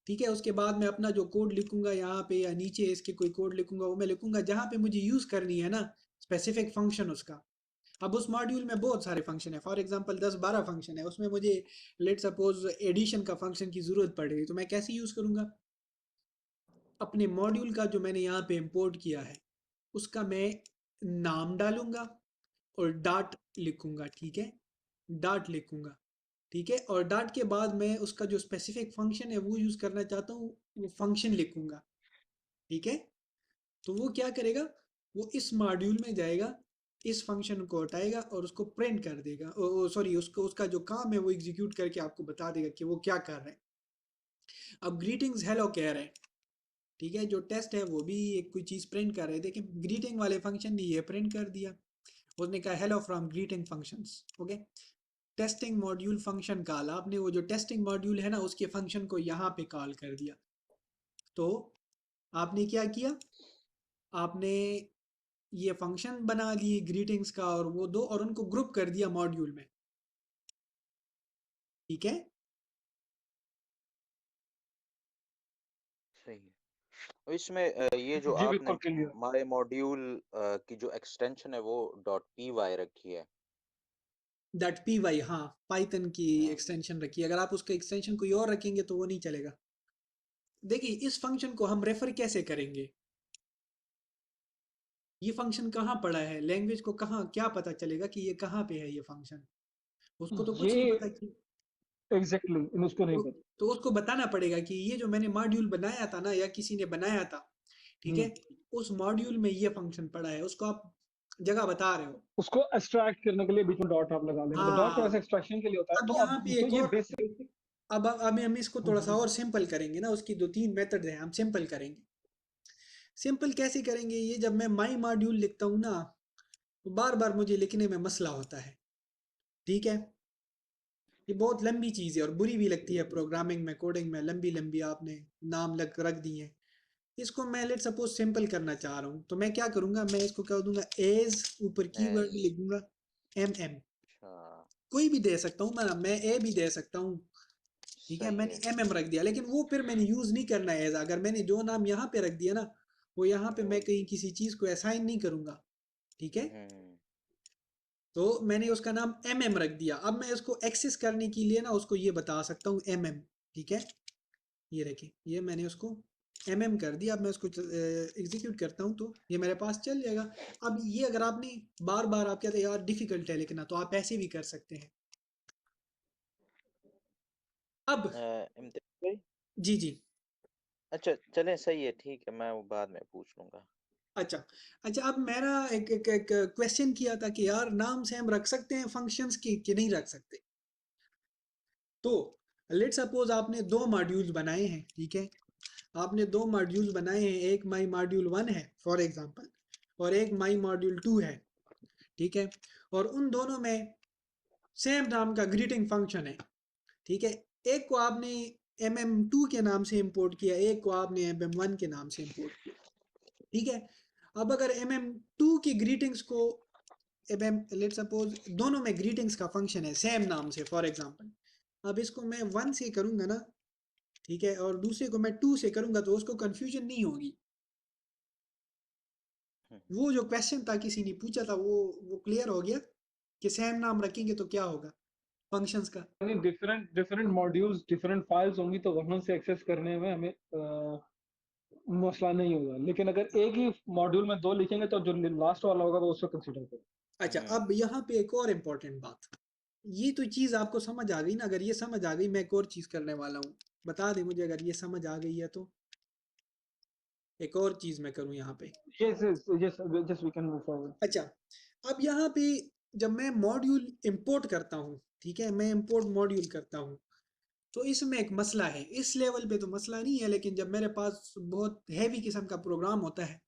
ठीक है। उसके बाद मैं अपना जो कोड लिखूंगा यहाँ पे या नीचे इसके कोई कोड लिखूंगा, वो मैं लिखूंगा जहाँ पे मुझे यूज़ करनी है ना, स्पेसिफिक फंक्शन उसका। अब उस मॉड्यूल में बहुत सारे फंक्शन है, फॉर एग्जांपल 10-12 फंक्शन है, उसमें मुझे लेट सपोज एडिशन का फंक्शन की ज़रूरत पड़ रही, तो मैं कैसे यूज़ करूंगा, अपने मॉड्यूल का जो मैंने यहाँ पे इंपोर्ट किया है, उसका मैं नाम डालूंगा और डॉट लिखूंगा, ठीक है, डॉट लिखूंगा, ठीक है, और डॉट के बाद मैं उसका जो स्पेसिफिक फंक्शन है वो यूज़ करना चाहता हूँ, वो फंक्शन लिखूंगा। ठीक है, तो वो क्या करेगा, वो इस मॉड्यूल में जाएगा, इस फंक्शन को हटाएगा और उसको प्रिंट कर देगा, सॉरी उसको उसका जो काम है वो एग्जीक्यूट करके आपको बता देगा कि वो क्या कर रहे हैं। अब ग्रीटिंग्स हेलो कह रहे हैं, ठीक है, जो टेस्ट है वो भी एक कोई चीज़ प्रिंट कर रहे थे कि ग्रीटिंग वाले फंक्शन ने ये प्रिंट कर दिया, उसने कहा hello from greeting functions. Okay, testing module function call, आपने वो जो टेस्टिंग मॉड्यूल है ना उसके फंक्शन को यहाँ पे कॉल कर दिया। तो आपने क्या किया, आपने ये फंक्शन बना लिए ग्रीटिंग्स का और वो दो, और उनको ग्रुप कर दिया मॉड्यूल में। ठीक है, सही है। और इसमें ये जो जी आपने बिल्कुल क्लियर। माय मॉड्यूल की जो एक्सटेंशन है वो .py रखी है। दैट पी वाई, हाँ, पाइथन की हाँ, एक्सटेंशन रखी है। अगर आप उसका एक्सटेंशन कोई और रखेंगे तो वो नहीं चलेगा। देखिए, इस फंक्शन को हम रेफर कैसे करेंगे, ये फंक्शन कहाँ पड़ा है, लैंग्वेज को कहाँ क्या पता चलेगा कि ये कहाँ पे है ये फंक्शन, उसको तो कुछ ये नहीं पता कि एग्जैक्टली उसको नहीं तो, पता। तो उसको बताना पड़ेगा कि ये जो मैंने मॉड्यूल बनाया था ना, या किसी ने बनाया था, ठीक है, उस मॉड्यूल में ये फंक्शन पड़ा है, उसको आप जगह बता रहे हो। उसको एक्सट्रैक्ट करने के लिए बीच में डॉट आप लगा लेना, तो डॉट हाँ, वैसे एक्सट्रैक्शन के लिए होता है। अब तो यहाँ अब पे तो एक ये और, बेसिक। अब हम इसको थोड़ा सा और सिंपल करेंगे ना, उसकी दो तीन मेथड हैं, हम सिंपल करेंगे। सिंपल कैसे करेंगे, ये जब मैं माई मॉड्यूल लिखता हूँ ना, तो बार बार मुझे लिखने में मसला होता है। ठीक है, ये बहुत लंबी चीज़ है और बुरी भी लगती है प्रोग्रामिंग में, कोडिंग में लंबी लंबी आपने नाम लग रख दिए। इसको मैं लेट सपोज सिंपल करना चाह रहा हूँ, तो मैं क्या करूँगा, मैं इसको क्या दूंगा, एज, ऊपर कीवर्ड एज, लिख दूंगा एम, अच्छा, कोई भी दे सकता हूँ मैं ए भी दे सकता हूँ। ठीक है, सही है। मैंने एम रख दिया, लेकिन वो फिर मैंने यूज नहीं करना है एज। अगर मैंने जो नाम यहाँ पे रख दिया ना, वो यहाँ पे मैं वो कहीं किसी चीज को असाइन नहीं करूंगा। ठीक है, हम्म, तो मैंने उसका नाम एम रख दिया। अब मैं इसको एक्सेस करने के लिए ना उसको ये बता सकता हूँ एम। ठीक है, ये रखिए, ये मैंने उसको एम कर दिया। अब मैं उसको एग्जीक्यूट करता हूँ तो ये मेरे पास चल जाएगा। अब ये अगर आपने बार बार आप कहते हैं यार डिफिकल्ट है लिखना, तो आप ऐसे भी कर सकते हैं। अब इम्तियाज भाई, जी जी, अच्छा चलें, सही है, ठीक है, मैं वो बाद में पूछ लूंगा। अच्छा अच्छा, अब मेरा एक क्वेश्चन किया था कि यार नाम से हम रख सकते हैं फंक्शंस की कि नहीं रख सकते। तो लेट सपोज आपने दो मॉड्यूल्स बनाए हैं। ठीक है, आपने दो मॉड्यूल्स बनाए हैं, एक माई मॉड्यूल 1 है फॉर एग्जांपल, और एक माई मॉड्यूल 2 है। ठीक है, और उन दोनों में सेम नाम का ग्रीटिंग फंक्शन है। ठीक है, एक को आपने MM2 के नाम से इंपोर्ट किया, एक को आपने MM1 के नाम से इंपोर्ट किया। ठीक है, अब अगर MM2 की ग्रीटिंग्स को, लेट सपोज दोनों में ग्रीटिंग्स का फंक्शन है सेम नाम से फॉर एग्जांपल, अब इसको मैं 1 से करूंगा ना, ठीक है, और दूसरे को मैं 2 से करूंगा, तो उसको कंफ्यूजन नहीं होगी। हम्म, वो जो क्वेश्चन था किसी ने पूछा था, वो क्लियर हो गया कि सेम नाम रखेंगे तो क्या होगा फंक्शंस का। यानी different different modules different files होंगी तो वहां से एक्सेस करने में हमें मसला नहीं होगा। लेकिन अगर एक ही मॉड्यूल में दो लिखेंगे तो जो लास्ट वाला होगा वो उसको कंसीडर करें। अच्छा, अब यहाँ पे एक और इम्पोर्टेंट बात, ये तो चीज़ आपको समझ आ गई ना, अगर ये समझ आ गई, मैं एक और चीज़ करने वाला हूँ, बता दे मुझे अगर ये समझ आ गई है तो। एक और चीज़ मैं करूँ यहाँ पे। Yes yes just we can move forward. अच्छा, अब यहाँ पे जब मैं मॉड्यूल इंपोर्ट करता हूँ, ठीक है, मैं इंपोर्ट मॉड्यूल करता हूँ, तो इसमें एक मसला है। इस लेवल पे तो मसला नहीं है, लेकिन जब मेरे पास बहुत हैवी किस्म का प्रोग्राम होता है,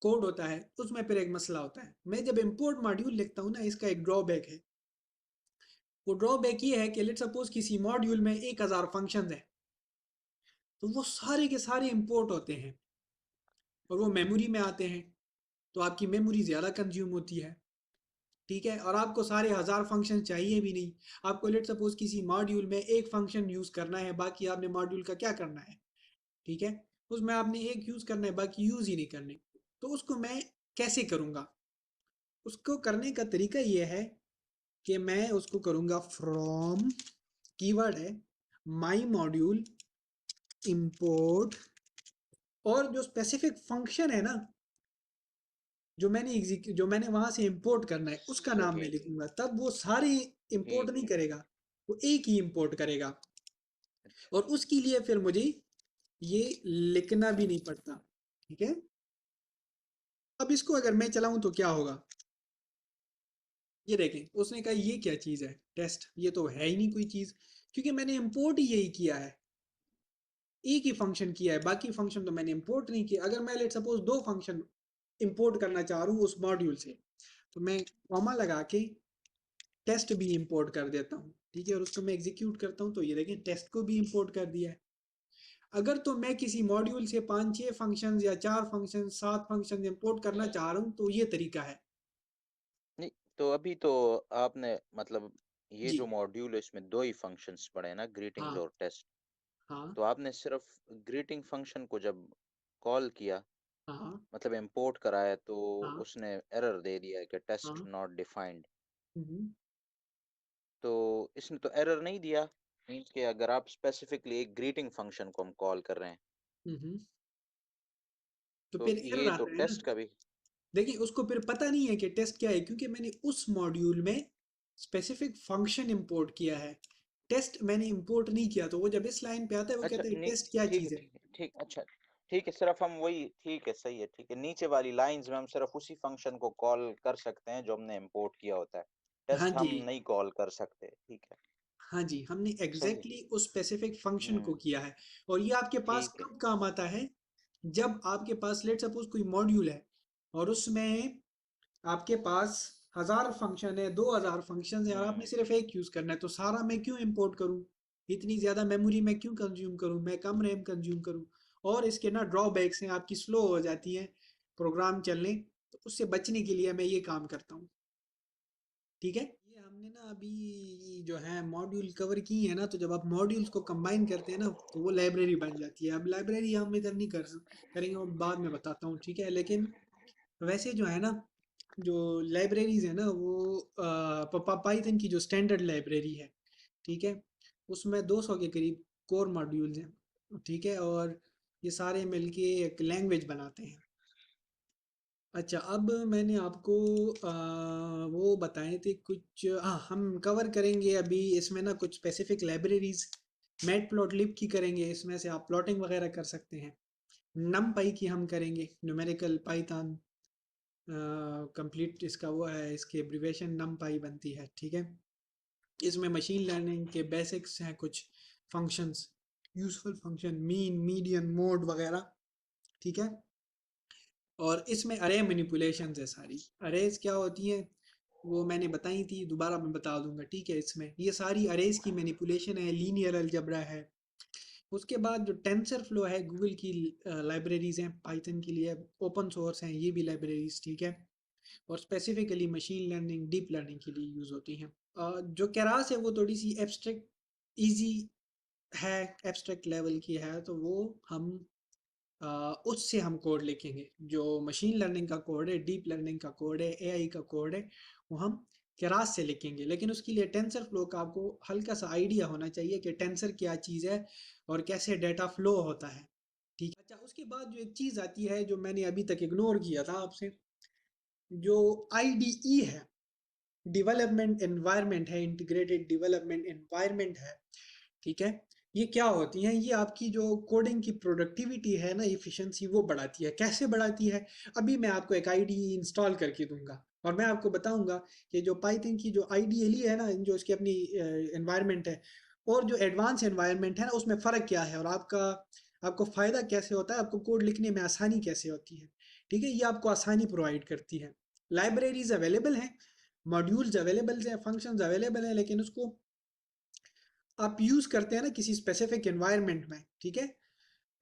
कोड होता है, उसमें फिर एक मसला होता है। मैं जब इंपोर्ट मॉड्यूल लिखता हूँ ना, इसका एक ड्रॉबैक है। वो ड्रॉबैक ये है कि लेट सपोज किसी मॉड्यूल में 1000 फंक्शन है, तो वो सारे के सारे इंपोर्ट होते हैं और वो मेमोरी में आते हैं, तो आपकी मेमोरी ज़्यादा कंज्यूम होती है। ठीक है, और आपको सारे 1000 फंक्शन चाहिए भी नहीं। आपको लेट सपोज किसी मॉड्यूल में एक फंक्शन यूज़ करना है, बाकी आपने मॉड्यूल का क्या करना है, ठीक है, उसमें आपने एक यूज़ करना है, बाकी यूज़ ही नहीं करने। तो उसको मैं कैसे करूँगा, उसको करने का तरीका ये है कि मैं उसको करूँगा फ्रॉम, कीवर्ड है माई मॉड्यूल इंपोर्ट, और जो स्पेसिफिक फंक्शन है ना, जो मैंने वहां से इंपोर्ट करना है, उसका नाम सही मैं है, लिखूंगा, तब वो सारी इंपोर्ट ठीक नहीं है। करेगा। वो एक ही इंपोर्ट करेगा, और उसके लिए फिर मुझे ये लिखना भी नहीं पड़ता। ठीक है, अब इसको अगर मैं चलाऊं तो क्या होगा, ये देखें, उसने कहा ये क्या चीज़ है टेस्ट, ये तो है ही नहीं कोई चीज़, क्योंकि मैंने इंपोर्ट ही यही किया है, एक ही फंक्शन किया है, बाकी फंक्शन तो मैंने इंपोर्ट नहीं किया। अगर मैं लेट सपोज दो फंक्शन इंपोर्ट करना चाह रहा हूँ उस मॉड्यूल से, तो मैं कॉमा लगा के टेस्ट भी इंपोर्ट कर देता हूँ। ठीक है, और उसको मैं एग्जीक्यूट करता हूँ तो ये देखें टेस्ट को भी इंपोर्ट कर दिया है। अगर तो मैं किसी मॉड्यूल से 5-6 फंक्शंस या 4 फंक्शन 7 फंक्शन इंपोर्ट करना चाह रहा हूँ तो ये तरीका है। नहीं, तो अभी तो आपने मतलब ये जी। जो मॉड्यूल है इसमें दो ही फंक्शंस पड़े हैं ना, ग्रीटिंग्स हाँ और टेस्ट। हाँ तो आपने सिर्फ ग्रीटिंग फंक्शन को जब कॉल किया, हाँ मतलब इंपोर्ट कराया, तो हाँ उसने एरर दे दिया है कि टेस्ट हाँ। Not defined. हम्म तो इसने तो एरर नहीं दिया, मीन्स कि अगर आप स्पेसिफिकली एक ग्रीटिंग फंक्शन को हम कॉल कर रहे हैं, हम्म। तो तो फिर एरर ये तो आता है ना। टेस्ट का भी। देखिए उसको फिर पता नहीं है कि टेस्ट क्या है, क्योंकि मैंने उस मॉड्यूल में स्पेसिफिक फंक्शन इंपोर्ट किया है, टेस्ट मैंने इंपोर्ट नहीं किया। तो वो जब इस लाइन पे आता है वो अच्छा, कहता है नहीं, टेस्ट क्या ठीक है, चीज़ है। ठीक है, ठीक, अच्छा, ठीक है, सिर्फ हम वही, ठीक है, सही है, ठीक है, नीचे वाली लाइंस में हम सिर्फ उसी फंक्शन को कॉल कर सकते हैं जो हमने इंपोर्ट किया होता है, हाँ टेस्ट जी, हम नहीं कॉल कर सकते, ठीक है, हाँ जी, हमने सही है, एग्जैक्टली exactly उस स्पेसिफिक फंक्शन को हम्म, किया है। और ये आपके पास ठीक है, कब काम आता है, जब आपके पास लेट सपोज कोई मॉड्यूल है और उसमें आपके पास 1000 फंक्शन है, 2000 फंक्शन है, और आपने हम्म, सिर्फ एक यूज करना है, तो सारा मैं क्यों इंपोर्ट करूं, इतनी ज्यादा मेमोरी मैं क्यों कंज्यूम करूं, मैं कम रैम कंज्यूम करूं। और इसके ना ड्रॉबैक्स हैं, आपकी स्लो हो जाती है प्रोग्राम चलने, तो उससे बचने के लिए मैं ये काम करता हूँ। ठीक है, ये हमने ना अभी जो है मॉड्यूल कवर की है ना, तो जब आप मॉड्यूल्स को कंबाइन करते हैं ना तो वो लाइब्रेरी बन जाती है। अब लाइब्रेरी हम इधर नहीं करेंगे, वो बाद में बताता हूँ। ठीक है, लेकिन वैसे जो है ना, जो लाइब्रेरीज है ना वो पाइथन की जो स्टैंडर्ड लाइब्रेरी है, ठीक है, उसमें 200 के करीब कोर मॉड्यूल्स हैं। ठीक है, और ये सारे मिलके एक लैंग्वेज बनाते हैं। अच्छा, अब मैंने आपको वो बताए थे कुछ, हाँ हम कवर करेंगे अभी इसमें ना कुछ स्पेसिफिक लाइब्रेरीज, मैटप्लॉटलिब की करेंगे, इसमें से आप प्लॉटिंग वगैरह कर सकते हैं। नमपाई की हम करेंगे, न्यूमेरिकल पाइथन कंप्लीट, इसका वो है, इसकी एब्रिवेशन नमपाई बनती है। ठीक है, इसमें मशीन लर्निंग के बेसिक्स हैं, कुछ functions, useful function, mean median mode वगैरह। ठीक है, और इसमें अरे मैनिपुलेशंस है सारी। अरेज क्या होती हैं वो मैंने बताई थी, दोबारा मैं बता दूंगा। ठीक है, इसमें ये सारी अरेज की मैनिपुलेशन है, लीनियर अलजेब्रा है। उसके बाद जो टेंसर फ्लो है, गूगल की लाइब्रेरीज हैं पाइथन के लिए, ओपन सोर्स हैं ये भी लाइब्रेरीज। ठीक है, और specifically machine learning deep learning के लिए यूज़ होती हैं। जो केरास है वो थोड़ी सी एब्स्ट्रैक्ट इजी है, एब्स्ट्रैक्ट लेवल की है, तो वो हम उससे हम कोड लिखेंगे। जो मशीन लर्निंग का कोड है, डीप लर्निंग का कोड है, एआई का कोड है, वो हम केरास से लिखेंगे। लेकिन उसके लिए टेंसर फ्लो का आपको हल्का सा आइडिया होना चाहिए कि टेंसर क्या चीज़ है और कैसे डेटा फ्लो होता है। ठीक है, अच्छा, उसके बाद जो एक चीज़ आती है जो मैंने अभी तक इग्नोर किया था आपसे, जो आईडीई है, डेवलपमेंट एनवायरनमेंट है, इंटीग्रेटेड डेवलपमेंट एनवायरनमेंट है। ठीक है, ये क्या होती हैं, ये आपकी जो कोडिंग की प्रोडक्टिविटी है ना, इफिशिएंसी, वो बढ़ाती है। कैसे बढ़ाती है, अभी मैं आपको एक आईडीई इंस्टॉल करके दूंगा और मैं आपको बताऊंगा कि जो पाइथन की जो आईडीएल है ना, जो इसकी अपनी एनवायरनमेंट है और जो एडवांस एनवायरनमेंट है ना, उसमें फ़र्क क्या है, और आपको फ़ायदा कैसे होता है, आपको कोड लिखने में आसानी कैसे होती है। ठीक है, ये आपको आसानी प्रोवाइड करती है। लाइब्रेरीज अवेलेबल हैं, मॉड्यूल्स अवेलेबल हैं, फंक्शंस अवेलेबल हैं, लेकिन उसको आप यूज़ करते हैं ना किसी स्पेसिफिक एनवायरनमेंट में। ठीक है,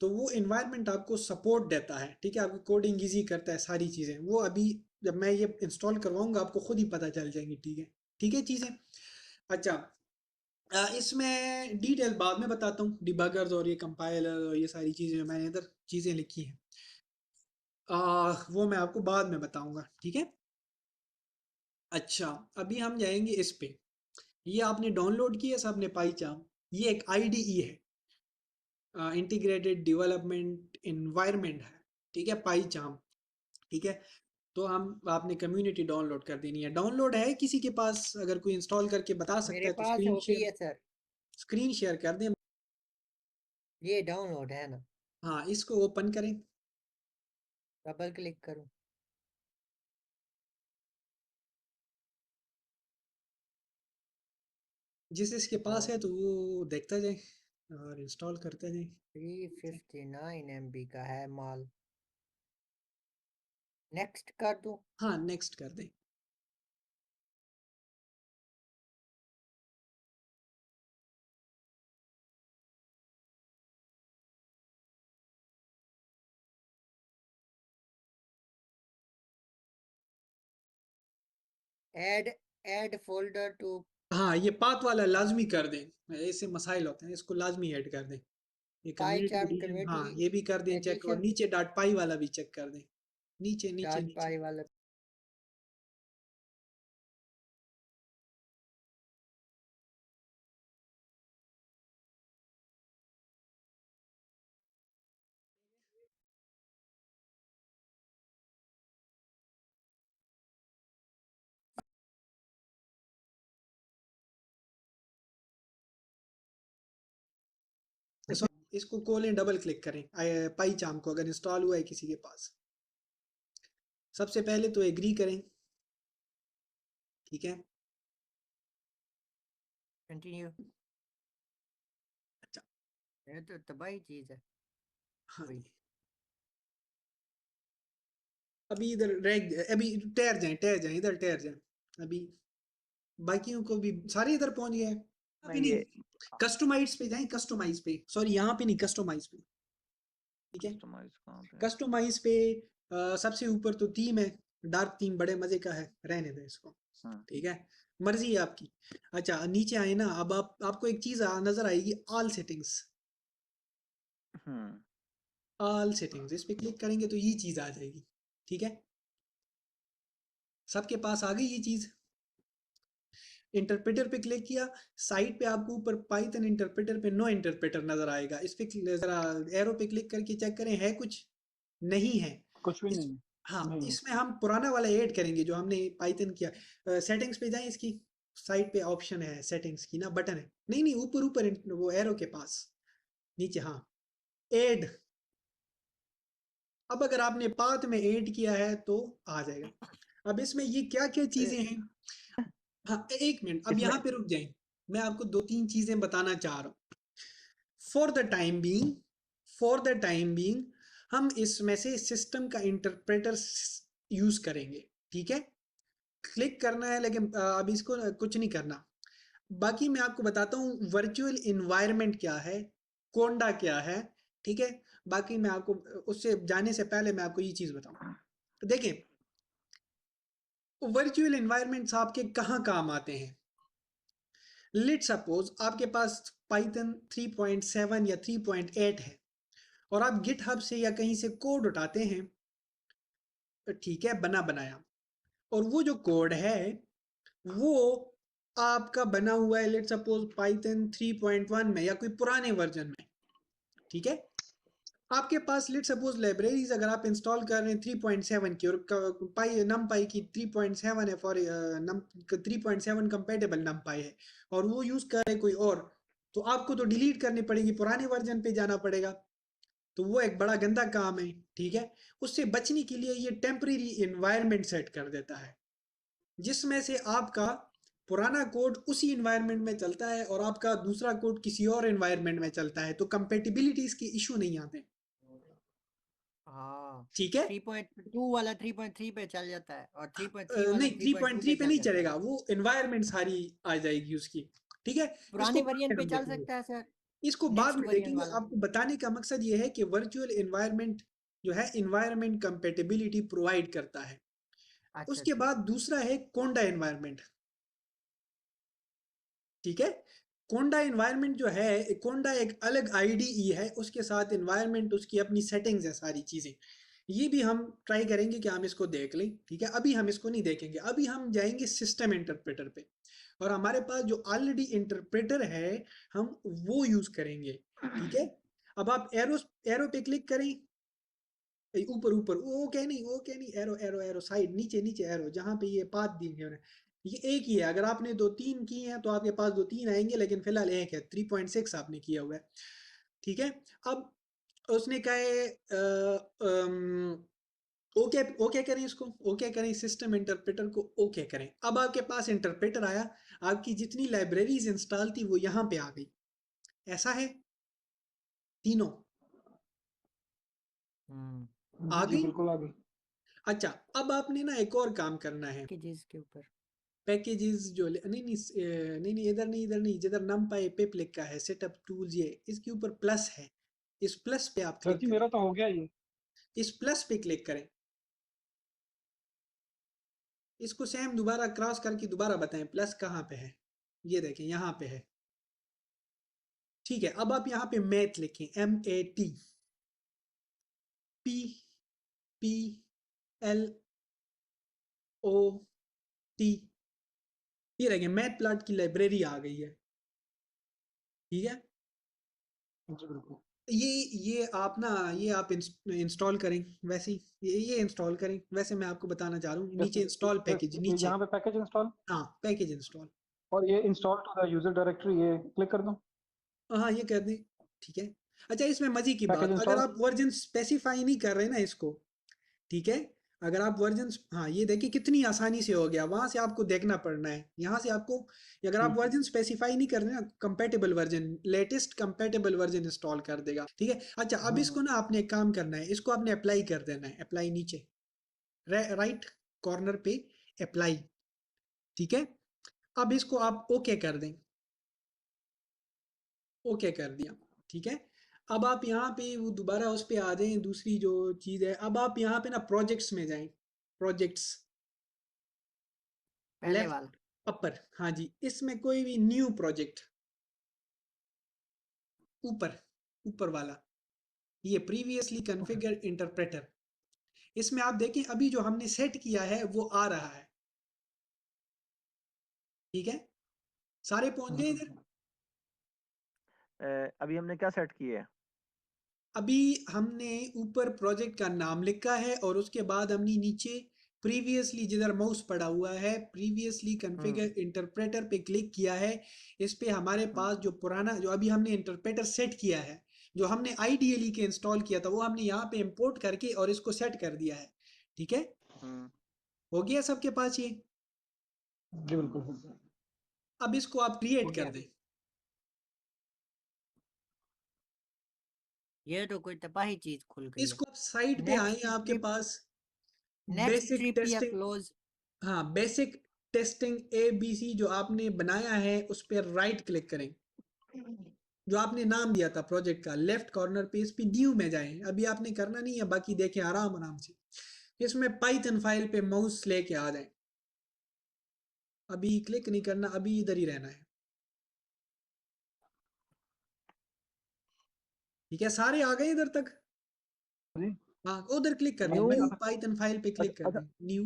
तो वो एनवायरनमेंट आपको सपोर्ट देता है। ठीक है, आपकी कोडिंग इजी करता है, सारी चीज़ें वो अभी जब मैं ये इंस्टॉल करवाऊंगा आपको खुद ही पता चल जाएंगी। ठीक है, ठीक है चीज़ें। अच्छा, इसमें डिटेल बाद में बताता हूँ, डिबगर्स और ये कंपाइलर और ये सारी चीज़ें जो मैंने इधर चीज़ें लिखी हैं, वो मैं आपको बाद में बताऊंगा। ठीक है, अच्छा, अभी हम जाएंगे इस पे। ये आपने डाउनलोड किया सबने पाईचाम, ये एक आईडीई है, इंटीग्रेटेड डेवलपमेंट एनवायरनमेंट है। ठीक है, पाईचाम। ठीक है, तो हम आपने कम्युनिटी डाउनलोड कर देनी है। डाउनलोड है किसी के पास? अगर कोई इंस्टॉल करके बता सकता मेरे है तो पास हो गई है सर, स्क्रीन शेयर कर दें। ये डाउनलोड है ना, हाँ, इसको ओपन करें। डबल क्लिक करूं? जिस इसके पास और है तो वो देखता जाए और इंस्टॉल करते जाए। 359 MB का है माल। नेक्स्ट कर दूं? हाँ, नेक्स्ट कर दें। Add folder to. हाँ, ये पाथ वाला लाजमी कर दें, ऐसे मसाइल होते हैं, इसको लाजमी ऐड कर दें। ये पाई कम्युनिटी चार्म एडिशन, हाँ कम्युनिटी ये भी कर दें चेक, और एडिशन, नीचे डॉट पाई वाला भी चेक कर दें। नीचे नीचे डॉट नीचे। पाई वाला। इसको खोलें, डबल क्लिक करें पाई चार्म को, अगर इंस्टॉल हुआ है किसी के पास। सबसे पहले तो एग्री करें, ठीक है। कंटिन्यू। अच्छा, ये तो तबाही चीज है। हाँ वही। जी। अभी इधर अभी ठहर जाए, इधर ठहर जाए। अभी बाकियों को भी सारे इधर पहुंच गए हैं। अभी नहीं, नहीं, ये कस्टमाइज पे जाएं, कस्टमाइज पे, सॉरी यहाँ पे नहीं, कस्टमाइज पे, ठीक है। कस्टमाइज कहाँ पे है? कस्टमाइज पे सबसे ऊपर तो थीम है, डार्क थीम बड़े मजे का है, रहने दें इसको, ठीक है, मर्जी है आपकी। अच्छा, नीचे आए ना, अब आपको एक चीज नजर आएगी, ऑल सेटिंग्स। ऑल सेटिंग्स इस पे क्लिक करेंगे तो ये चीज आ जाएगी, ठीक है। सबके पास आ गई ये चीज। इंटरप्रेटर पे क्लिक किया, साइड पे आपको ऊपर पाइथन इंटरप्रेटर पे नो इंटरप्रेटर नजर आएगा, इस पे जरा एरो पे क्लिक करके चेक करें है कुछ, नहीं है। कुछ भी इस नहीं। हाँ, नहीं। इसमें हम पुराना वाला ऐड करेंगे जो हमने पाइथन किया। सेटिंग्स पे जाएं, इसकी साइड पे ऑप्शन है सेटिंग्स की ना, बटन है, नहीं नहीं, ऊपर ऊपर वो एरो के पास नीचे, हाँ, ऐड। अब अगर आपने पाथ में ऐड किया है तो आ जाएगा। अब इसमें ये क्या क्या चीजें हैं, हाँ एक मिनट, अब इसमें यहाँ पे रुक जाएं, मैं आपको दो तीन चीजें बताना चाह रहा हूँ। For the time being, for the time being हम इसमें से सिस्टम का इंटरप्रेटर यूज करेंगे, ठीक है। क्लिक करना है, लेकिन अब इसको कुछ नहीं करना। बाकी मैं आपको बताता हूँ वर्चुअल इन्वायरमेंट क्या है, कोंडा क्या है, ठीक है। बाकी मैं आपको उससे जाने से पहले मैं आपको ये चीज बताऊं, देखें वर्चुअल इन्वायरमेंट्स आपके कहाँ काम आते हैं। लेट सपोज आपके पास पाइथन 3.7 या 3.8 है, और आप गिटहब से या कहीं से कोड उठाते हैं, ठीक है, बना बनाया, और वो जो कोड है वो आपका बना हुआ है लेट सपोज पाइथन 3.1 में या कोई पुराने वर्जन में, ठीक है। आपके पास लेट सपोज लाइब्रेरीज अगर आप इंस्टॉल कर रहे हैं 3.7 की, और पाई नम पाई की 3.7 है, फॉर नम 3.7 कंपेटेबल नम पाई है, और वो यूज कर रहे कोई और, तो आपको तो डिलीट करनी पड़ेगी, पुराने वर्जन पे जाना पड़ेगा, तो वो एक बड़ा गंदा काम है, ठीक है। उससे बचने के लिए ये टेम्परेरी इन्वायरमेंट सेट कर देता है, जिसमें से आपका पुराना कोड उसी इन्वायरमेंट में चलता है और आपका दूसरा कोड किसी और इन्वायरमेंट में चलता है, तो कंपेटिबिलिटीज के इशू नहीं आते, हाँ, ठीक है। 3.2 वाला 3.3 पे चल जाता है, और 3.3 वाला नहीं, 3.2 3.3 पे पे चल नहीं जाता है। चलेगा, वो इन्वायरमेंट सारी आ जाएगी उसकी, ठीक है। इसको पुराने बाद वेरिएंट में पे हम चल देखेंगे, सकता है सर, इसको बाद नेक्स्ट में वेरिएंट देखेंगे। वाला। आपको बताने का मकसद ये है कि वर्चुअल इन्वायरमेंट जो है इन्वायरमेंट कंपेटिबिलिटी प्रोवाइड करता है। अच्छा उसके अच्छा बाद अच्छा। दूसरा है कोंडा इन्वायरमेंट, ठीक है। कोंडा इन्वायरमेंट जो है, कोंडा एक अलग आईडीई है, उसके साथ इन्वायरमेंट उसकी अपनी सेटिंग्स है, सारी चीजें। ये भी हम ट्राई करेंगे कि हम इसको देख लें, ठीक है। अभी हम इसको नहीं देखेंगे, अभी हम जाएंगे सिस्टम इंटरप्रेटर पे, और हमारे पास जो ऑलरेडी इंटरप्रेटर है हम वो यूज करेंगे, ठीक है। अब आप एरो एरो पे क्लिक करें, ऊपर ऊपर, वो क्या नहीं, एरो एरो एरो साइड, नीचे नीचे एरो, जहाँ पे ये पाथ दिए गए हैं, ये एक ही है। अगर आपने 2 3 किए हैं तो आपके पास 2 3 आएंगे, लेकिन फिलहाल एक है, 3.6 आपने किया हुआ है। ठीक है। अब उसने कहा है ओके ओके करें इसको, ओके करें सिस्टम इंटरप्रेटर को, ओके करें। अब आपके पास इंटरप्रेटर आया, आपकी जितनी लाइब्रेरीज इंस्टॉल थी वो यहाँ पे आ गई, ऐसा है तीनों आ जी जी गई। बिल्कुल आ गई। अच्छा, अब आपने ना एक और काम करना है, पैकेजेस के ऊपर। पैकेजेस जो नहीं नहीं नहीं नहीं, इधर नहीं, इधर नहीं, जिधर नमपाई पिप लिखा है सेटअप टूल्स, ये इसके ऊपर प्लस है, इस प्लस पे आप सर क्लिक जी करें, मेरा तो हो गया ये। इस प्लस पे क्लिक करें। इसको सेम दोबारा क्रॉस करके दोबारा बताएं प्लस कहाँ पे है, ये देखें यहाँ पे है। ठीक है, अब आप यहाँ पे मैथ लिखें, MAT, PPLOT, ये देखें मैथ प्लॉट की लाइब्रेरी आ गई है। ठीक है, जी बिल्कुल। ये आप ना, ये आप इंस्टॉल करें, वैसे ही ये इंस्टॉल करें, वैसे मैं आपको बताना चाह रहा हूँ, नीचे इंस्टॉल पैकेज नीचे, यहाँ पे पैकेज इंस्टॉल, हाँ पैकेज इंस्टॉल, और ये install to the user directory, ये क्लिक कर दूं? हाँ ये कर दें। ठीक है। अच्छा, इसमें मजे की पैकेज बात, अगर इंस्टॉल। आप वर्जन स्पेसिफाई नहीं कर रहे ना इसको, ठीक है, अगर आप वर्जन, हाँ ये देखिए कितनी आसानी से हो गया, वहां से आपको देखना पड़ना है, यहाँ से आपको, अगर आप वर्जन स्पेसिफाई नहीं कर रहे ना, compatible version, latest compatible version install कर देगा। ठीक है। अच्छा, अब इसको ना आपने एक काम करना है, इसको आपने अप्लाई कर देना है, अप्लाई नीचे राइट कॉर्नर पे, अप्लाई। ठीक है। अब इसको आप ओके कर दें, ओके कर दिया। ठीक है। अब आप यहाँ पे वो दोबारा उस पे आ जाएं, दूसरी जो चीज़ है, अब आप यहाँ पे ना प्रोजेक्ट्स में जाएं, प्रोजेक्ट्स, पहले लेफ्ट वाला। अपर, हाँ जी, इसमें कोई भी न्यू प्रोजेक्ट, ऊपर ऊपर वाला, ये प्रीवियसली कॉन्फ़िगर इंटरप्रेटर, इसमें आप देखें अभी जो हमने सेट किया है वो आ रहा है। ठीक है, सारे पहुंच गए इधर। अभी हमने क्या सेट किया है? अभी हमने ऊपर प्रोजेक्ट का नाम लिखा है, और उसके बाद हमने नीचे प्रीवियसली, जिधर माउस पड़ा हुआ है, प्रीवियसली कॉन्फ़िगर इंटरप्रेटर पे क्लिक किया है। इस पे हमारे पास जो पुराना, जो अभी हमने इंटरप्रेटर सेट किया है, जो हमने आईडीएलई के इंस्टॉल किया था, वो हमने यहाँ पे इंपोर्ट करके और इसको सेट कर दिया है। ठीक है, हो गया सबके पास ये। जी बिल्कुल हो गया। अब इसको आप हो क्रिएट कर गया। दें, ये तो कोई तबाही चीज खुल गई है। इसको आप साइड पे आए, नेक्स्ट आपके ट्रिप, पास नेक्स्ट बेसिक ट्रिप या टेस्टिंग, क्लोज। हाँ बेसिक टेस्टिंग ABC जो आपने बनाया है, उस पर राइट क्लिक करें, जो आपने नाम दिया था प्रोजेक्ट का, लेफ्ट कॉर्नर पे इस पे न्यू में जाएं, अभी आपने करना नहीं है, बाकी देखें आराम आराम से। इसमें पाइथन फाइल पे माउस लेके आ जाएं, अभी क्लिक नहीं करना, अभी इधर ही रहना है। ठीक है, सारे आ गए इधर तक। जी। हाँ, उधर क्लिक कर दें, न्यू, न्यू पाइथन फाइल पे क्लिक कर अच्छा, दें, new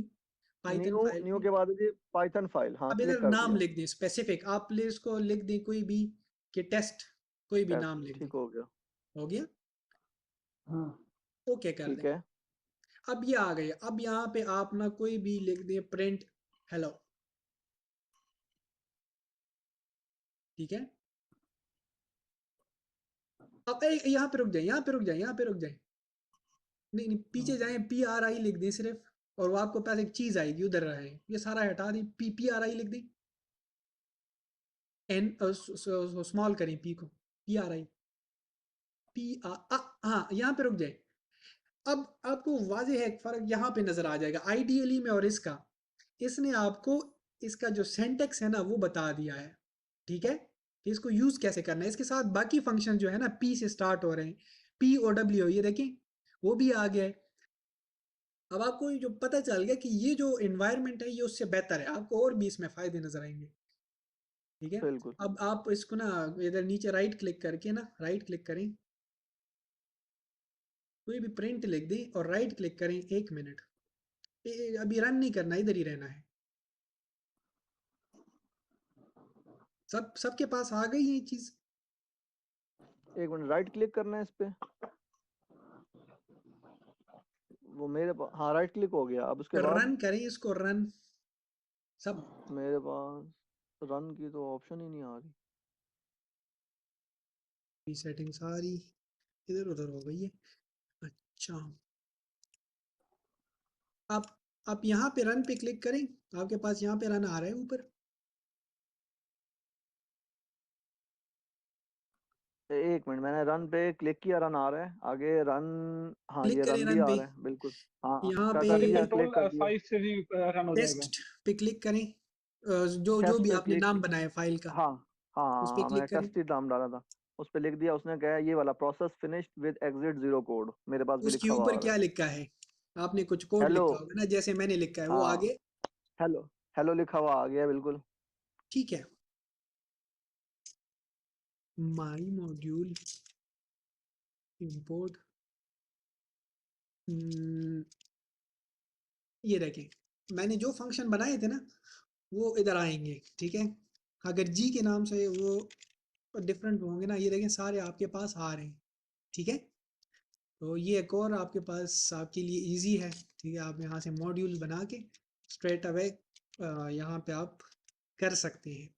Python new file new पे। के बाद ये पाइथन फाइल, हाँ अब इधर क्लिक कर नाम दिया। लिख दें स्पेसिफिक, आप प्लीज को लिख दें कोई भी, कि टेस्ट, कोई भी टेस्ट नाम लिख दें। ठीक हो गया। हो गया, हाँ ओके कर ठीक दें। है। अब ये आ गए, अब यहाँ पे आप ना कोई भी लिख दें, प्रिंट हेलो। ठीक है। अब यहाँ पे रुक जाए, यहाँ पे रुक जाए, यहाँ पे रुक जाए, नहीं नहीं पीछे जाए, PRI लिख दें सिर्फ, और वो आपको पास एक चीज आएगी, उधर रहे, ये सारा हटा दें, PRI लिख दें, एन स्मॉल करें पी को, PRI, हाँ यहाँ पे रुक जाए। अब आपको वाज़ेह है फर्क यहाँ पे नजर आ जाएगा, आइडियली में और इसका, इसने आपको इसका जो सिंटैक्स है ना वो बता दिया है। ठीक है, कि इसको यूज कैसे करना है, इसके साथ बाकी फंक्शन जो है ना पी से स्टार्ट हो रहे हैं, POW, ये देखें वो भी आ गया है। अब आपको ये जो पता चल गया कि ये जो एनवायरनमेंट है ये उससे बेहतर है, आपको और भी इसमें फायदे नजर आएंगे। ठीक है। बिल्कुल। अब आप इसको ना इधर नीचे राइट क्लिक करके ना, राइट क्लिक करें, कोई भी प्रिंट लिख दें और राइट क्लिक करें, 1 मिनट, अभी रन नहीं करना, इधर ही रहना है। सबके पास आ गई ये चीज। एक मिनट, राइट क्लिक करना है इस पे। वो मेरे पास, हाँ राइट क्लिक हो गया। अब उसके बाद रन करें इसको, रन सब। मेरे पास रन की तो ऑप्शन ही नहीं आ रही। सेटिंग सारी इधर उधर हो गई है। अच्छा, आप यहाँ पे रन पे क्लिक करें, आपके पास यहाँ पे रन आ रहा है ऊपर। एक मिनट, मैंने रन पे क्लिक किया, रन आ रहा है आगे रन। हाँ क्लिक ये करें रन भी रन आ पे, रहा है बिल्कुल। हाँ यहाँ पे कर सर ये दिया, क्लिक कंट्रोल कर दिया। 5 से भी रन हो जाएगा। टेस्ट पे क्लिक करें, जो जो टेस्ट भी पे आपने क्लिक, नाम बनाया फाइल का, हाँ हाँ उस हाँ पे हाँ, मैंने क्लिक करें। टेस्ट ही नाम डाला था। उस पे लिख दिया, उसने कहा ये वाला process finished with exit zero code, मेरे पास भी उसके लिखा हुआ ऊपर आ रहा क्या है। लिखा है? आपने कुछ कोड हेलो, लिखा होगा ना, जैसे मैंने लिखा है वो हाँ आगे। हेलो, हेलो लिखा हुआ आ गया बिल्कुल। ठीक है, माई मॉड्यूल इंपोर्ट, ये देखें मैंने जो फंक्शन बनाए थे ना वो इधर आएंगे, ठीक है। अगर जी के नाम से वो डिफरेंट होंगे ना, ये देखें सारे आपके पास आ रहे हैं, ठीक है। तो ये एक और आपके पास आपके लिए इजी है, ठीक है। आप यहाँ से मॉड्यूल बना के स्ट्रेट अवे यहाँ पे आप कर सकते हैं।